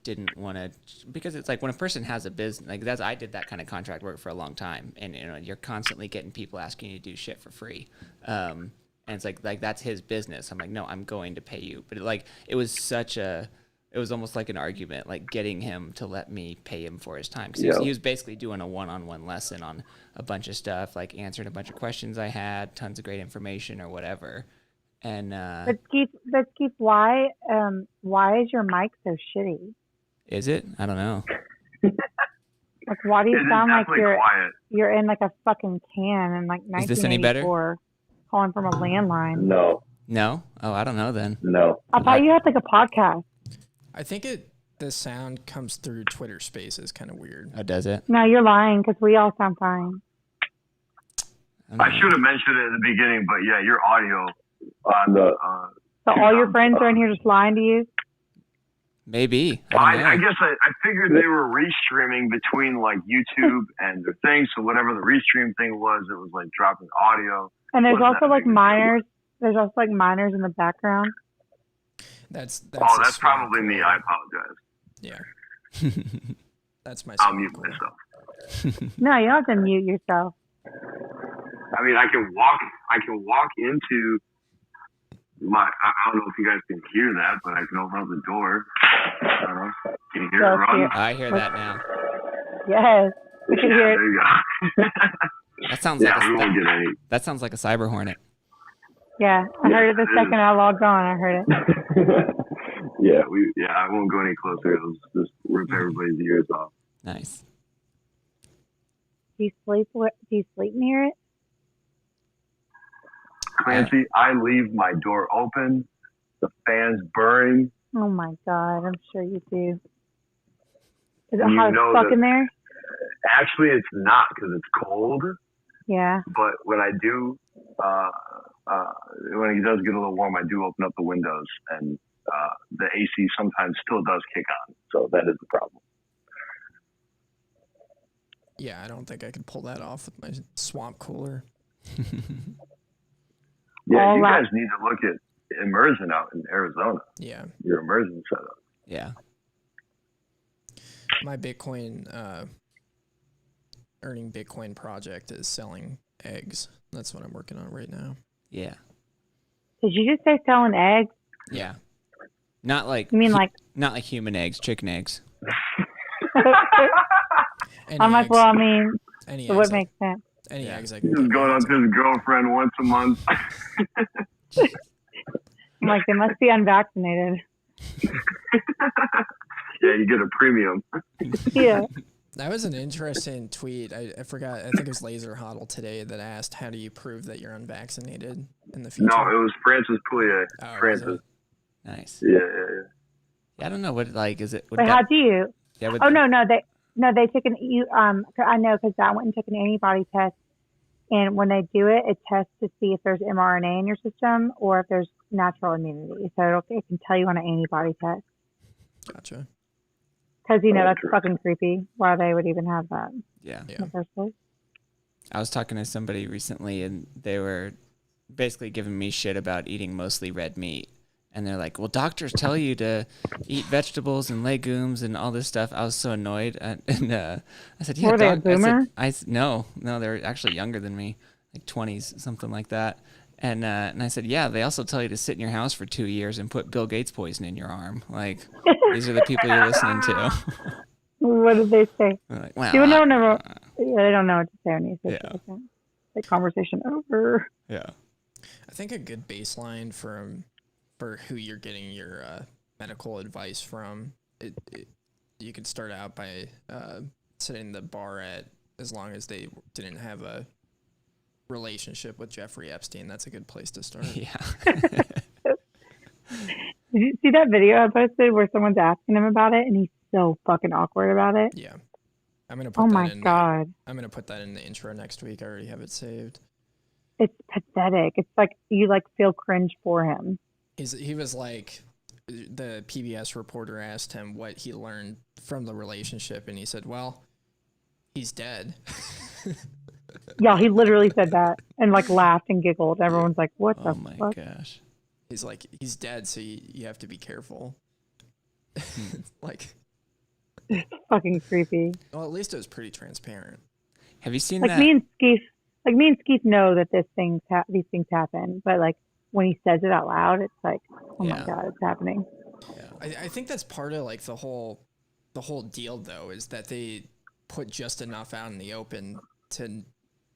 didn't want to, because it's like when a person has a business, I did that kind of contract work for a long time, and you're constantly getting people asking you to do shit for free. And it's like that's his business. I'm like, no, I'm going to pay you. But it was almost like an argument, like getting him to let me pay him for his time. Because he was basically doing a one-on-one lesson on a bunch of stuff, like answering a bunch of questions I had, tons of great information or whatever. And but Keith, why is your mic so shitty? Is it? I don't know. Like, why do you sound like quiet. you're in like a fucking can in like 1984? Is this any better? Calling from a landline. No? Oh, I don't know then. No. I thought you had like a podcast. I think the sound comes through Twitter Spaces, kind of weird. Oh, does it? No, you're lying because we all sound fine. I should have mentioned it in the beginning, but yeah, your audio on the. So all your friends are in here just lying to you? Maybe. I guess I figured they were restreaming between like YouTube and their thing. So whatever the restream thing was, it was like dropping audio. And there's also like minors. There's also like minors in the background. That's Oh, a that's swamp probably me. cooler. I apologize. Yeah. That's my I'll swamp mute cooler. myself. No, you don't have to mute yourself. I mean, I can walk into my. I don't know if you guys can hear that, but I can open up the door. I don't know. Can you hear it, Ron? I hear that now. Yes. We can Yeah, hear it. there you go. That sounds Yeah, like we won't get any. that sounds like a cyber hornet. Yeah, I heard it the second I logged on. I heard it. Yeah, I won't go any closer. It'll just rip everybody's ears off. Nice. Do you sleep near it? Clancy, I leave my door open, the fan's burning. Oh my god, I'm sure you do. Is it You hot as know fuck that- in there? Actually, it's not because it's cold. Yeah. But when I do, when it does get a little warm, I do open up the windows, and the AC sometimes still does kick on. So that is the problem. Yeah, I don't think I could pull that off with my swamp cooler. Yeah, All you right. guys need to look at immersion out in Arizona. Yeah. Your immersion setup. Yeah. My Bitcoin, earning Bitcoin project is selling eggs. That's what I'm working on right now. Yeah. Did you just say selling eggs? Yeah. Not like You mean like? not like human eggs, chicken eggs. I'm like, well, I mean, Any it would eggs, make sense. Any eggs I He's can just get. going up to his girlfriend once a month. I'm like, they must be unvaccinated. Yeah, you get a premium. Yeah. That was an interesting tweet. I forgot. I think it was Laser Hodl today that asked, "How do you prove that you're unvaccinated in the future?" No, it was Francis Pouillet. Oh, was Francis. it? Nice. Yeah. Yeah, I don't know what like is it. would Wait, that- how do you? Yeah, would Oh that- they took an I know because I went and took an antibody test, and when they do it, it tests to see if there's mRNA in your system or if there's natural immunity. So it can tell you on an antibody test. Gotcha. Because that's fucking creepy. Why they would even have that Yeah. in the first place. I was talking to somebody recently and they were basically giving me shit about eating mostly red meat. And they're like, well, doctors tell you to eat vegetables and legumes and all this stuff. I was so annoyed. I said, yeah, Were they a doc. boomer? No, they're actually younger than me, like 20s, something like that. And I said, yeah, they also tell you to sit in your house for 2 years and put Bill Gates poison in your arm. Like, these are the people you're listening to. What did they say? Like, well, You don't know. Yeah, they don't know what to say when you say Yeah. like that. The conversation over. Yeah. I think a good baseline for who you're getting your medical advice from, you could start out by setting the bar at as long as they didn't have a relationship with Jeffrey Epstein. That's a good place to start. Yeah. Did you see that video I posted where someone's asking him about it and he's so fucking awkward about it? Yeah. I'm gonna put Oh that my in. god. I'm gonna put that in the intro next week. I already have it saved. It's pathetic. It's like you feel cringe for him. He was like, the PBS reporter asked him what he learned from the relationship, and he said, "Well, he's dead." Yeah, he literally said that and laughed and giggled. Everyone's like, "What the fuck?" Gosh. He's like, he's dead, so you have to be careful. Like, It's fucking creepy. well, at least it was pretty transparent. Have you seen Like that? me and Skeeth know that these things happen, but when he says it out loud, it's like, oh my Yeah. god, it's happening. I think that's part of the whole deal, though, is that they put just enough out in the open to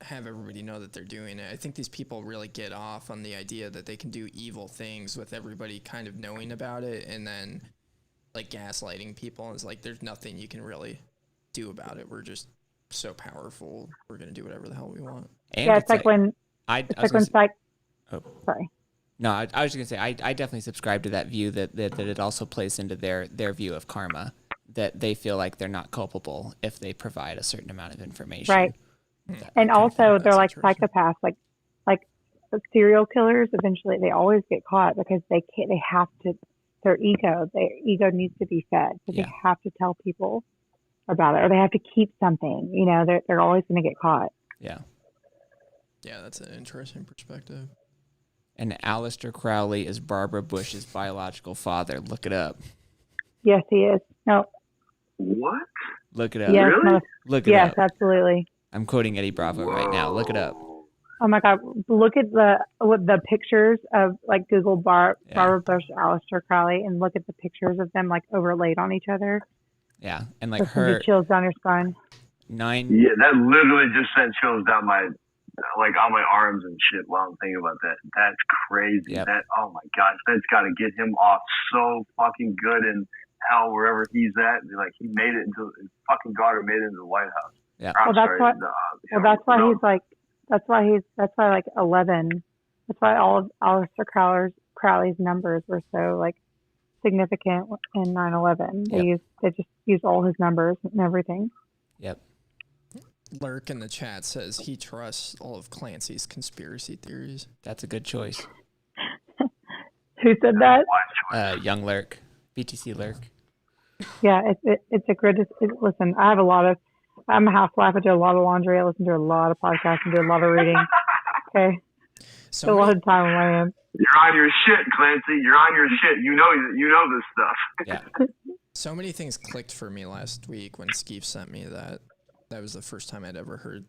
have everybody know that they're doing it. I think these people really get off on the idea that they can do evil things with everybody kind of knowing about it, and then gaslighting people. It's like, there's nothing you can really do about it. We're just so powerful. We're gonna do whatever the hell we want. And Yeah, it's like when Oh. Sorry. No, I was just gonna say I definitely subscribe to that view that it also plays into their view of karma, that they feel like they're not culpable if they provide a certain amount of information. Right. And also they're like psychopaths, like serial killers. Eventually, they always get caught because they have to. Their ego needs to be fed, so they have to tell people about it, or they have to keep something. They're always going to get caught. Yeah. Yeah, that's an interesting perspective. And Aleister Crowley is Barbara Bush's biological father. Look it up. Yes, he is. No. What? Look it up. Yes, Really? Look it yes, up. absolutely. I'm quoting Eddie Bravo right now. Look it up. Oh my God! Look at the pictures of like Google Barbara Bush, Aleister Crowley, and look at the pictures of them like overlaid on each other. Yeah, and like This will her give chills down your spine. 9. Yeah, that literally just sent chills down my, like, on my arms and shit while I'm thinking about that. That's crazy. Yep. That, oh my gosh, that's got to get him off so fucking good in hell wherever he's at. Like, he made it into, his fucking daughter made it into the White House. Yeah. Or, Well, that's what. That's why That's why like 11. That's why all of Aleister Crowley's numbers were so like significant in 9/11. They just used all his numbers and everything. Yep. Lurk in the chat says he trusts all of Clancy's conspiracy theories. That's a good choice. Who said that? Young Lurk. BTC Lurk. Yeah, it's a good. Listen, I'm a housewife. I do a lot of laundry. I listen to a lot of podcasts and do a lot of reading. Okay, a lot of time on my hands. You're on your shit, Clancy. You're on your shit. You know this stuff. Yeah. So many things clicked for me last week when Skeef sent me that. That was the first time I'd ever heard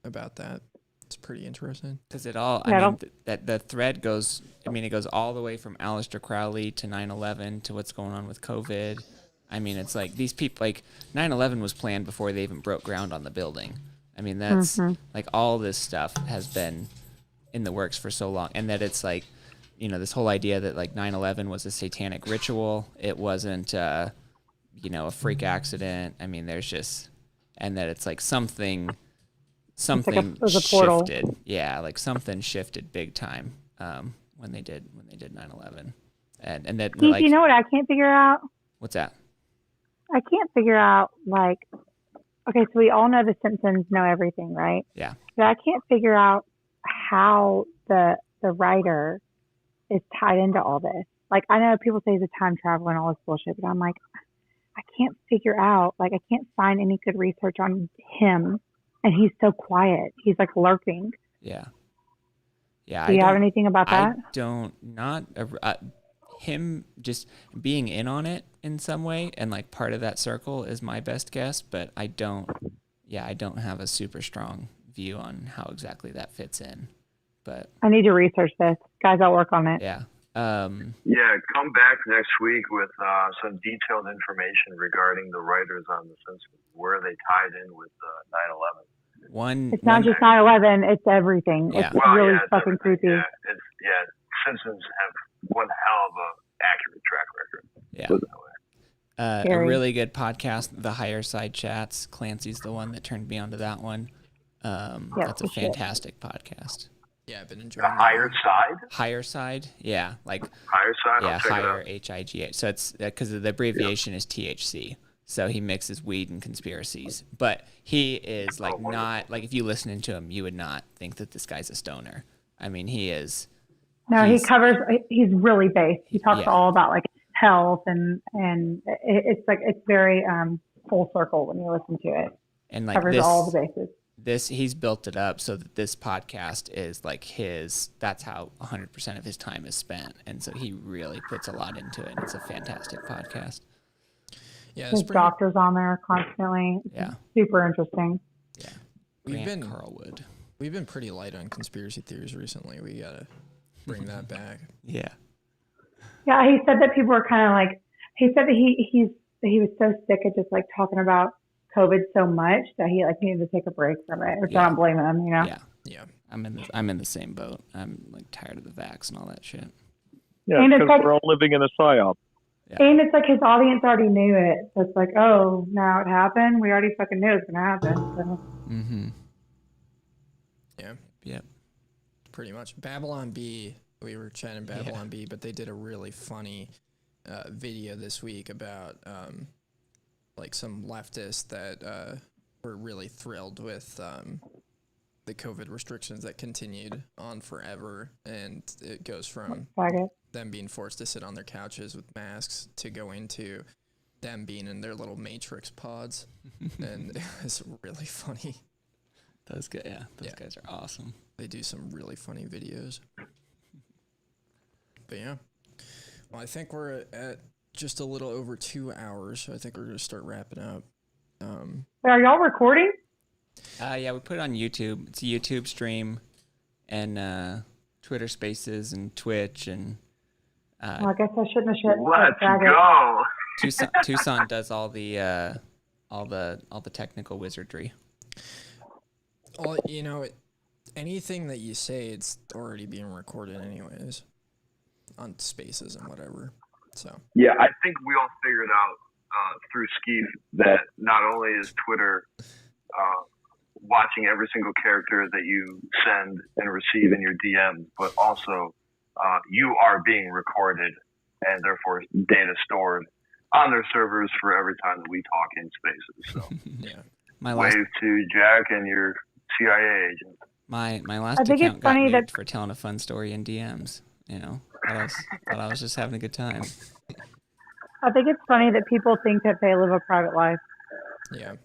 about that. It's pretty interesting. Because it all, Yeah, I mean, that the thread goes, I mean, it goes all the way from Aleister Crowley to 9/11 to what's going on with COVID. I mean, it's like these people, like 9/11 was planned before they even broke ground on the building. I mean, that's like all this stuff has been in the works for so long. And that it's like, you know, this whole idea that like 9/11 was a satanic ritual. It wasn't, you know, a freak accident. I mean, there's just, and that it's like something it was a portal. shifted. Yeah, like something shifted big time when they did 9/11. And that Keith, like, you know what I can't figure out? what's that? I can't figure out like. Okay, so we all know the Simpsons know everything, right? Yeah. But I can't figure out how the writer is tied into all this. Like, I know people say he's a time traveler and all this bullshit, but I'm like, I can't figure out, like, I can't find any good research on him, and he's so quiet. He's like lurking. Yeah. Yeah. Do you have anything about that? I don't, not him just being in on it in some way, and like part of that circle is my best guess, but I don't have a super strong view on how exactly that fits in. But I need to research this. Guys, I'll work on it. yeah. Yeah, come back next week with some detailed information regarding the writers on The Simpsons, where they tied in with 9/11. It's not just 9/11, it's everything. Yeah. It's Well, really yeah, it's fucking creepy. Yeah, Simpsons have one hell of a accurate track record. Yeah. Put it that way. A Scary. really good podcast, The Higher Side Chats. Clancy's the one that turned me onto that one. That's a for sure. fantastic podcast. Yeah, I've been The enjoying higher side? Higher Side, yeah, like Higher side? yeah, I'll check it higher out. HIGH. So it's because the abbreviation is THC. So he mixes weed and conspiracies, but he is like not like if you listen to him, you would not think that this guy's a stoner. I mean, he is. No, he's really based. He talks Yeah. all about like health and it's like, it's very full circle when you listen to it. And like Covers all the bases. He's built it up so that this podcast is like that's how 100% of his time is spent. And so he really puts a lot into it. It's a fantastic podcast. Yeah, There's doctors on there constantly. It's Yeah. super interesting. Yeah. We've Grant been Carlwood. We've been pretty light on conspiracy theories recently. We gotta bring that back. Yeah. Yeah, he said that people were kind of like, he said that he was so sick of just like talking about COVID so much that he like needed to take a break from it, which I don't blame him, you know? Yeah. Yeah. I'm in the same boat. I'm like tired of the vax and all that shit. Yeah, And it's because like- we're all living in a psyop. And it's like his audience already knew it. So it's like, oh, now it happened. We already fucking knew it was going to happen. So. Mm-hmm. Yeah. Yep. Pretty much. Babylon B, we were chatting Babylon B, but they did a really funny video this week about like some leftists that were really thrilled with the COVID restrictions that continued on forever. And it goes from them being forced to sit on their couches with masks to going to them being in their little Matrix pods. And it was really funny. Those guys are awesome. They do some really funny videos. But yeah. Well, I think we're at just a little over 2 hours, so I think we're going to start wrapping up. Are y'all recording? Yeah, we put it on YouTube. It's a YouTube stream and Twitter Spaces and Twitch and. Well, I guess I shouldn't have shut. Let's go. Tucson does all the technical wizardry. Well, you know, anything that you say, it's already being recorded anyways on Spaces and whatever. So Yeah, I think we all figured out through Skeef that not only is Twitter watching every single character that you send and receive in your DMs, but also you are being recorded and therefore data stored on their servers for every time that we talk in Spaces. So Yeah. wave to Jack and your CIA agent. My last I think account it's got funny moved that- for telling a fun story in DMs. You know, thought I was just having a good time. I think it's funny that people think that they live a private life, yeah,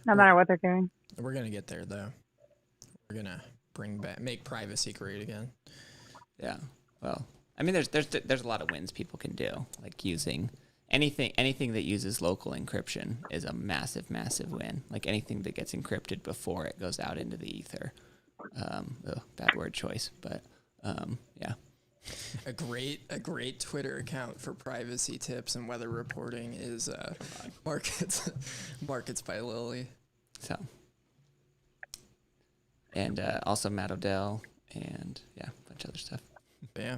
no matter what they're doing. we're going to get there though. We're going to make privacy great again. Yeah. Well, I mean, there's a lot of wins people can do, like using anything that uses local encryption is a massive win. Like anything that gets encrypted before it goes out into the ether. Bad word choice, but yeah. A great Twitter account for privacy tips and weather reporting is Markets by Lily. So, and also Matt Odell, and yeah, a bunch of other stuff. Yeah.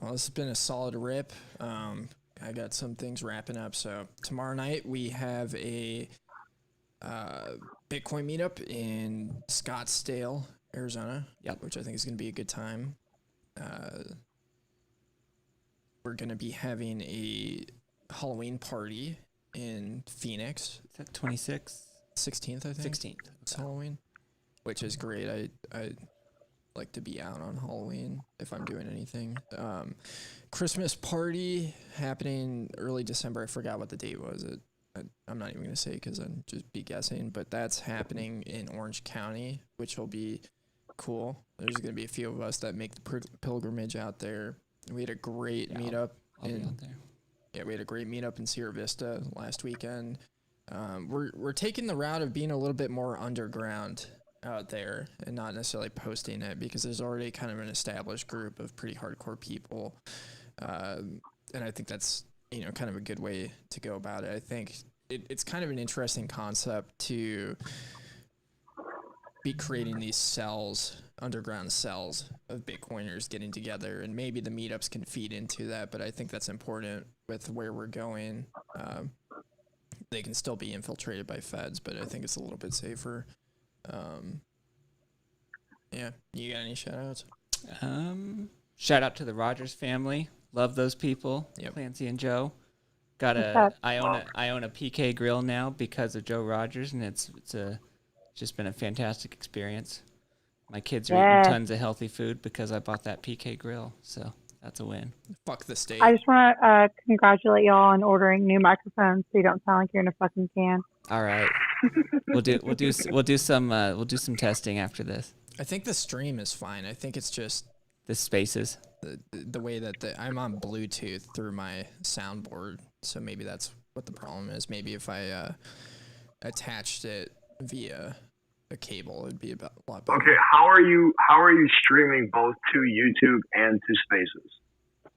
Well, this has been a solid rip. I got some things wrapping up. So tomorrow night we have a Bitcoin meetup in Scottsdale, Arizona. Yep. Which I think is going to be a good time. We're going to be having a Halloween party in Phoenix. Is that 26th? 16th, I think. 16th. It's Halloween, which is great. I like to be out on Halloween if I'm doing anything. Christmas party happening early December. I forgot what the date was. I'm not even going to say because I'd just be guessing, but that's happening in Orange County, which will be cool. There's going to be a few of us that make the pilgrimage out there. We had a great meetup. I'll be out there. Yeah, we had a great meetup in Sierra Vista last weekend. We're taking the route of being a little bit more underground out there and not necessarily posting it because there's already kind of an established group of pretty hardcore people. And I think that's, kind of a good way to go about it. I think it's kind of an interesting concept to be creating these cells, underground cells of Bitcoiners getting together, and maybe the meetups can feed into that, but I think that's important with where we're going. They can still be infiltrated by feds, but I think it's a little bit safer. Yeah, you got any shout outs? Shout out to the Rogers family. Love those people. Yep. Clancy and Joe. I own a PK grill now because of Joe Rogers, and it's just been a fantastic experience. My kids are eating tons of healthy food because I bought that PK grill, so that's a win. Fuck the state. I just want to congratulate y'all on ordering new microphones so you don't sound like you're in a fucking can. All right, we'll do some testing after this. I think the stream is fine. I think it's just the spaces. The way that I'm on Bluetooth through my soundboard, so maybe that's what the problem is. Maybe if I attached it via a cable, it'd be a lot better. Okay, how are you streaming both to YouTube and to Spaces?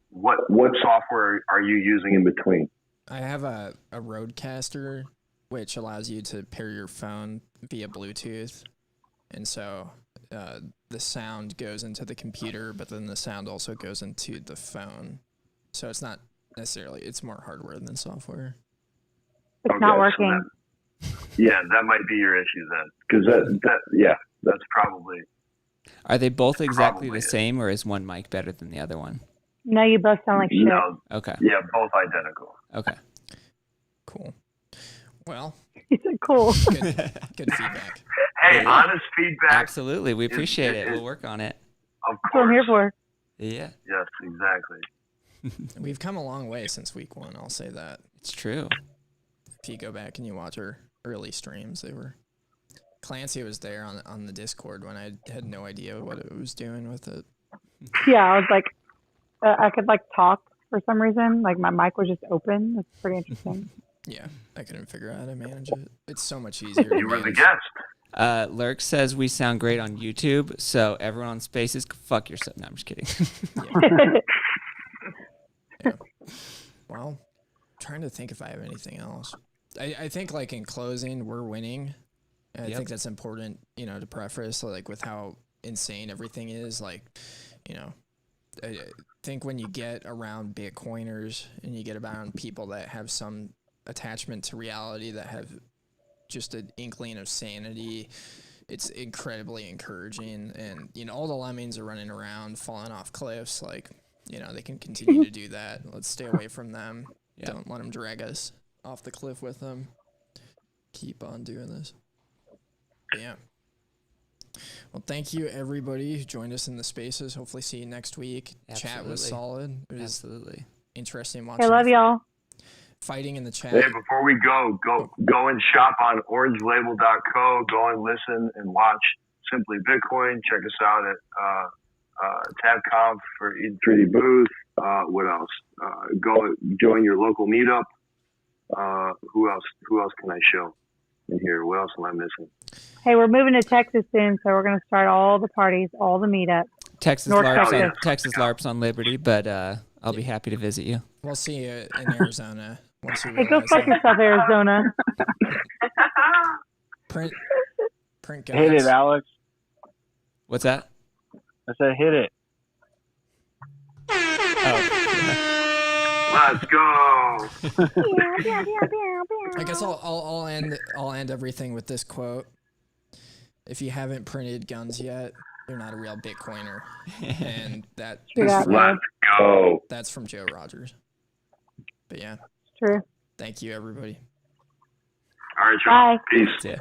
What software are you using in between? I have a Rodecaster, which allows you to pair your phone via Bluetooth, and so the sound goes into the computer, but then the sound also goes into the phone. So it's not necessarily, it's more hardware than software. It's not working. That might be your issue then, because that's probably. Are they both exactly the same, or is one mic better than the other one? No, you both sound like shit. No. Okay. Yeah, both identical. Okay. Cool. Well. He said cool. Good feedback. Hey, honest feedback. Absolutely, we appreciate it. We'll work on it. Of course. That's what I'm here for. Yeah. Yes, exactly. We've come a long way since week 1. I'll say that. It's true. If you go back and you watch our early streams, Clancy was there on the Discord when I had no idea what it was doing with it. Yeah, I was like, I could like talk for some reason. Like my mic was just open. It's pretty interesting. Yeah, I couldn't figure out how to manage it. It's so much easier. You were the guest. Lurk says we sound great on YouTube, so everyone on Spaces, fuck yourself. No, I'm just kidding. Yeah. Well, trying to think if I have anything else. I think like in closing, we're winning. And I think that's important, you know, to preface like with how insane everything is. Like, you know, I think when you get around Bitcoiners and you get around people that have some attachment to reality, that have just an inkling of sanity, it's incredibly encouraging. And, you know, all the lemmings are running around, falling off cliffs. Like, you know, they can continue to do that. Let's stay away from them. Don't let them drag us off the cliff with them. Keep on doing this. But yeah. Well, thank you everybody who joined us in the Spaces. Hopefully see you next week. Chat was solid. It was interesting watching. I love y'all. Fighting in the chat. Hey, before we go and shop on orangelabel.co. Go and listen and watch Simply Bitcoin. Check us out at TabConf for Eden3D booth. What else? Go join your local meetup. Who else can I show in here? What else am I missing? Hey, we're moving to Texas soon, so we're going to start all the parties, all the meetups. Texas LARP's on Liberty, but I'll be happy to visit you. We'll see you in Arizona. Hey, go fuck yourself, Arizona. Print guys. Hit it, Alex. What's that? I said hit it. Let's go. I guess I'll end everything with this quote. If you haven't printed guns yet, you're not a real Bitcoiner. And that Let's go. That's from Joe Rogers. But yeah. True. Thank you everybody. All right, y'all. Bye. Peace. Yeah.